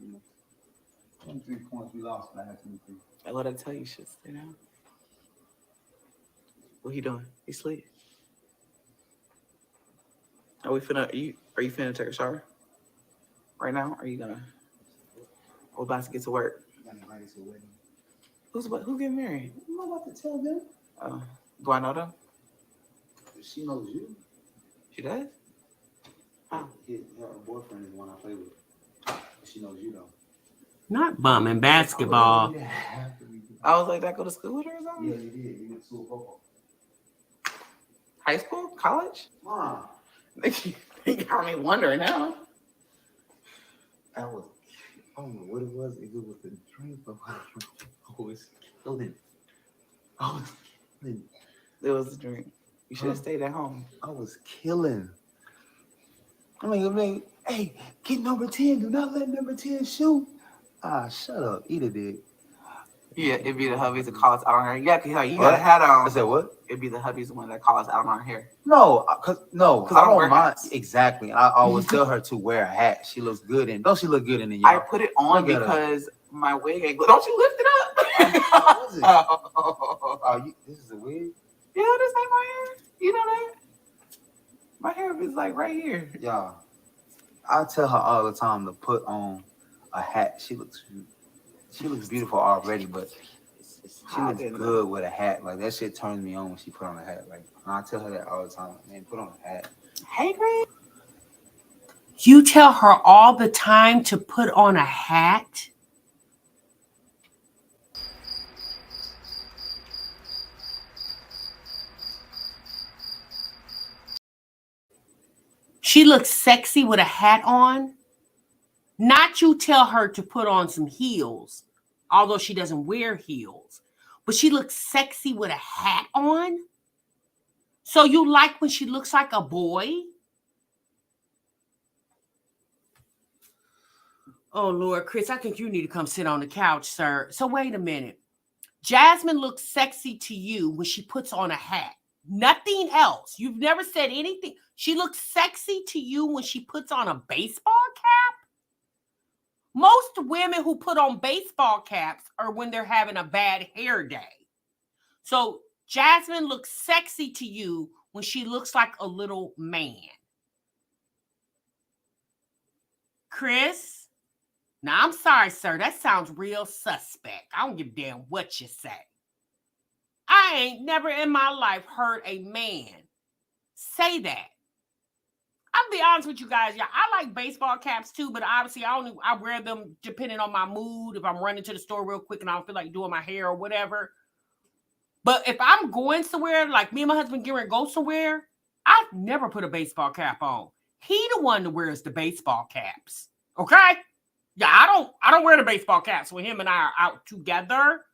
23 points we lost, but I had 23. I let her tell you shit, stay down. What he doing? He sleep. Are you finna take a shower? Right now? Are you gonna? We're about to get to work. Who getting married? I'm not about to tell them. Do I know them? She knows you. She does? Her boyfriend is the one I play with. She knows you though. Not bumming basketball. I was like, did I go to school with her or something? Yeah, you did. You went to school football. High school? College? Mom. They got me wondering now. I don't know what it was. It was the drink, but I was killing. It was the drink. You should have stayed at home. I was killing. I mean, hey, get number 10. Do not let number 10 shoot. Ah, shut up. Eat a dick. Yeah, it'd be the hubbies that call us out on our hair. Yeah, you got a hat on. I said what? It'd be the hubbies the one that call us out on our hair. No, cause I don't mind. Hats. Exactly. I always tell her to wear a hat. She looks good in. Don't she look good in the I put it on because my wig ain't good. Don't you lift it up? This is a wig? Yeah, this ain't my hair. You know that? My hair is like right here. Y'all, I tell her all the time to put on a hat. She looks beautiful already, but she looks good with a hat. Like that shit turns me on when she put on a hat. Like I tell her that all the time. Man, put on a hat. Hey, Greg. You tell her all the time to put on a hat? She looks sexy with a hat on? Not you tell her to put on some heels, although she doesn't wear heels. But she looks sexy with a hat on? So you like when she looks like a boy? Oh, Lord, Chris, I think you need to come sit on the couch, sir. So wait a minute. Jasmine looks sexy to you when she puts on a hat. Nothing else. You've never said anything. She looks sexy to you when she puts on a baseball cap? Most women who put on baseball caps are when they're having a bad hair day. So Jasmine looks sexy to you when she looks like a little man. Chris? Now, I'm sorry, sir. That sounds real suspect. I don't give a damn what you say. I ain't never in my life heard a man say that. I'll be honest with you guys. Yeah, I like baseball caps too, but obviously I wear them depending on my mood. If I'm running to the store real quick and I don't feel like doing my hair or whatever. But if I'm going somewhere, like me and my husband get ready to go somewhere, I've never put a baseball cap on. He the one that wears the baseball caps. Okay? Yeah, I don't wear the baseball caps when him and I are out together.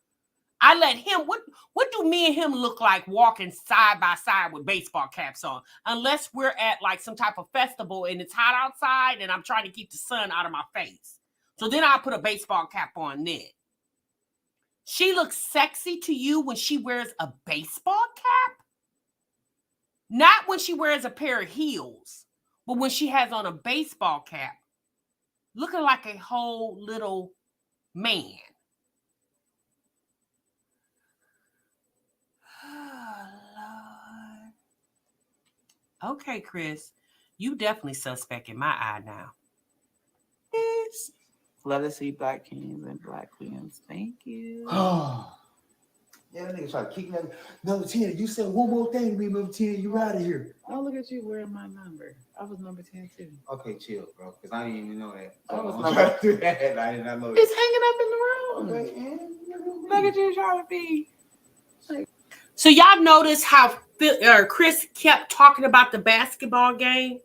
I let him, what do me and him look like walking side by side with baseball caps on? Unless we're at like some type of festival and it's hot outside and I'm trying to keep the sun out of my face. So then I'll put a baseball cap on then. She looks sexy to you when she wears a baseball cap? Not when she wears a pair of heels, but when she has on a baseball cap, looking like a whole little man. Lord. Okay, Chris, you definitely suspect in my eye now. Yes. Let us see black kings and black queens. Thank you. Yeah, that nigga try to kick me out. Number 10, you said one more thing to me, number 10, you out of here. Oh, look at you wearing my number. I was number 10 too. Okay, chill, bro, because I didn't even know that. I was number 10. I did not know that. It's hanging up in the room. Okay, look at you trying to be. So y'all notice how Chris kept talking about the basketball game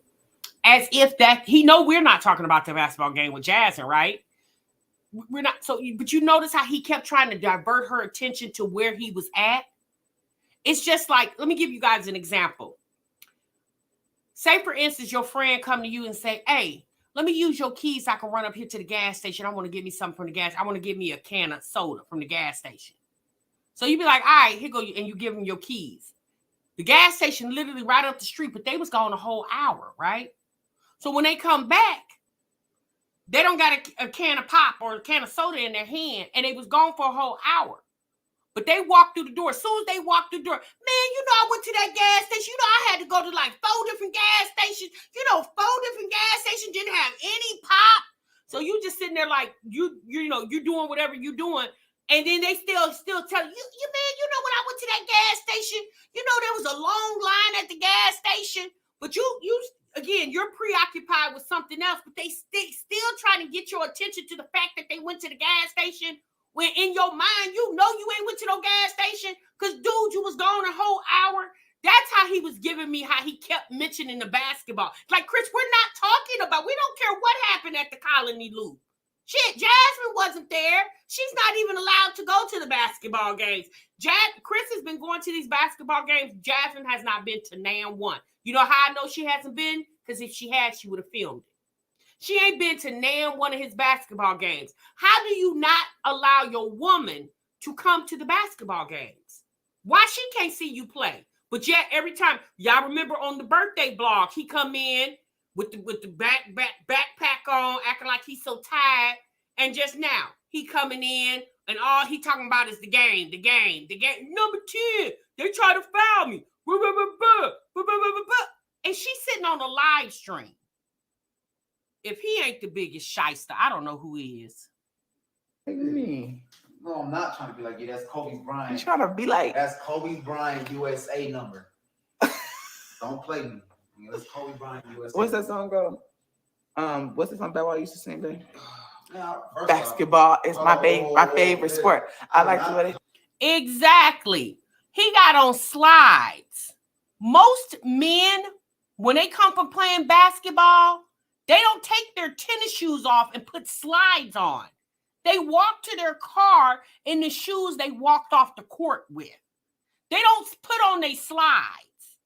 as if that he know we're not talking about the basketball game with Jasmine, right? We're not. So, but you notice how he kept trying to divert her attention to where he was at. It's just like, let me give you guys an example. Say, for instance, your friend come to you and say, "Hey, let me use your keys so I can run up here to the gas station. I want to get me something from the gas. I want to get me a can of soda from the gas station." So you be like, "All right, here go," and you give them your keys. The gas station literally right up the street, but they was gone a whole hour, right? So when they come back, they don't got a can of pop or a can of soda in their hand, and they was gone for a whole hour. But they walked through the door. As soon as they walked through the door, man, you know, I went to that gas station. You know, I had to go to like 4 different gas stations. You know, 4 different gas stations didn't have any pop. So you just sitting there like, you know, you doing whatever you doing. And then they still tell you, man, you know, when I went to that gas station, you know, there was a long line at the gas station. But you again, you're preoccupied with something else, but they still trying to get your attention to the fact that they went to the gas station when in your mind, you know you ain't went to no gas station because, dude, you was gone a whole hour. That's how he was giving me how he kept mentioning the basketball. Like, Chris, we're not talking about, we don't care what happened at the Colony Loop. Shit, Jasmine wasn't there. She's not even allowed to go to the basketball games. Chris has been going to these basketball games. Jasmine has not been to nan one. You know how I know she hasn't been? Because if she had, she would have filmed it. She ain't been to nan one of his basketball games. How do you not allow your woman to come to the basketball games? Why she can't see you play? But yet every time, y'all remember on the birthday blog, he come in with the backpack on, acting like he's so tired. And just now, he coming in, and all he talking about is the game. Number 10, they try to foul me. And she's sitting on a live stream. If he ain't the biggest shyster, I don't know who is. Me. No, I'm not trying to be like you. That's Kobe Bryant. You trying to be like... That's Kobe Bryant USA number. Don't play me. That's Kobe Bryant USA. What's that song called? What's the song BABY used to sing there? Now, basketball is my favorite sport. I like the way Exactly. He got on slides. Most men, when they come from playing basketball, they don't take their tennis shoes off and put slides on. They walk to their car in the shoes they walked off the court with. They don't put on their slides,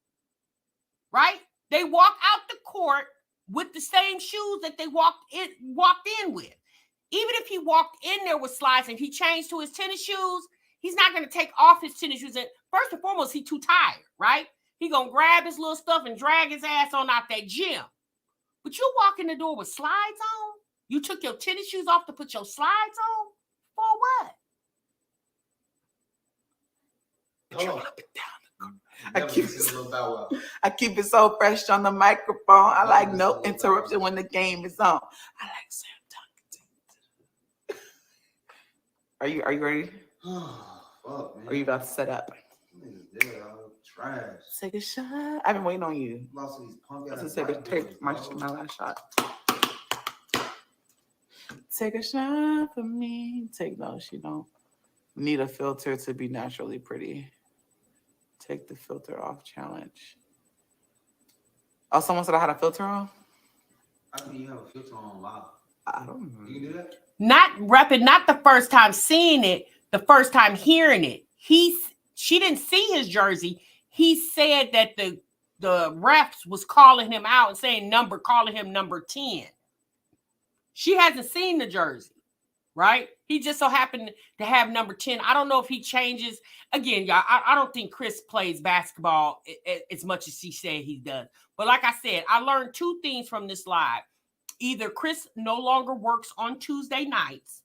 right? They walk out the court with the same shoes that they walked in with. Even if he walked in there with slides and he changed to his tennis shoes, he's not going to take off his tennis shoes. And first and foremost, he's too tired, right? He going to grab his little stuff and drag his ass on out that gym. But you walk in the door with slides on? You took your tennis shoes off to put your slides on? For what? Control up and down. I keep it so fresh on the microphone. I like no interruption when the game is on. I like Sam talking. Are you ready? Oh, fuck, man. Are you about to set up? Trash. Take a shot. I've been waiting on you. Let's take my last shot. Take a shot for me. She don't need a filter to be naturally pretty. Take the filter off challenge. Oh, someone said I had a filter on? How can you have a filter on live? I don't know. You can do that? Not repping, not the first time seeing it, the first time hearing it. She didn't see his jersey. He said that the refs was calling him out and saying calling him number 10. She hasn't seen the jersey, right? He just so happened to have number 10. I don't know if he changes. Again, y'all, I don't think Chris plays basketball as much as she said he does. But like I said, I learned two things from this live. Either Chris no longer works on Tuesday nights,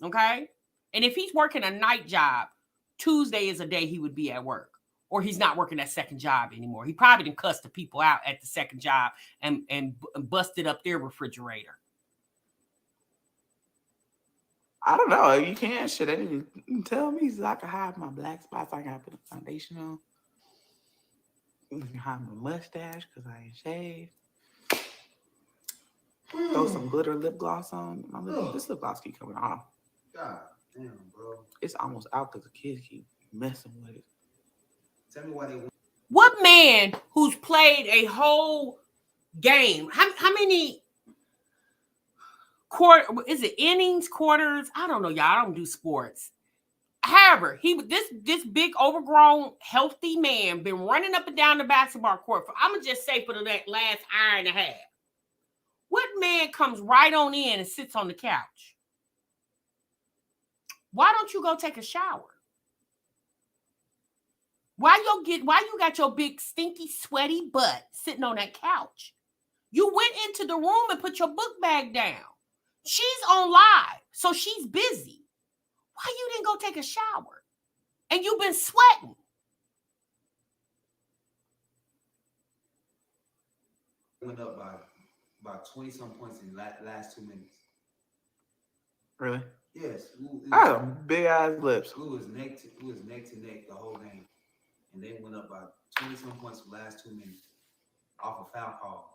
okay? And if he's working a night job, Tuesday is a day he would be at work. Or he's not working that second job anymore. He probably didn't cuss the people out at the second job and busted up their refrigerator. I don't know. You can't. Shit, they didn't tell me so I can hide my black spots. I gotta put a foundation on. You can hide my mustache because I ain't shaved. Throw some glitter lip gloss on. This lip gloss keep coming off. God damn, bro. It's almost out because the kids keep messing with it. Tell me why they win. What man who's played a whole game? How many innings, quarters? I don't know, y'all. I don't do sports. However, this big, overgrown, healthy man been running up and down the basketball court for, I'm gonna just say, for the last hour and a half. What man comes right on in and sits on the couch? Why don't you go take a shower? Why you got your big, stinky, sweaty butt sitting on that couch? You went into the room and put your book bag down. She's on live, so she's busy. Why you didn't go take a shower? And you've been sweating. Went up by 20-some points in the last 2 minutes. Really? Yes. I have big ass lips. We was neck to neck the whole game. And they went up by 20-some points for the last 2 minutes off of foul calls.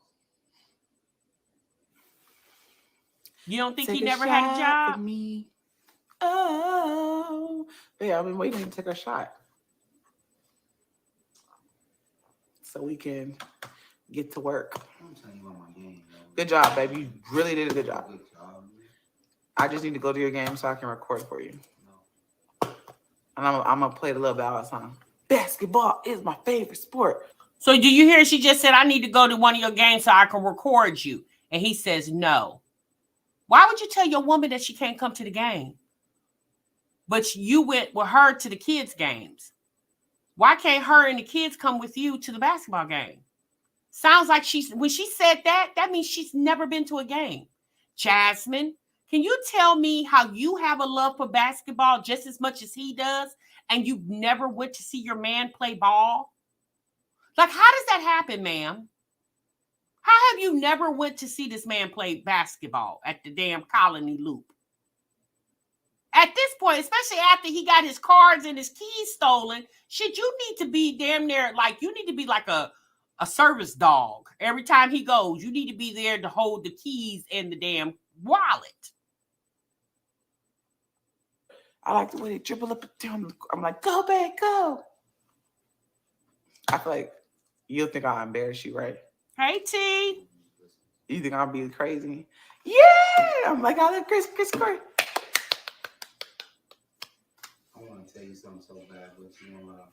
You don't think Take he never had a job? For me. Oh, yeah, I've been waiting to take a shot so we can get to work. I'm telling you about my game, bro. Good job, baby. You really did a good job. Good job, man. I just need to go to your game so I can record for you. No. And I'm gonna play the little ballad song. Basketball is my favorite sport. So do you hear she just said, I need to go to one of your games so I can record you? And he says no. Why would you tell your woman that she can't come to the game? But you went with her to the kids' games. Why can't her and the kids come with you to the basketball game? Sounds like when she said that, that means she's never been to a game. Jasmine, can you tell me how you have a love for basketball just as much as he does, and you never went to see your man play ball? Like, how does that happen, ma'am? How have you never went to see this man play basketball at the damn Colony Loop? At this point, especially after he got his cards and his keys stolen, shit, you need to be damn near, like, you need to be like a service dog. Every time he goes, you need to be there to hold the keys and the damn wallet. I like the way they dribble up and down. I'm like, go back, go. I feel like you'll think I'll embarrass you, right? Hey, T. You think I'll be crazy? Yeah! I'm like, I love Chris Corey. I want to tell you something so bad, but you know what?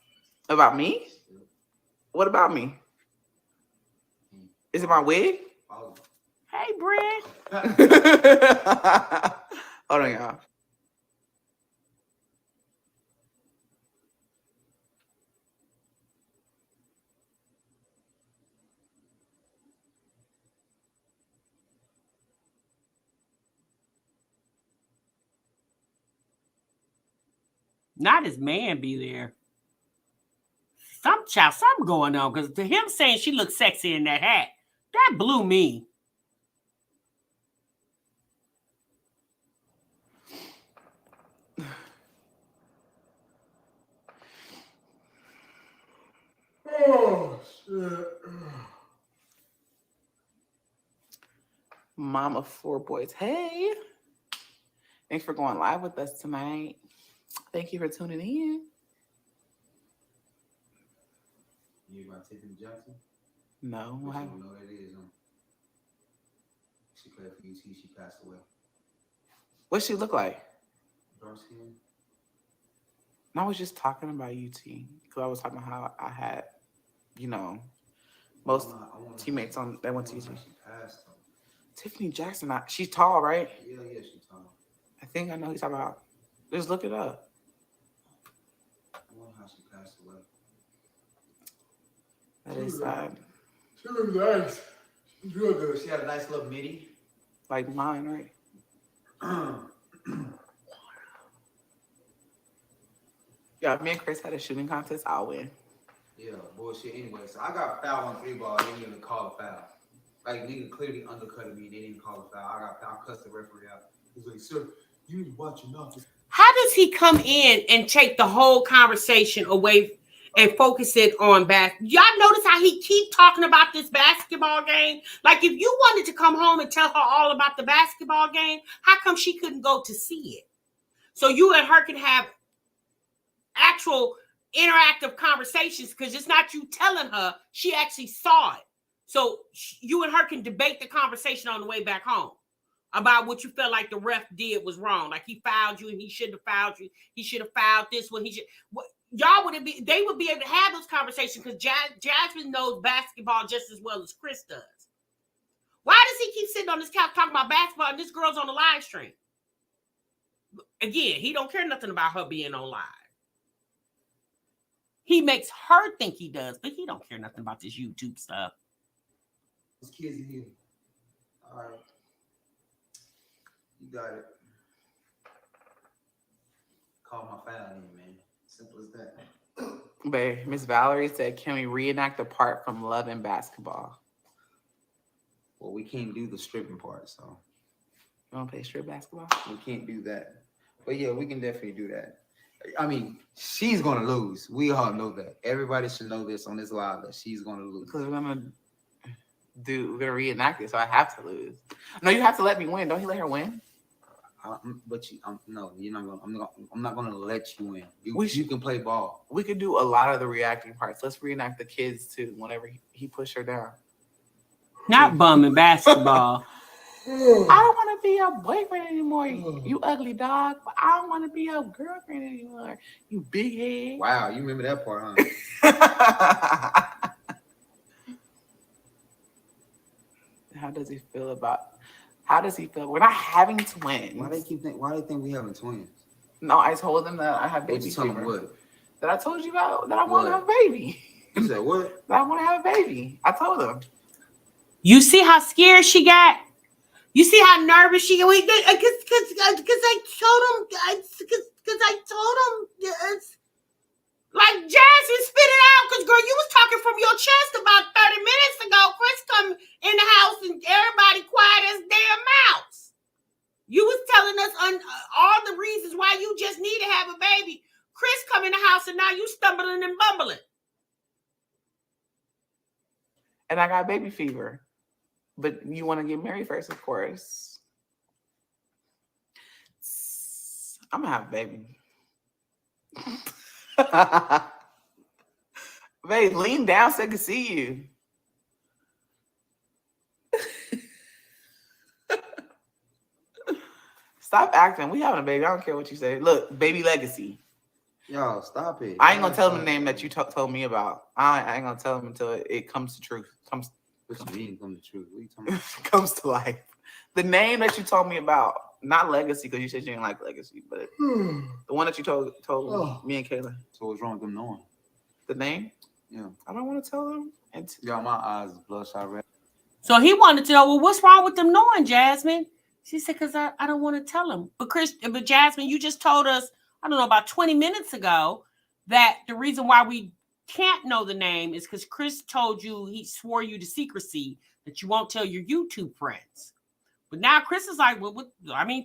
About me? Yep. What about me? Is it my wig? Oh. Hey, Brent. Hold on, y'all. Not his man be there. Something going on, because to him saying she looks sexy in that hat, that blew me. Oh, shit. Mom of 4 boys. Hey. Thanks for going live with us tonight. Thank you for tuning in. You about Tiffany Jackson? No. I don't know who that is. She played for UT. She passed away. What she look like? Dark skin. I was just talking about UT because I was talking about how I had, most teammates that went to UT. She passed. Tiffany Jackson, she's tall, right? Yeah, she's tall. I think I know who he's talking about. Just look it up. I wonder how she passed away. That is sad. She was nice. She was real good. She had a nice little midi. Like mine, right? Yeah, me and Chris had a shooting contest. I'll win. Yeah, bullshit. Anyway, so I got foul on 3 ball. They didn't even call a foul. Like, nigga clearly undercutted me. They didn't call a foul. I got foul. Cussed the referee out. He's like, sir, you need to watch your mouth. How does he come in and take the whole conversation away and focus it on basketball? Y'all notice how he keep talking about this basketball game? Like, if you wanted to come home and tell her all about the basketball game, how come she couldn't go to see it? So you and her can have actual interactive conversations, because it's not you telling her, she actually saw it. So you and her can debate the conversation on the way back home about what you felt like the ref did was wrong. Like, he fouled you and he shouldn't have fouled you. He should have fouled this one. Y'all they would be able to have those conversations, because Jasmine knows basketball just as well as Chris does. Why does he keep sitting on this couch talking about basketball and this girl's on the live stream? Again, he don't care nothing about her being on live. He makes her think he does, but he don't care nothing about this YouTube stuff. This kid's in here. All right. You got it. Call my foul in, man. Simple as that. Babe, Miss Valerie said, can we reenact the part from Love and Basketball? Well, we can't do the stripping part, so. You want to play strip basketball? We can't do that. But yeah, we can definitely do that. I mean, she's gonna lose. We all know that. Everybody should know this on this live that she's gonna lose. Because we're gonna reenact it, so I have to lose. No, you have to let me win. Don't you let her win? No, you're not gonna. I'm not gonna let you win. You can play ball. We could do a lot of the reacting parts. Let's reenact the kids too. Whenever he pushed her down. Not bumming basketball. I don't want to be your boyfriend anymore, you ugly dog. I don't want to be your girlfriend anymore, you big head. Wow, you remember that part, huh? How does he feel? We're not having twins. Why they think we having twins? No, I told them that I have baby fever. What? That I told you about that I want to have a baby. You said what? That I want to have a baby. I told them. You see how scared she got? You see how nervous she got? Because I told him, it's like Jasmine spit it out. Because girl, you was talking from your chest about 30 minutes ago. Chris come in the house and everybody quiet as damn mouse. You was telling us all the reasons why you just need to have a baby. Chris come in the house and now you stumbling and bumbling. And I got baby fever. But you want to get married first, of course. I'm going to have a baby. Babe, lean down so I can see you. Stop acting. We having a baby. I don't care what you say. Look, baby legacy. Yo, stop it. I ain't going to tell them the name that you told me about. I ain't going to tell them until it comes to truth. What you mean come to truth? What are you talking about? Comes to life. The name that you told me about, not legacy, because you said you didn't like legacy, but the one that you told me and Kailyn. So what's wrong with them knowing? The name? Yeah. I don't want to tell them. Yo, my eyes is bloodshot red. So he wanted to know, well, what's wrong with them knowing, Jasmine? She said, because I don't want to tell them. But Jasmine, you just told us, I don't know, about 20 minutes ago, that the reason why we can't know the name is because Chris told you, he swore you to secrecy, that you won't tell your YouTube friends. But now Chris is like, well,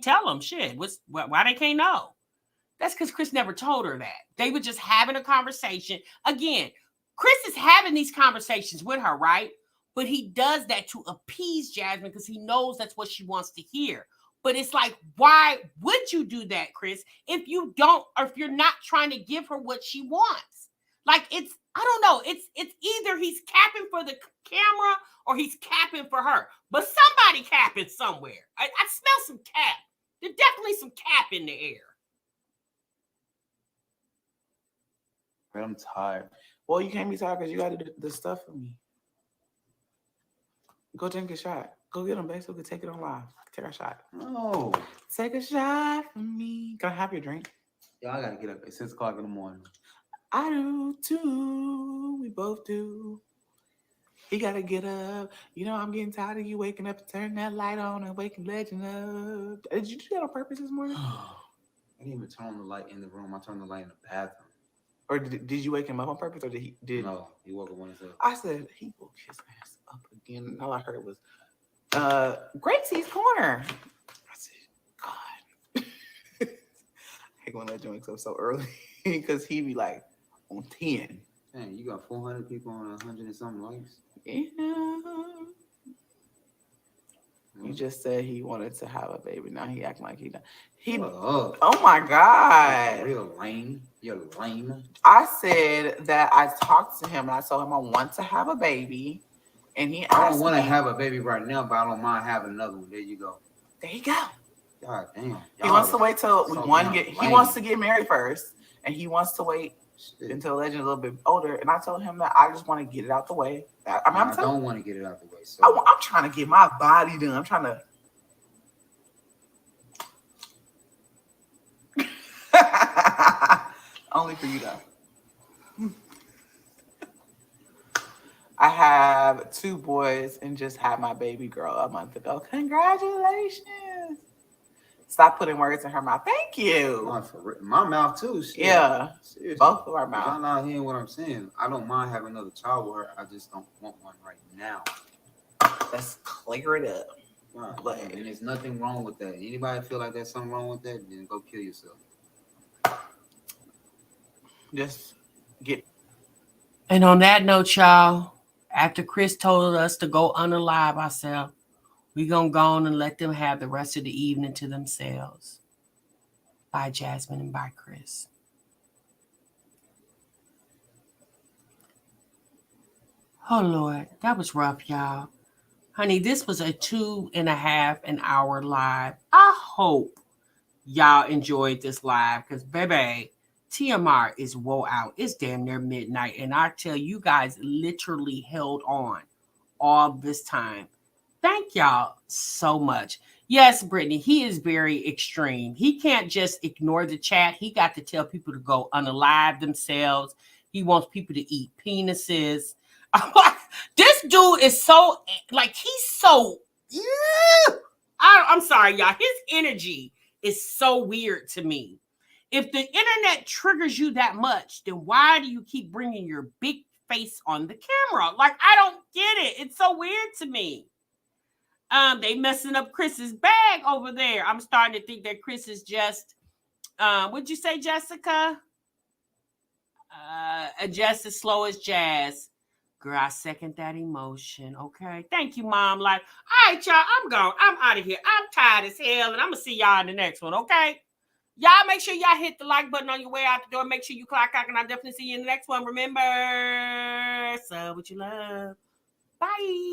tell them, shit. Why they can't know? That's because Chris never told her that. They were just having a conversation. Again, Chris is having these conversations with her, right? But he does that to appease Jasmine because he knows that's what she wants to hear. But it's like, why would you do that, Chris, if you don't, or if you're not trying to give her what she wants? Like, I don't know. It's either he's capping for the camera or he's capping for her. But somebody capping somewhere. I smell some cap. There's definitely some cap in the air. I'm tired. Well, you can't be tired because you got to do the stuff for me. Go take a shot. Go get him, babe, so we can take it on live. Take our shot. No. Take a shot for me. Can I have your drink? Yo, I got to get up at 6 o'clock in the morning. I do too. We both do. He gotta get up. You know, I'm getting tired of you waking up and turning that light on and waking legend up. Did you do that on purpose this morning? I didn't even turn on the light in the room. I turned the light in the bathroom. Or did you wake him up on purpose, or did he? No, he woke up on his head. I said he woke his ass up again. And all I heard was, Gracie's corner. I said, God, I hate when that joint goes so early because he be like on 10. Dang, you got 400 people on 100 and something likes. Yeah. He just said he wanted to have a baby. Now he acting like he done. Oh my God. Real lame. You're lame. I said that I talked to him and I told him I want to have a baby. And he asked I don't want to have a baby right now, but I don't mind having another one. There you go. There you go. God damn. He wants to wait till he wants to get married first. And he wants to wait until Legend a little bit older. And I told him that I just want to get it out the way. I don't want to get it out the way. So I'm trying to get my body done. I'm trying to. Only for you though. I have 2 boys and just had my baby girl a month ago. Congratulations. Stop putting words in her mouth. Thank you. My mouth too. Shit. Yeah. Seriously. Both of our mouths. Y'all not hearing what I'm saying. I don't mind having another child with her. I just don't want one right now. Let's clear it up. Right. But And there's nothing wrong with that. Anybody feel like there's something wrong with that, then go kill yourself. just get. And on that note, y'all, after Chris told us to go unalive ourselves, we gonna go on and let them have the rest of the evening to themselves. Bye, Jasmine, and bye, Chris. Oh Lord, that was rough, y'all. Honey, this was a 2.5 hour live. I hope y'all enjoyed this live because, baby, Tiamar is woe out. It's damn near midnight. And I tell you guys, literally held on all this time. Thank y'all so much. Yes, Brittany, he is very extreme. He can't just ignore the chat. He got to tell people to go unalive themselves. He wants people to eat penises. I'm like, this dude is so, like, he's so, I'm sorry, y'all. His energy is so weird to me. If the internet triggers you that much, then why do you keep bringing your big face on the camera? Like, I don't get it. It's so weird to me. They messing up Chris's bag over there. I'm starting to think that Chris is just, what'd you say, Jessica? Just as slow as jazz. Girl, I second that emotion. Okay. Thank you, Mom. Like, all right, y'all, I'm gone. I'm out of here. I'm tired as hell, and I'm going to see y'all in the next one, okay? Y'all make sure y'all hit the like button on your way out the door. Make sure you clock out, and I'll definitely see you in the next one. Remember, sub what you love. Bye.